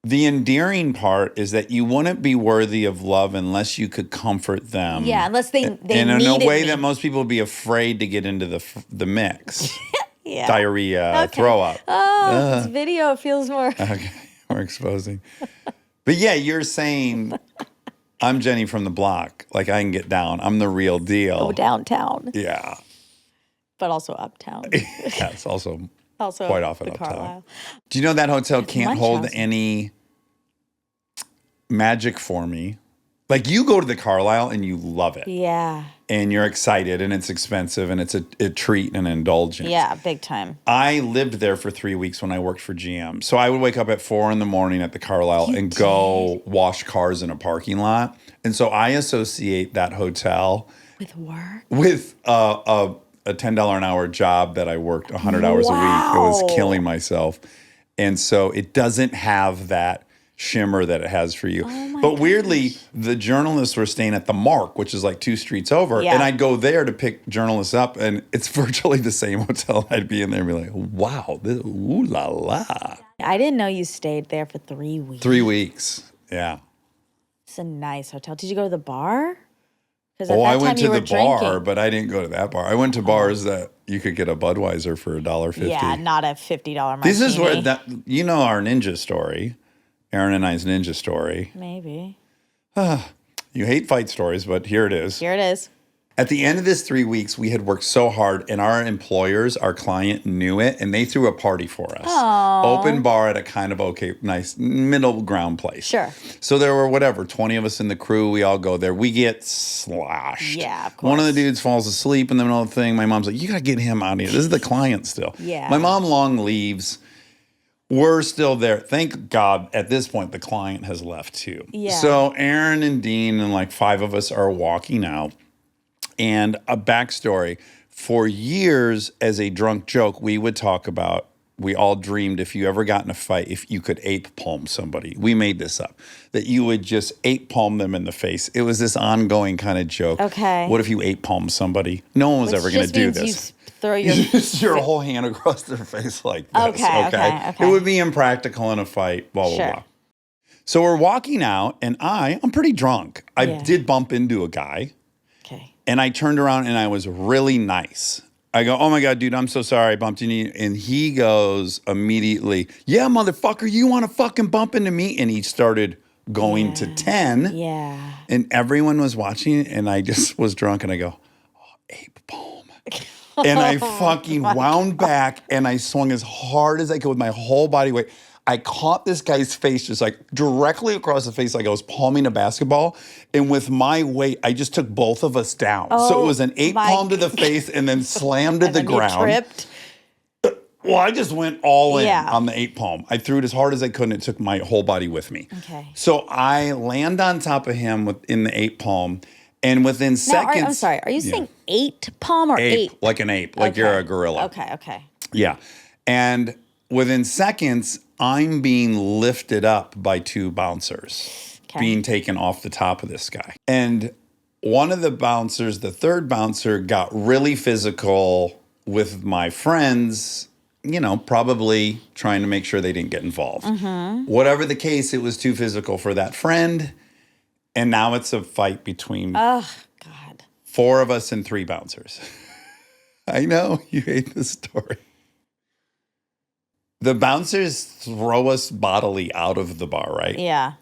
the endearing part is that you wouldn't be worthy of love unless you could comfort them. Yeah, unless they and in a needed way me. that most people would be afraid to get into the mix. Yeah. Diarrhea, Okay. throw up. Oh, this video feels more. Okay, we're exposing. But yeah, you're saying I'm Jenny from the block. Like I can get down. I'm the real deal. Downtown, Yeah. but also uptown. Yeah, it's also Also, quite often the uptown. Carlisle. Do you know that hotel can't hold Munchausen. any magic for me Like you go to the Carlisle and you love it. Yeah. And you're excited and it's expensive and it's a treat and an indulgence. Yeah, big time. I lived there for 3 weeks when I worked for GM. So I would wake up at 4 a.m. at the Carlisle and go wash cars in a parking lot. And so I associate that hotel With work? with a $10 an hour job that I worked 100 hours a week. It was killing myself. And so it doesn't have that shimmer that it has for you. But weirdly, the journalists were staying at the Mark, which is like 2 streets over. Yeah. And I'd go there to pick journalists up, and it's virtually the same hotel. I'd be in there and be like, wow, this, ooh la la. I didn't know you stayed there for 3 weeks. 3 weeks. Yeah. It's a nice hotel. Did you go to the bar? Because I went to the bar, but I didn't go to that bar. I went to bars that you could get a Budweiser for $1.50. Yeah, not a $50 martini. This is where that, you know, our ninja story, Aaron and I's ninja story. Maybe. You hate fight stories, but here it is. Here it is. At the end of this 3 weeks, we had worked so hard, and our employers, our client, knew it, and they threw a party for us. Open bar at a kind of okay, nice middle ground place. Sure. So there were 20 of us in the crew. We all go there. We get sloshed. Yeah, of course. One of the dudes falls asleep in the middle of the thing. My mom's like, you got to get him out of here. This is the client still. Yeah. My mom long leaves. We're still there. Thank God at this point, the client has left too. Yeah. So Aaron and Dean and like 5 of us are walking out. And a backstory, for years as a drunk joke, we would talk about, we all dreamed if you ever got in a fight, if you could ape palm somebody. We made this up, that you would just ape palm them in the face. It was this ongoing kind of joke. Okay. What if you ape palm somebody? No one was ever going to do this. You throw your Just your whole hand across their face like this. Okay. It would be impractical in a fight, blah, blah, Sure. blah. So we're walking out, and I'm pretty drunk. I did bump into a guy. Okay. And I turned around and I was really nice. I go, oh my God, dude, I'm so sorry I bumped into you. And he goes immediately, yeah, motherfucker, you want to fucking bump into me? And he started going to 10. Yeah. And everyone was watching and I just was drunk and I go, oh, ape palm. And I fucking wound back and I swung as hard as I could with my whole body weight. I caught this guy's face just like directly across the face like I was palming a basketball. And with my weight, I just took both of us down. So it was an ape palm to the face and then slammed to the ground. You tripped? Well, I just went all in Yeah. on the ape palm. I threw it as hard as I could and it took my whole body with me. Okay. So I land on top of him in the ape palm. And within Now, seconds. I'm sorry. Are you saying 8 palm or ape? 8? Like an ape, like you're a gorilla. Okay. Yeah. And within seconds, I'm being lifted up by 2 bouncers, being taken off the top of this guy. And one of the bouncers, the third bouncer, got really physical with my friends, you know, probably trying to make sure they didn't get involved. Whatever the case, it was too physical for that friend. And now it's a fight between 4 of us and 3 bouncers. I know you hate this story. The bouncers throw us bodily out of the bar, right? Yeah.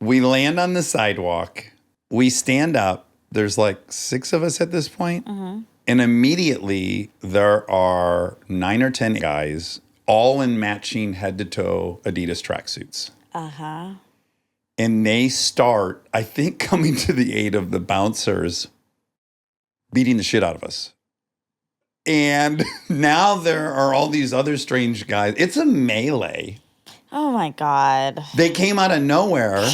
We land on the sidewalk. We stand up. There's like 6 of us at this point. And immediately there are 9 or 10 guys, all in matching head-to-toe Adidas tracksuits. And they start, I think, coming to the aid of the bouncers, beating the shit out of us. And now there are all these other strange guys. It's a melee. Oh my God. They came out of nowhere.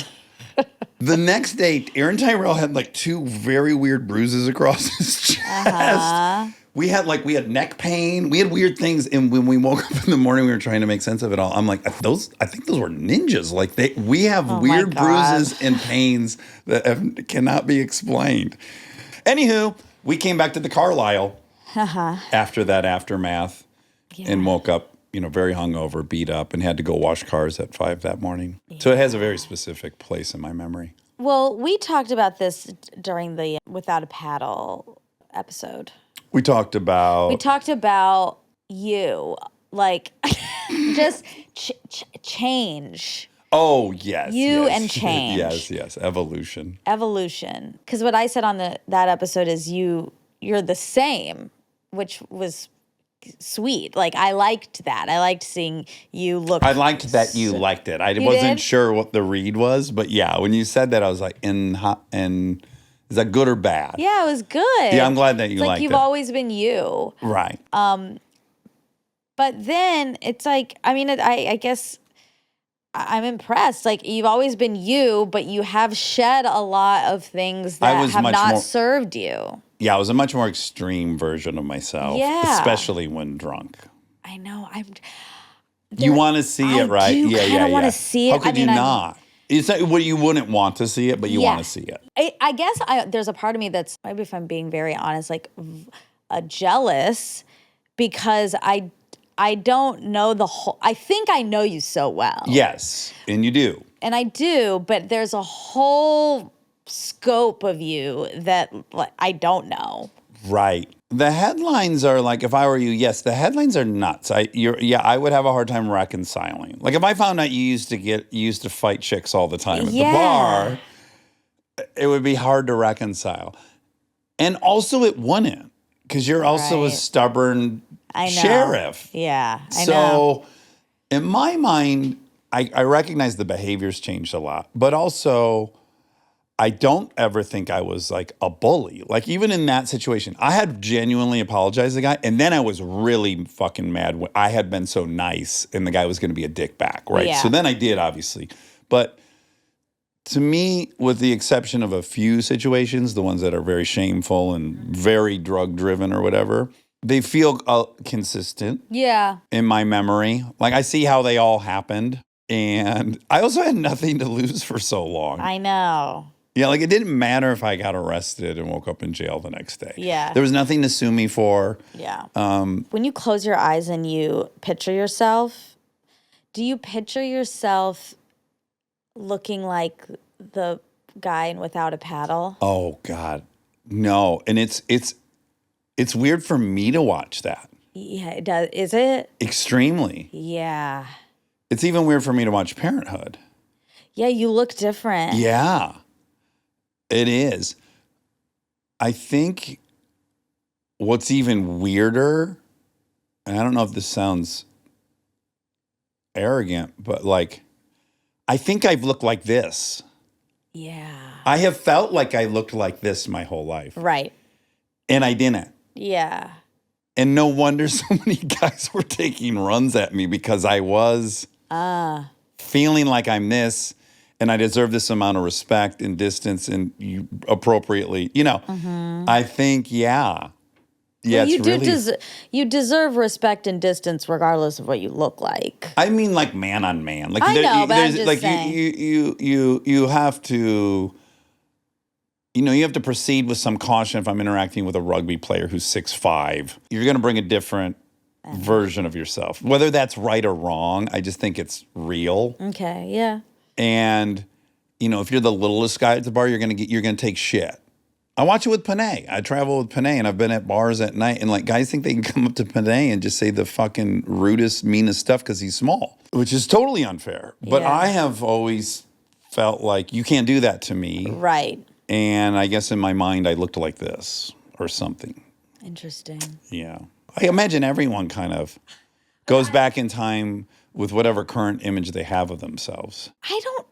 The next day, Aaron Tyrell had like 2 very weird bruises across his chest. We had neck pain. We had weird things. And when we woke up in the morning, we were trying to make sense of it all. I'm like, I think those were ninjas. Like we have weird bruises and pains that cannot be explained. Anywho, we came back to the Carlisle after that aftermath and woke up, you know, very hungover, beat up, and had to go wash cars at 5 that morning. So it has a very specific place in my memory. Well, we talked about this during the Without a Paddle episode. We talked about you, like, just change. Oh, yes. And change. Yes. Evolution. Because what I said on that episode is you're the same, which was sweet. Like I liked that. I liked seeing you look. I liked that you liked it. I wasn't did? sure what the read was, but yeah, when you said that, I was like, and is that good or bad? Yeah, it was good. Yeah, I'm glad that you it's like liked you've it. always been you. Right. But then it's like, I mean, I guess I'm impressed. Like you've always been you, but you have shed a lot of things I that was have much not more- served you. Yeah, I was a much more extreme version of myself, Yeah. especially when drunk. I know. You want to see I it, right? do Yeah, kinda yeah, yeah. wanna see it. How could I mean, you I'm- not? It's not what you wouldn't want to see it, but you want to see it. I guess there's a part of me that's, maybe if I'm being very honest, like jealous because I don't know the whole, I think I know you so well. Yes, and you do. And I do, but there's a whole scope of you that like, I don't know. Right. The headlines are like, if I were you, yes, the headlines are nuts. I would have a hard time reconciling. Like if I found out you used to fight chicks all the time at the bar, it would be hard to reconcile. And also it wouldn't, because you're also a Right. stubborn I know. sheriff. Yeah, I know. So in my mind, I recognize the behavior's changed a lot, but also I don't ever think I was like a bully. Like even in that situation, I had genuinely apologized to the guy, and then I was really fucking mad when I had been so nice and the guy was going to be a dick back, right? Yeah. So then I did, obviously. But to me, with the exception of a few situations, the ones that are very shameful and very drug driven or whatever, they feel consistent Yeah. in my memory. Like I see how they all happened. And I also had nothing to lose for so long. I know. Yeah, like it didn't matter if I got arrested and woke up in jail the next day. Yeah. There was nothing to sue me for. Yeah. When you close your eyes and you picture yourself, do you picture yourself looking like the guy in Without a Paddle? Oh God. No. And it's weird for me to watch that. Yeah, it does. Is it? Extremely. Yeah. It's even weird for me to watch Parenthood. Yeah, you look different. Yeah. It is. I think what's even weirder, and I don't know if this sounds arrogant, but like, I think I've looked like this. Yeah. I have felt like I looked like this my whole life. Right. And I didn't. Yeah. And no wonder so many guys were taking runs at me because I was feeling like I'm this and I deserve this amount of respect and distance and you appropriately, I think, yeah. Yeah, Well, it's you deserve respect and distance regardless of what you look like. I mean, like man on man. Like I know, but I'm just like saying. you have to, you have to proceed with some caution. If I'm interacting with a rugby player who's 6'5", you're going to bring a different version of yourself. Whether that's right or wrong, I just think it's real. Okay, yeah. And if you're the littlest guy at the bar, you're gonna take shit. I watch it with Panay. I travel with Panay, and I've been at bars at night, and like guys think they can come up to Panay and just say the fucking rudest, meanest stuff because he's small, which is totally unfair. But Yeah. I have always felt like you can't do that to me. Right. And I guess in my mind, I looked like this or something. Interesting. Yeah. I imagine everyone kind of goes back in time with whatever current image they have of themselves. I don't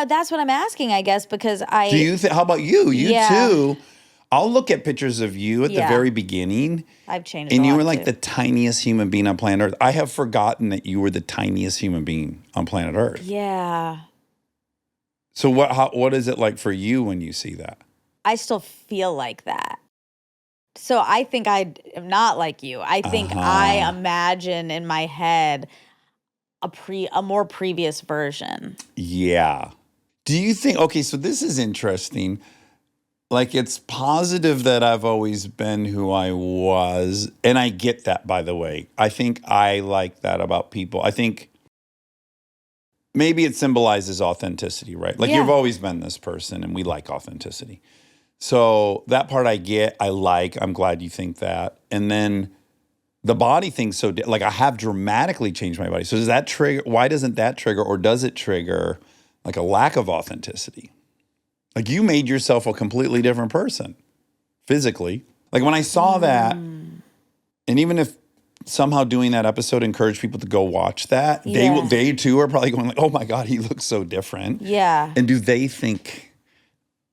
that's what I'm asking, I guess, because Do you how about you? You Yeah. too. I'll look at pictures of you at the Yeah. very beginning. I've changed And a you lot, were like too. the tiniest human being on planet Earth. I have forgotten that you were the tiniest human being on planet Earth. Yeah. So what is it like for you when you see that? I still feel like that. So I think I am not like you. I think I imagine in my head a more previous version. Yeah. Do you think, okay, so this is interesting. Like it's positive that I've always been who I was. And I get that, by the way. I think I like that about people. I think maybe it symbolizes authenticity, right? Like Yeah. you've always been this person and we like authenticity. So that part I get, I like, I'm glad you think that. And then the body thing, like I have dramatically changed my body. So does that trigger, why doesn't that trigger, or does it trigger like a lack of authenticity? Like you made yourself a completely different person physically. Like when I saw that, and even if somehow doing that episode encouraged people to go watch that, Yeah. they too are probably going like, oh my God, he looks so different. Yeah. And do they think,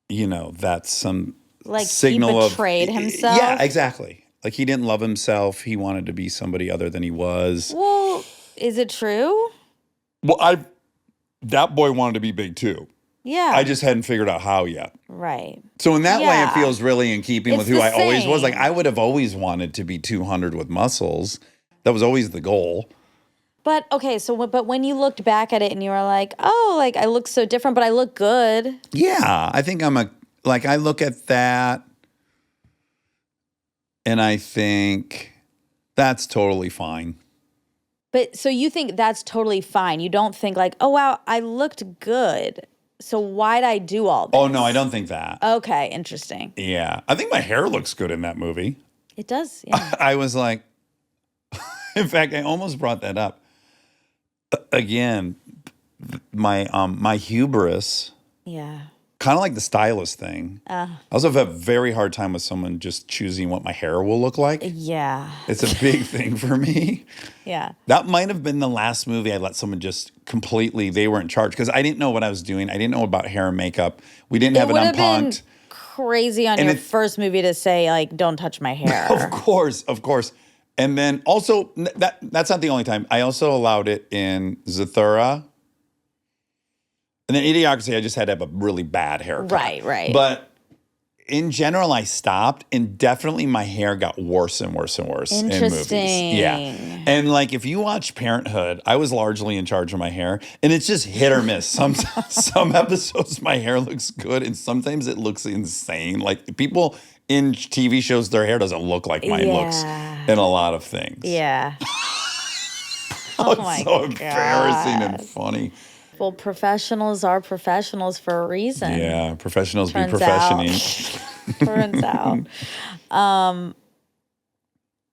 that's some Like signal he betrayed himself? Yeah, exactly. Like he didn't love himself. He wanted to be somebody other than he was. Well, is it true? Well, that boy wanted to be big too. Yeah. I just hadn't figured out how yet. Right. So in that way, it Yeah. feels really in keeping It's with who the I always was. same. Like I would have always wanted to be 200 with muscles. That was always the goal. But okay, but when you looked back at it and you were like, oh, like I look so different, but I look good. Yeah, I think I look at that and I think that's totally fine. But so you think that's totally fine. You don't think like, oh wow, I looked good. So why'd I do all this? Oh no, I don't think that. Okay, interesting. Yeah, I think my hair looks good in that movie. It does, yeah. I was like, in fact, I almost brought that up. Again, my hubris, Yeah. kind of like the stylist thing. I also have a very hard time with someone just choosing what my hair will look like. Yeah. It's a big thing for me. Yeah. That might have been the last movie I let someone just completely, they were in charge because I didn't know what I was doing. I didn't know about hair and makeup. We didn't have It an would have been unpunked. crazy on And your it- first movie to say like, don't touch my hair. Of course. And then also, that's not the only time. I also allowed it in Zathura. And then Idiocracy, I just had to have a really bad haircut. Right. But in general, I stopped, and definitely my hair got worse and worse and worse in movies. Interesting. Yeah. And like, if you watch Parenthood, I was largely in charge of my hair, and it's just hit or miss. Some episodes, my hair looks good, and sometimes it looks insane. Like people in TV shows, their hair doesn't look like mine looks in a lot of things. Yeah. Oh, my it's so embarrassing and funny. Well, professionals are professionals for a reason. Yeah, professionals be Turns professioning. Turns out.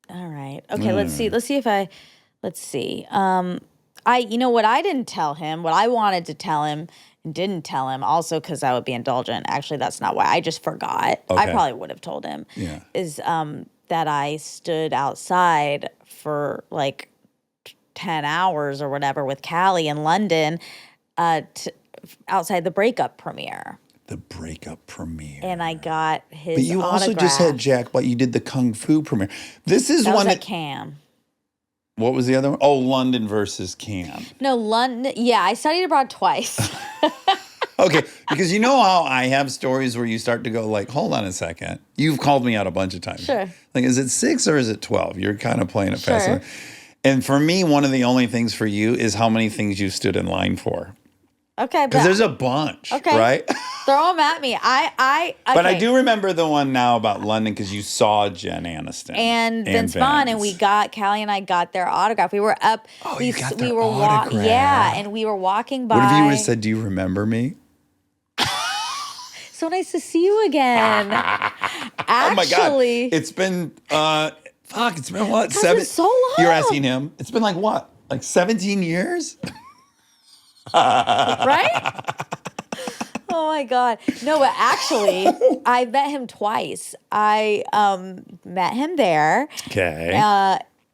All right. Okay, let's see. Let's see. What I didn't tell him, what I wanted to tell him and didn't tell him, also because I would be indulgent. Actually, that's not why. I just forgot. I Okay. probably would have told him. Yeah. Is that I stood outside for like 10 hours or whatever with Callie in London outside the breakup premiere. The breakup premiere. And I got his But you also just had Jack Black. You did the Kung Fu premiere. This is that one was that. at Cam. What was the other one? Oh, London versus Cam. No, London. Yeah, I studied abroad twice. Okay, because you know how I have stories where you start to go like, hold on a second. You've called me out a bunch of times. Sure. Like, is it 6 or is it 12? You're kind of playing it Sure. fast. And for me, one of the only things for you is how many things you stood in line for. Okay, Because but there's a bunch, okay. right? throw them at me. Okay. But I do remember the one now about London because you saw Jen Aniston And Vince Vaughn, and Callie and I got their autograph. We were up. Oh, we, you got we their were autograph. Yeah, and we were walking by. What if you would have said, do you remember me? So nice to see you again. Actually, Oh my God. It's been, it's been what? It's been so long. You're asking him. It's been like what? Like 17 years? right? Oh my God. No, but actually, I met him twice. I met him there. Okay.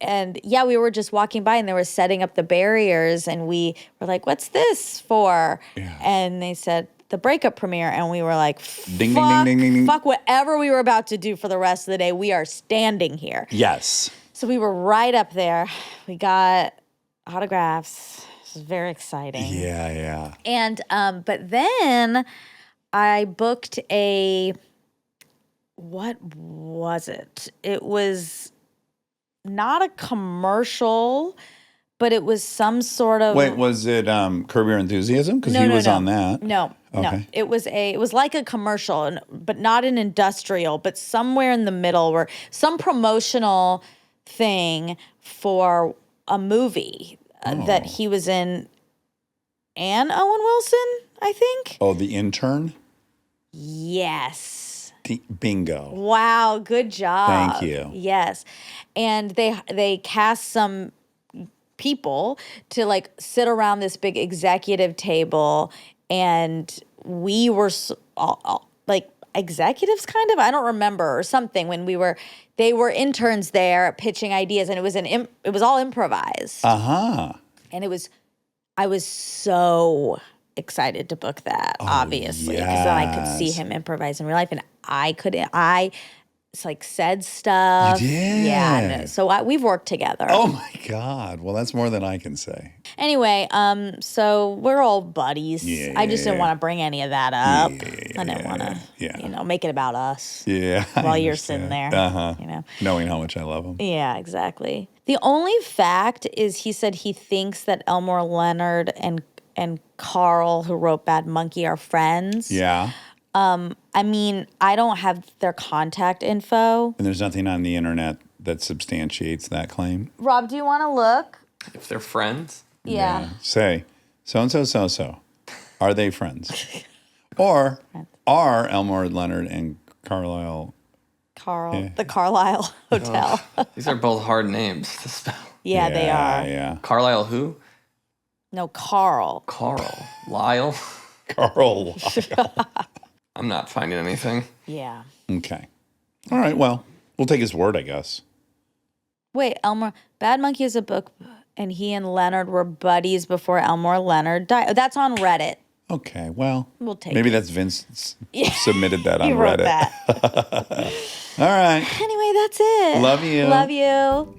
And yeah, we were just walking by and they were setting up the barriers and we were like, what's this for? Yeah. And they said, the breakup premiere. And we were like, Ding, ding, ding, ding, ding, ding. fuck whatever we were about to do for the rest of the day. We are standing here. Yes. So we were right up there. We got autographs. This was very exciting. Yeah. And but then I booked what was it? It was not a commercial, but it was some sort of Wait, was it Curb Your Enthusiasm? Because he was on that. No. Okay. It was like a commercial, but not an industrial, but somewhere in the middle where some promotional thing for a movie that he was in. And Owen Wilson, I think. Oh, The Intern? Yes. Bingo. Wow, good job. Thank you. Yes. And they cast some people to like sit around this big executive table and we were like executives, kind of. I don't remember, or something, when they were interns there pitching ideas, and it was all improvised. And I was so excited to book that, obviously, because then I could see him improvise in real life, and I said stuff. You did? Yeah. No. So we've worked together. Oh my God. Well, that's more than I can say. Anyway, so we're all buddies. Yeah, I just didn't want to bring any of that up. I didn't want yeah. to, make it about us. Yeah. While you're sitting there. Knowing how much I love him. Yeah, exactly. The only fact is he said he thinks that Elmore Leonard and Carl, who wrote Bad Monkey, are friends. Yeah. I mean, I don't have their contact info. And there's nothing on the internet that substantiates that claim. Rob, do you want to look? If they're friends? Yeah. Say, so-and-so. Are they friends? Or are Elmore Leonard and Carlisle? The Carlisle Hotel. These are both hard names to spell. Yeah, they are. Yeah. Carlisle who? No, Carl. Carl. Lyle? Carl. I'm not finding anything. Yeah. Okay. All right, well, we'll take his word, I guess. Wait, Elmore. Bad Monkey is a book, and he and Leonard were buddies before Elmore Leonard died. That's on Reddit. Okay, well, We'll take maybe it. that's Vince submitted that on He wrote Reddit. that. All right. Anyway, that's it. Love you. Love you.